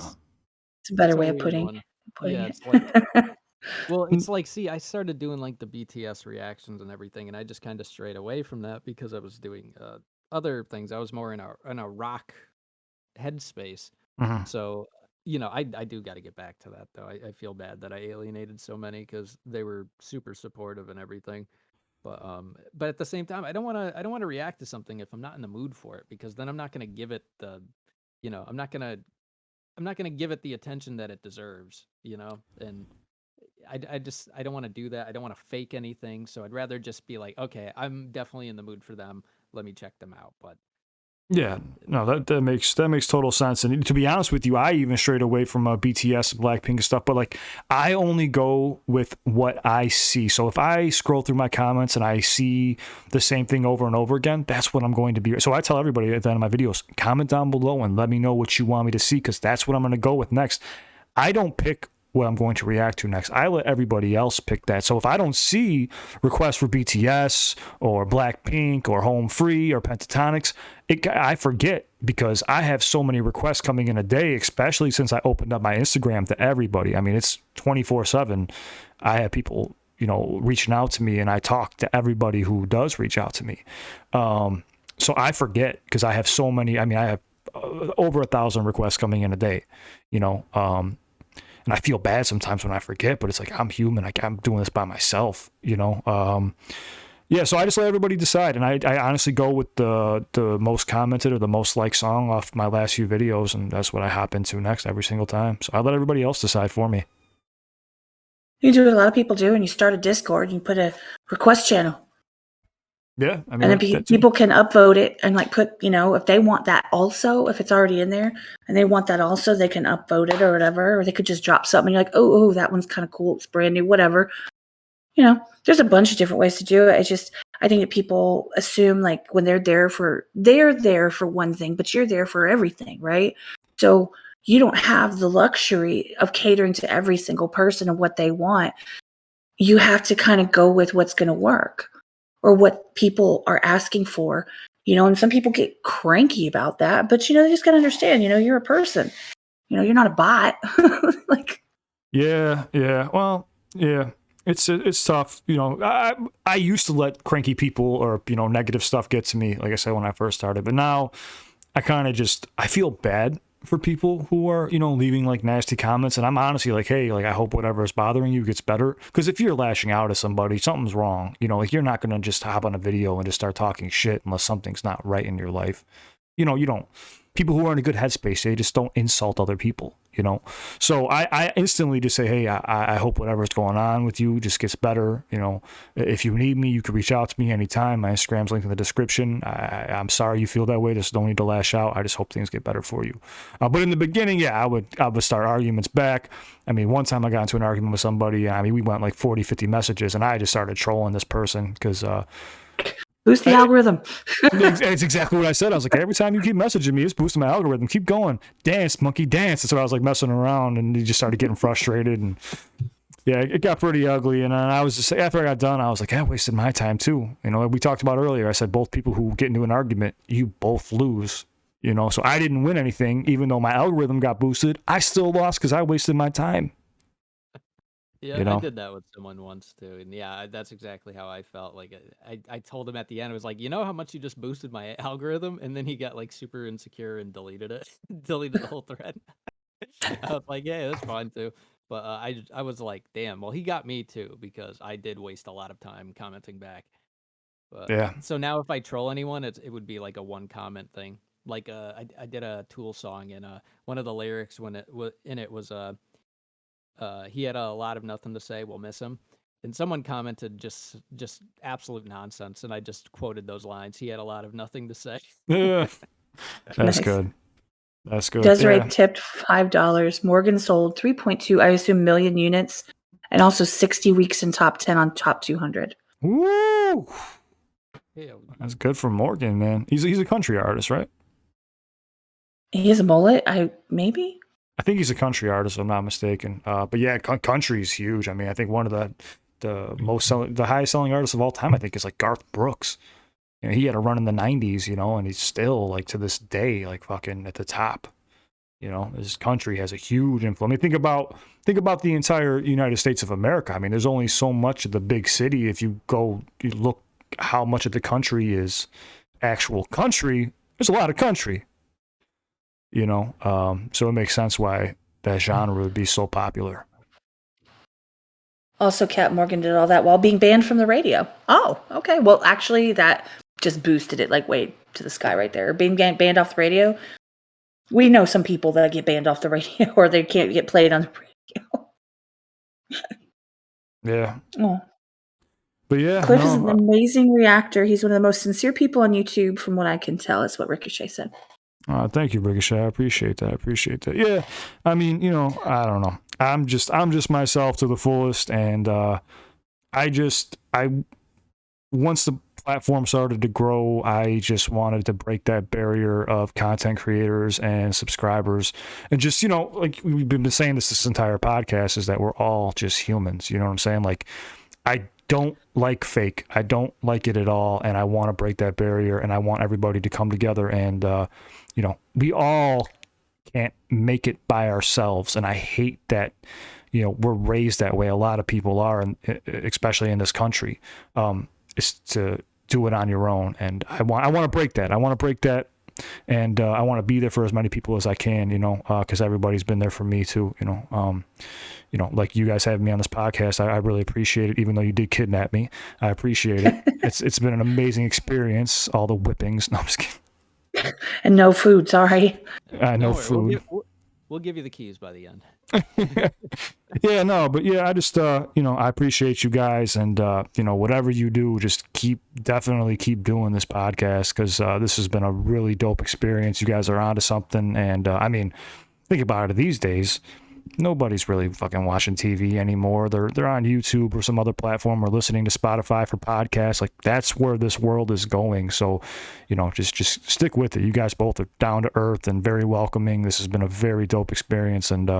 it's a better way of putting yeah, it. it's like, well, it's like, see, I started doing like the BTS reactions and everything, and I just kind of strayed away from that because I was doing other things. I was more in a rock headspace. Mm-hmm. So, you know, I do got to get back to that though. I feel bad that I alienated so many because they were super supportive and everything. But at the same time, I don't want to react to something if I'm not in the mood for it, because then I'm not going to give it I'm not going to give it the attention that it deserves, and I don't want to do that. I don't want to fake anything. So I'd rather just be like, okay, I'm definitely in the mood for them. Let me check them out. But yeah, no, that makes total sense. And to be honest with you, I even strayed away from BTS, Blackpink and stuff. But like, I only go with what I see. So if I scroll through my comments and I see the same thing over and over again, that's what I'm going to be. So I tell everybody at the end of my videos, comment down below and let me know what you want me to see, because that's what I'm going to go with next. I don't pick what I'm going to react to next. I let everybody else pick that. So if I don't see requests for BTS or Blackpink or Home Free or Pentatonics, I forget, because I have so many requests coming in a day, especially since I opened up my Instagram to everybody. I mean, it's 24/7. I have people, reaching out to me, and I talk to everybody who does reach out to me. So I forget, because I have so many. I mean, I have over 1,000 requests coming in a day, and I feel bad sometimes when I forget, but it's like, I'm human. I'm doing this by myself, Yeah, so I just let everybody decide. And I honestly go with the most commented or the most liked song off my last few videos, and that's what I hop into next every single time. So I let everybody else decide for me. You do what a lot of people do, and you start a Discord and you put a request channel. Yeah, I mean, and then people can upvote it and like put, if they want that also, if it's already in there and they want that also, they can upvote it or whatever, or they could just drop something. You're like, oh, that one's kind of cool. It's brand new, whatever. There's a bunch of different ways to do it. I think that people assume like when they're there for one thing, but you're there for everything, right? So you don't have the luxury of catering to every single person and what they want. You have to kind of go with what's going to work, or what people are asking for, and some people get cranky about that, but they just gotta understand, you're a person, you're not a bot. Like, yeah, well, yeah, it's tough. I used to let cranky people or negative stuff get to me, like I said, when I first started, but now I feel bad for people who are, leaving like nasty comments. And I'm honestly like, hey, like I hope whatever is bothering you gets better. Because if you're lashing out at somebody, something's wrong. Like you're not going to just hop on a video and just start talking shit unless something's not right in your life. You don't. People who are in a good headspace, they just don't insult other people, So I instantly just say, hey, I hope whatever's going on with you just gets better. If you need me, you can reach out to me anytime. My Instagram's linked in the description. I'm sorry you feel that way. Just don't need to lash out. I just hope things get better for you. But in the beginning, yeah, I would start arguments back. I mean, one time I got into an argument with somebody. I mean, we went like 40, 50 messages, and I just started trolling this person because boost the algorithm. It's exactly what I said. I was like, every time you keep messaging me, it's boosting my algorithm. Keep going. Dance, monkey, dance. So I was like messing around, and he just started getting frustrated. And yeah, it got pretty ugly. And I was just, after I got done, I was like, I wasted my time too. We talked about earlier. I said, both people who get into an argument, you both lose. So I didn't win anything, even though my algorithm got boosted. I still lost because I wasted my time. Yeah, I did that with someone once too, and yeah, that's exactly how I felt. Like I told him at the end, I was like, how much you just boosted my algorithm, and then he got like super insecure and deleted it, deleted the whole thread. I was like, yeah, that's fine too, but I was like, damn, well, he got me too because I did waste a lot of time commenting back. But yeah. So now if I troll anyone, it would be like a one comment thing. Like I did a Tool song, and one of the lyrics when it was he had a lot of nothing to say, we'll miss him. And someone commented just absolute nonsense, and I just quoted those lines. He had a lot of nothing to say. Yeah. That's Nice. good. That's good. Desiree tipped $5. Morgan sold 3.2, I assume, million units, and also 60 weeks in top 10 on top 200. Woo! Yeah. That's good for Morgan, man. He's a country artist, right? He has a mullet. Maybe. I think he's a country artist, if I'm not mistaken. But yeah, country is huge. I mean, I think one of the highest selling artists of all time, I think, is like Garth Brooks. He had a run in the 90s, and he's still like to this day, like fucking at the top. His country has a huge influence. I mean, think about the entire United States of America. I mean, there's only so much of the big city. If you look how much of the country is actual country, there's a lot of country. So it makes sense why that genre would be so popular. Also, Kat Morgan did all that while being banned from the radio. Oh, okay. Well, actually, that just boosted it like way to the sky right there. Being banned off the radio. We know some people that get banned off the radio or they can't get played on the radio. Yeah. Oh. But yeah. Cliff is an amazing reactor. He's one of the most sincere people on YouTube, from what I can tell. Is what Ricochet said. Thank you, Ricochet. I appreciate that. Yeah. I mean, I don't know. I'm just myself to the fullest. And once the platform started to grow, I just wanted to break that barrier of content creators and subscribers. And just, like we've been saying this entire podcast, is that we're all just humans. You know what I'm saying? Like, I don't like fake. I don't like it at all. And I want to break that barrier, and I want everybody to come together. And, we all can't make it by ourselves. And I hate that, we're raised that way. A lot of people are, and especially in this country, is to do it on your own. And I want to break that. And I want to be there for as many people as I can, because everybody's been there for me too, like you guys having me on this podcast. I really appreciate it, even though you did kidnap me. I appreciate it. It's been an amazing experience. All the whippings. No, I'm just kidding. And no food, sorry. No food. We'll give you the keys by the end. Yeah, no, but yeah, I just, I appreciate you guys, and, whatever you do, just definitely keep doing this podcast, because this has been a really dope experience. You guys are onto something, and, I mean, think about it these days. Nobody's really fucking watching TV anymore. They're on YouTube or some other platform, or listening to Spotify for podcasts. Like, that's where this world is going. So, just stick with it. You guys both are down to earth and very welcoming. This has been a very dope experience, and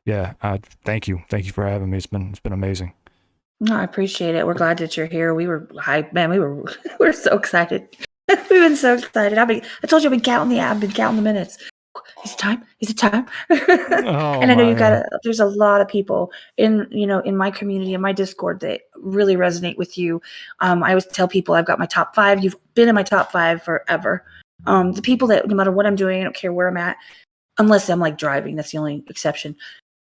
thank you for having me. It's been amazing. No, I appreciate it. We're glad that you're here. We were hyped, man. We're so excited. We've been so excited. I told you I've been counting the minutes. Is it time? And I know there's a lot of people in my community, in my Discord, that really resonate with you. I always tell people I've got my top 5. You've been in my top 5 forever. The people that, no matter what I'm doing, I don't care where I'm at, unless I'm like driving. That's the only exception.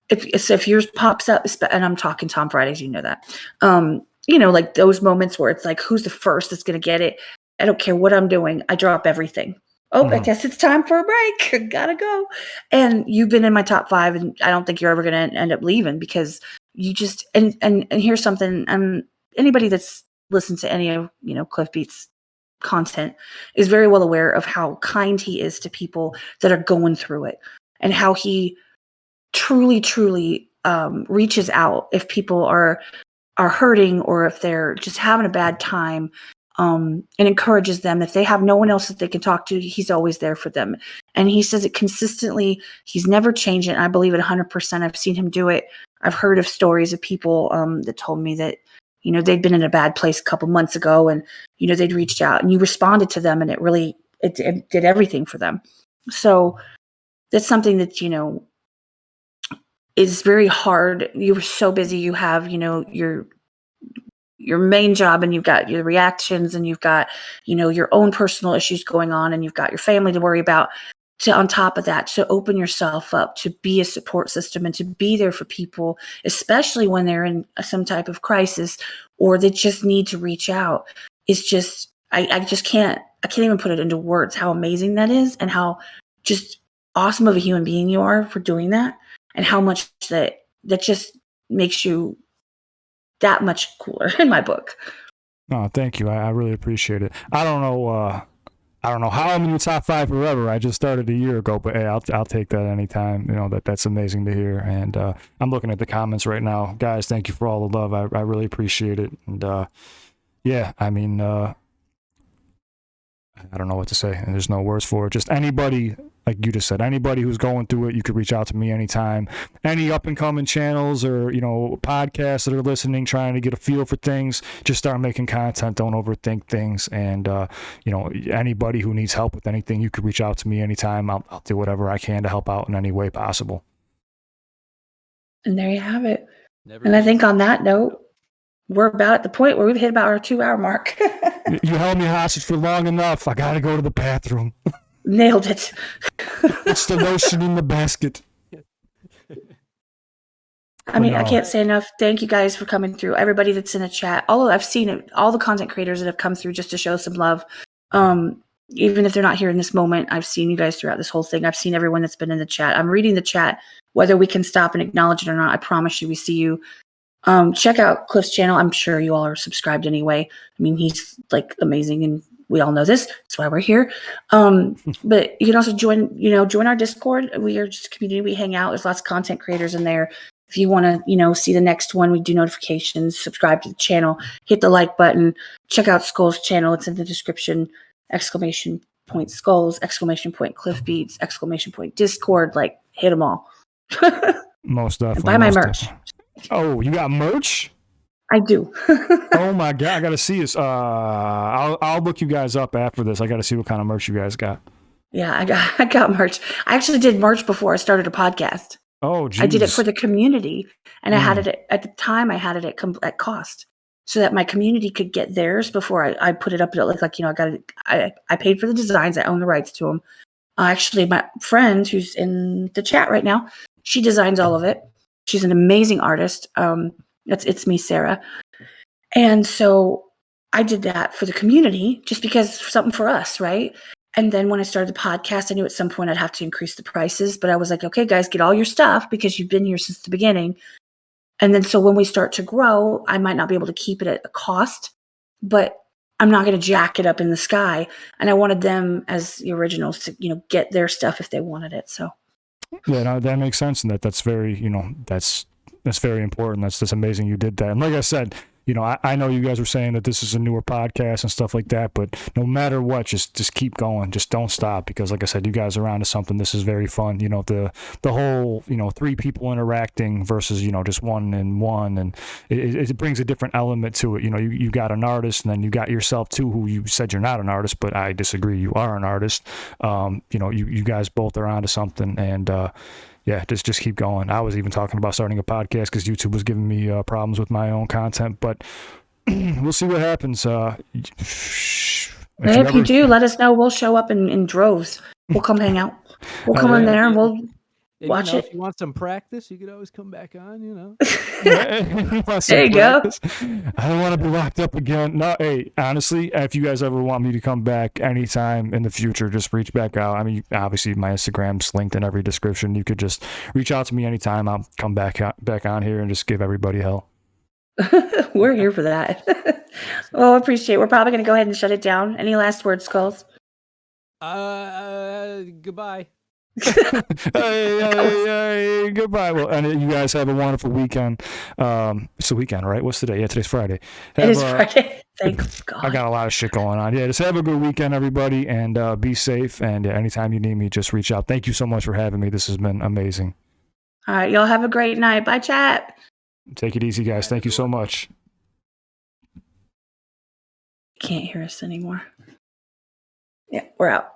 If yours pops up, and I'm talking Tom Fridays, you know that. Like those moments where it's like, who's the first that's going to get it? I don't care what I'm doing. I drop everything. Oh, I guess it's time for a break. Gotta go. And you've been in my top 5, and I don't think you're ever going to end up leaving, because you just, and here's something, anybody that's listened to any of, CliffBeats content is very well aware of how kind he is to people that are going through it, and how he truly reaches out if people are hurting, or if they're just having a bad time, and encourages them. If they have no one else that they can talk to, he's always there for them. And he says it consistently. He's never changed it. I believe it 100%. I've seen him do it. I've heard of stories of people that told me that, they'd been in a bad place a couple months ago, and, they'd reached out and you responded to them, and it did everything for them. So that's something that, is very hard. You were so busy. You have, your main job, and you've got your reactions, and you've got, your own personal issues going on, and you've got your family to worry about. On top of that, to open yourself up, to be a support system, and to be there for people, especially when they're in some type of crisis, or they just need to reach out. It's just, I can't even put it into words how amazing that is, and how just awesome of a human being you are for doing that, and how much that just makes you that much cooler in my book. No, thank you. I really appreciate it. I don't know how I'm in your top 5 forever. I just started a year ago, but hey, I'll take that anytime. That's amazing to hear. And I'm looking at the comments right now. Guys, thank you for all the love. I really appreciate it. And yeah, I mean, I don't know what to say, and there's no words for it. Just anybody, like you just said, anybody who's going through it, you could reach out to me anytime. Any up and coming channels or, podcasts that are listening, trying to get a feel for things, just start making content. Don't overthink things. And, anybody who needs help with anything, you could reach out to me anytime. I'll do whatever I can to help out in any way possible. And there you have it. And I think on that note, we're about at the point where we've hit about our 2-hour mark. You held me hostage for long enough. I got to go to the bathroom. Nailed it. It's the lotion in the basket. I mean, I can't say enough. Thank you guys for coming through. Everybody that's in the chat. I've seen it. All the content creators that have come through just to show some love. Even if they're not here in this moment, I've seen you guys throughout this whole thing. I've seen everyone that's been in the chat. I'm reading the chat, whether we can stop and acknowledge it or not. I promise you, we see you. Check out Cliff's channel. I'm sure you all are subscribed anyway. I mean, he's like amazing, and we all know this. That's why we're here. But you can also join our Discord. We are just a community. We hang out. There's lots of content creators in there. If you want to, see the next one, we do notifications, subscribe to the channel, hit the like button, check out Skullz channel. It's in the description. !Skullz, !CliffBeats, ! Discord. Like, hit them all. Most definitely. And buy my merch. Oh, you got merch? I do. Oh my God, I gotta see this. I'll look you guys up after this. I gotta see what kind of merch you guys got. Yeah, I got merch. I actually did merch before I started a podcast. Oh, geez. I did it for the community, and I had it at the time. I had it at cost, so that my community could get theirs before I put it up. I paid for the designs. I own the rights to them. Actually, my friend who's in the chat right now, she designs all of it. She's an amazing artist. It's me, Sarah. And so I did that for the community just because something for us, right? And then when I started the podcast, I knew at some point I'd have to increase the prices, but I was like, okay, guys, get all your stuff because you've been here since the beginning. And then so when we start to grow, I might not be able to keep it at a cost, but I'm not going to jack it up in the sky. And I wanted them as the originals to, get their stuff if they wanted it. So. Yeah, no, that makes sense. And that's very, that's very important. That's amazing you did that. And like I said, I know you guys were saying that this is a newer podcast and stuff like that, but no matter what, just keep going. Just don't stop because, like I said, you guys are onto something. This is very fun. The whole, 3 people interacting versus, just one, and it brings a different element to it. You got an artist, and then you got yourself too, who you said you're not an artist, but I disagree. You are an artist. You guys both are onto something, and yeah, just keep going. I was even talking about starting a podcast because YouTube was giving me problems with my own content, but we'll see what happens. If you do, let us know. We'll show up in droves. We'll come hang out. We'll come in there and we'll watch it. If you want some practice, you could always come back on, you know. There you go. I don't want to be locked up again. No, hey, honestly, if you guys ever want me to come back anytime in the future, just reach back out. I mean, obviously my Instagram's linked in every description. You could just reach out to me anytime. I'll come back on here and just give everybody hell. We're here for that. Well, appreciate it. We're probably going to go ahead and shut it down. Any last words, Skullz? Goodbye. Hey, goodbye. Well, and you guys have a wonderful weekend. It's the weekend, right? What's today? Yeah, today's Friday. It is Friday. Thank God. I got a lot of shit going on. Yeah, just have a good weekend, everybody, and be safe. And anytime you need me, just reach out. Thank you so much for having me. This has been amazing. All right, y'all have a great night. Bye, chat. Take it easy, guys. Thank you so much. Can't hear us anymore. Yeah, we're out.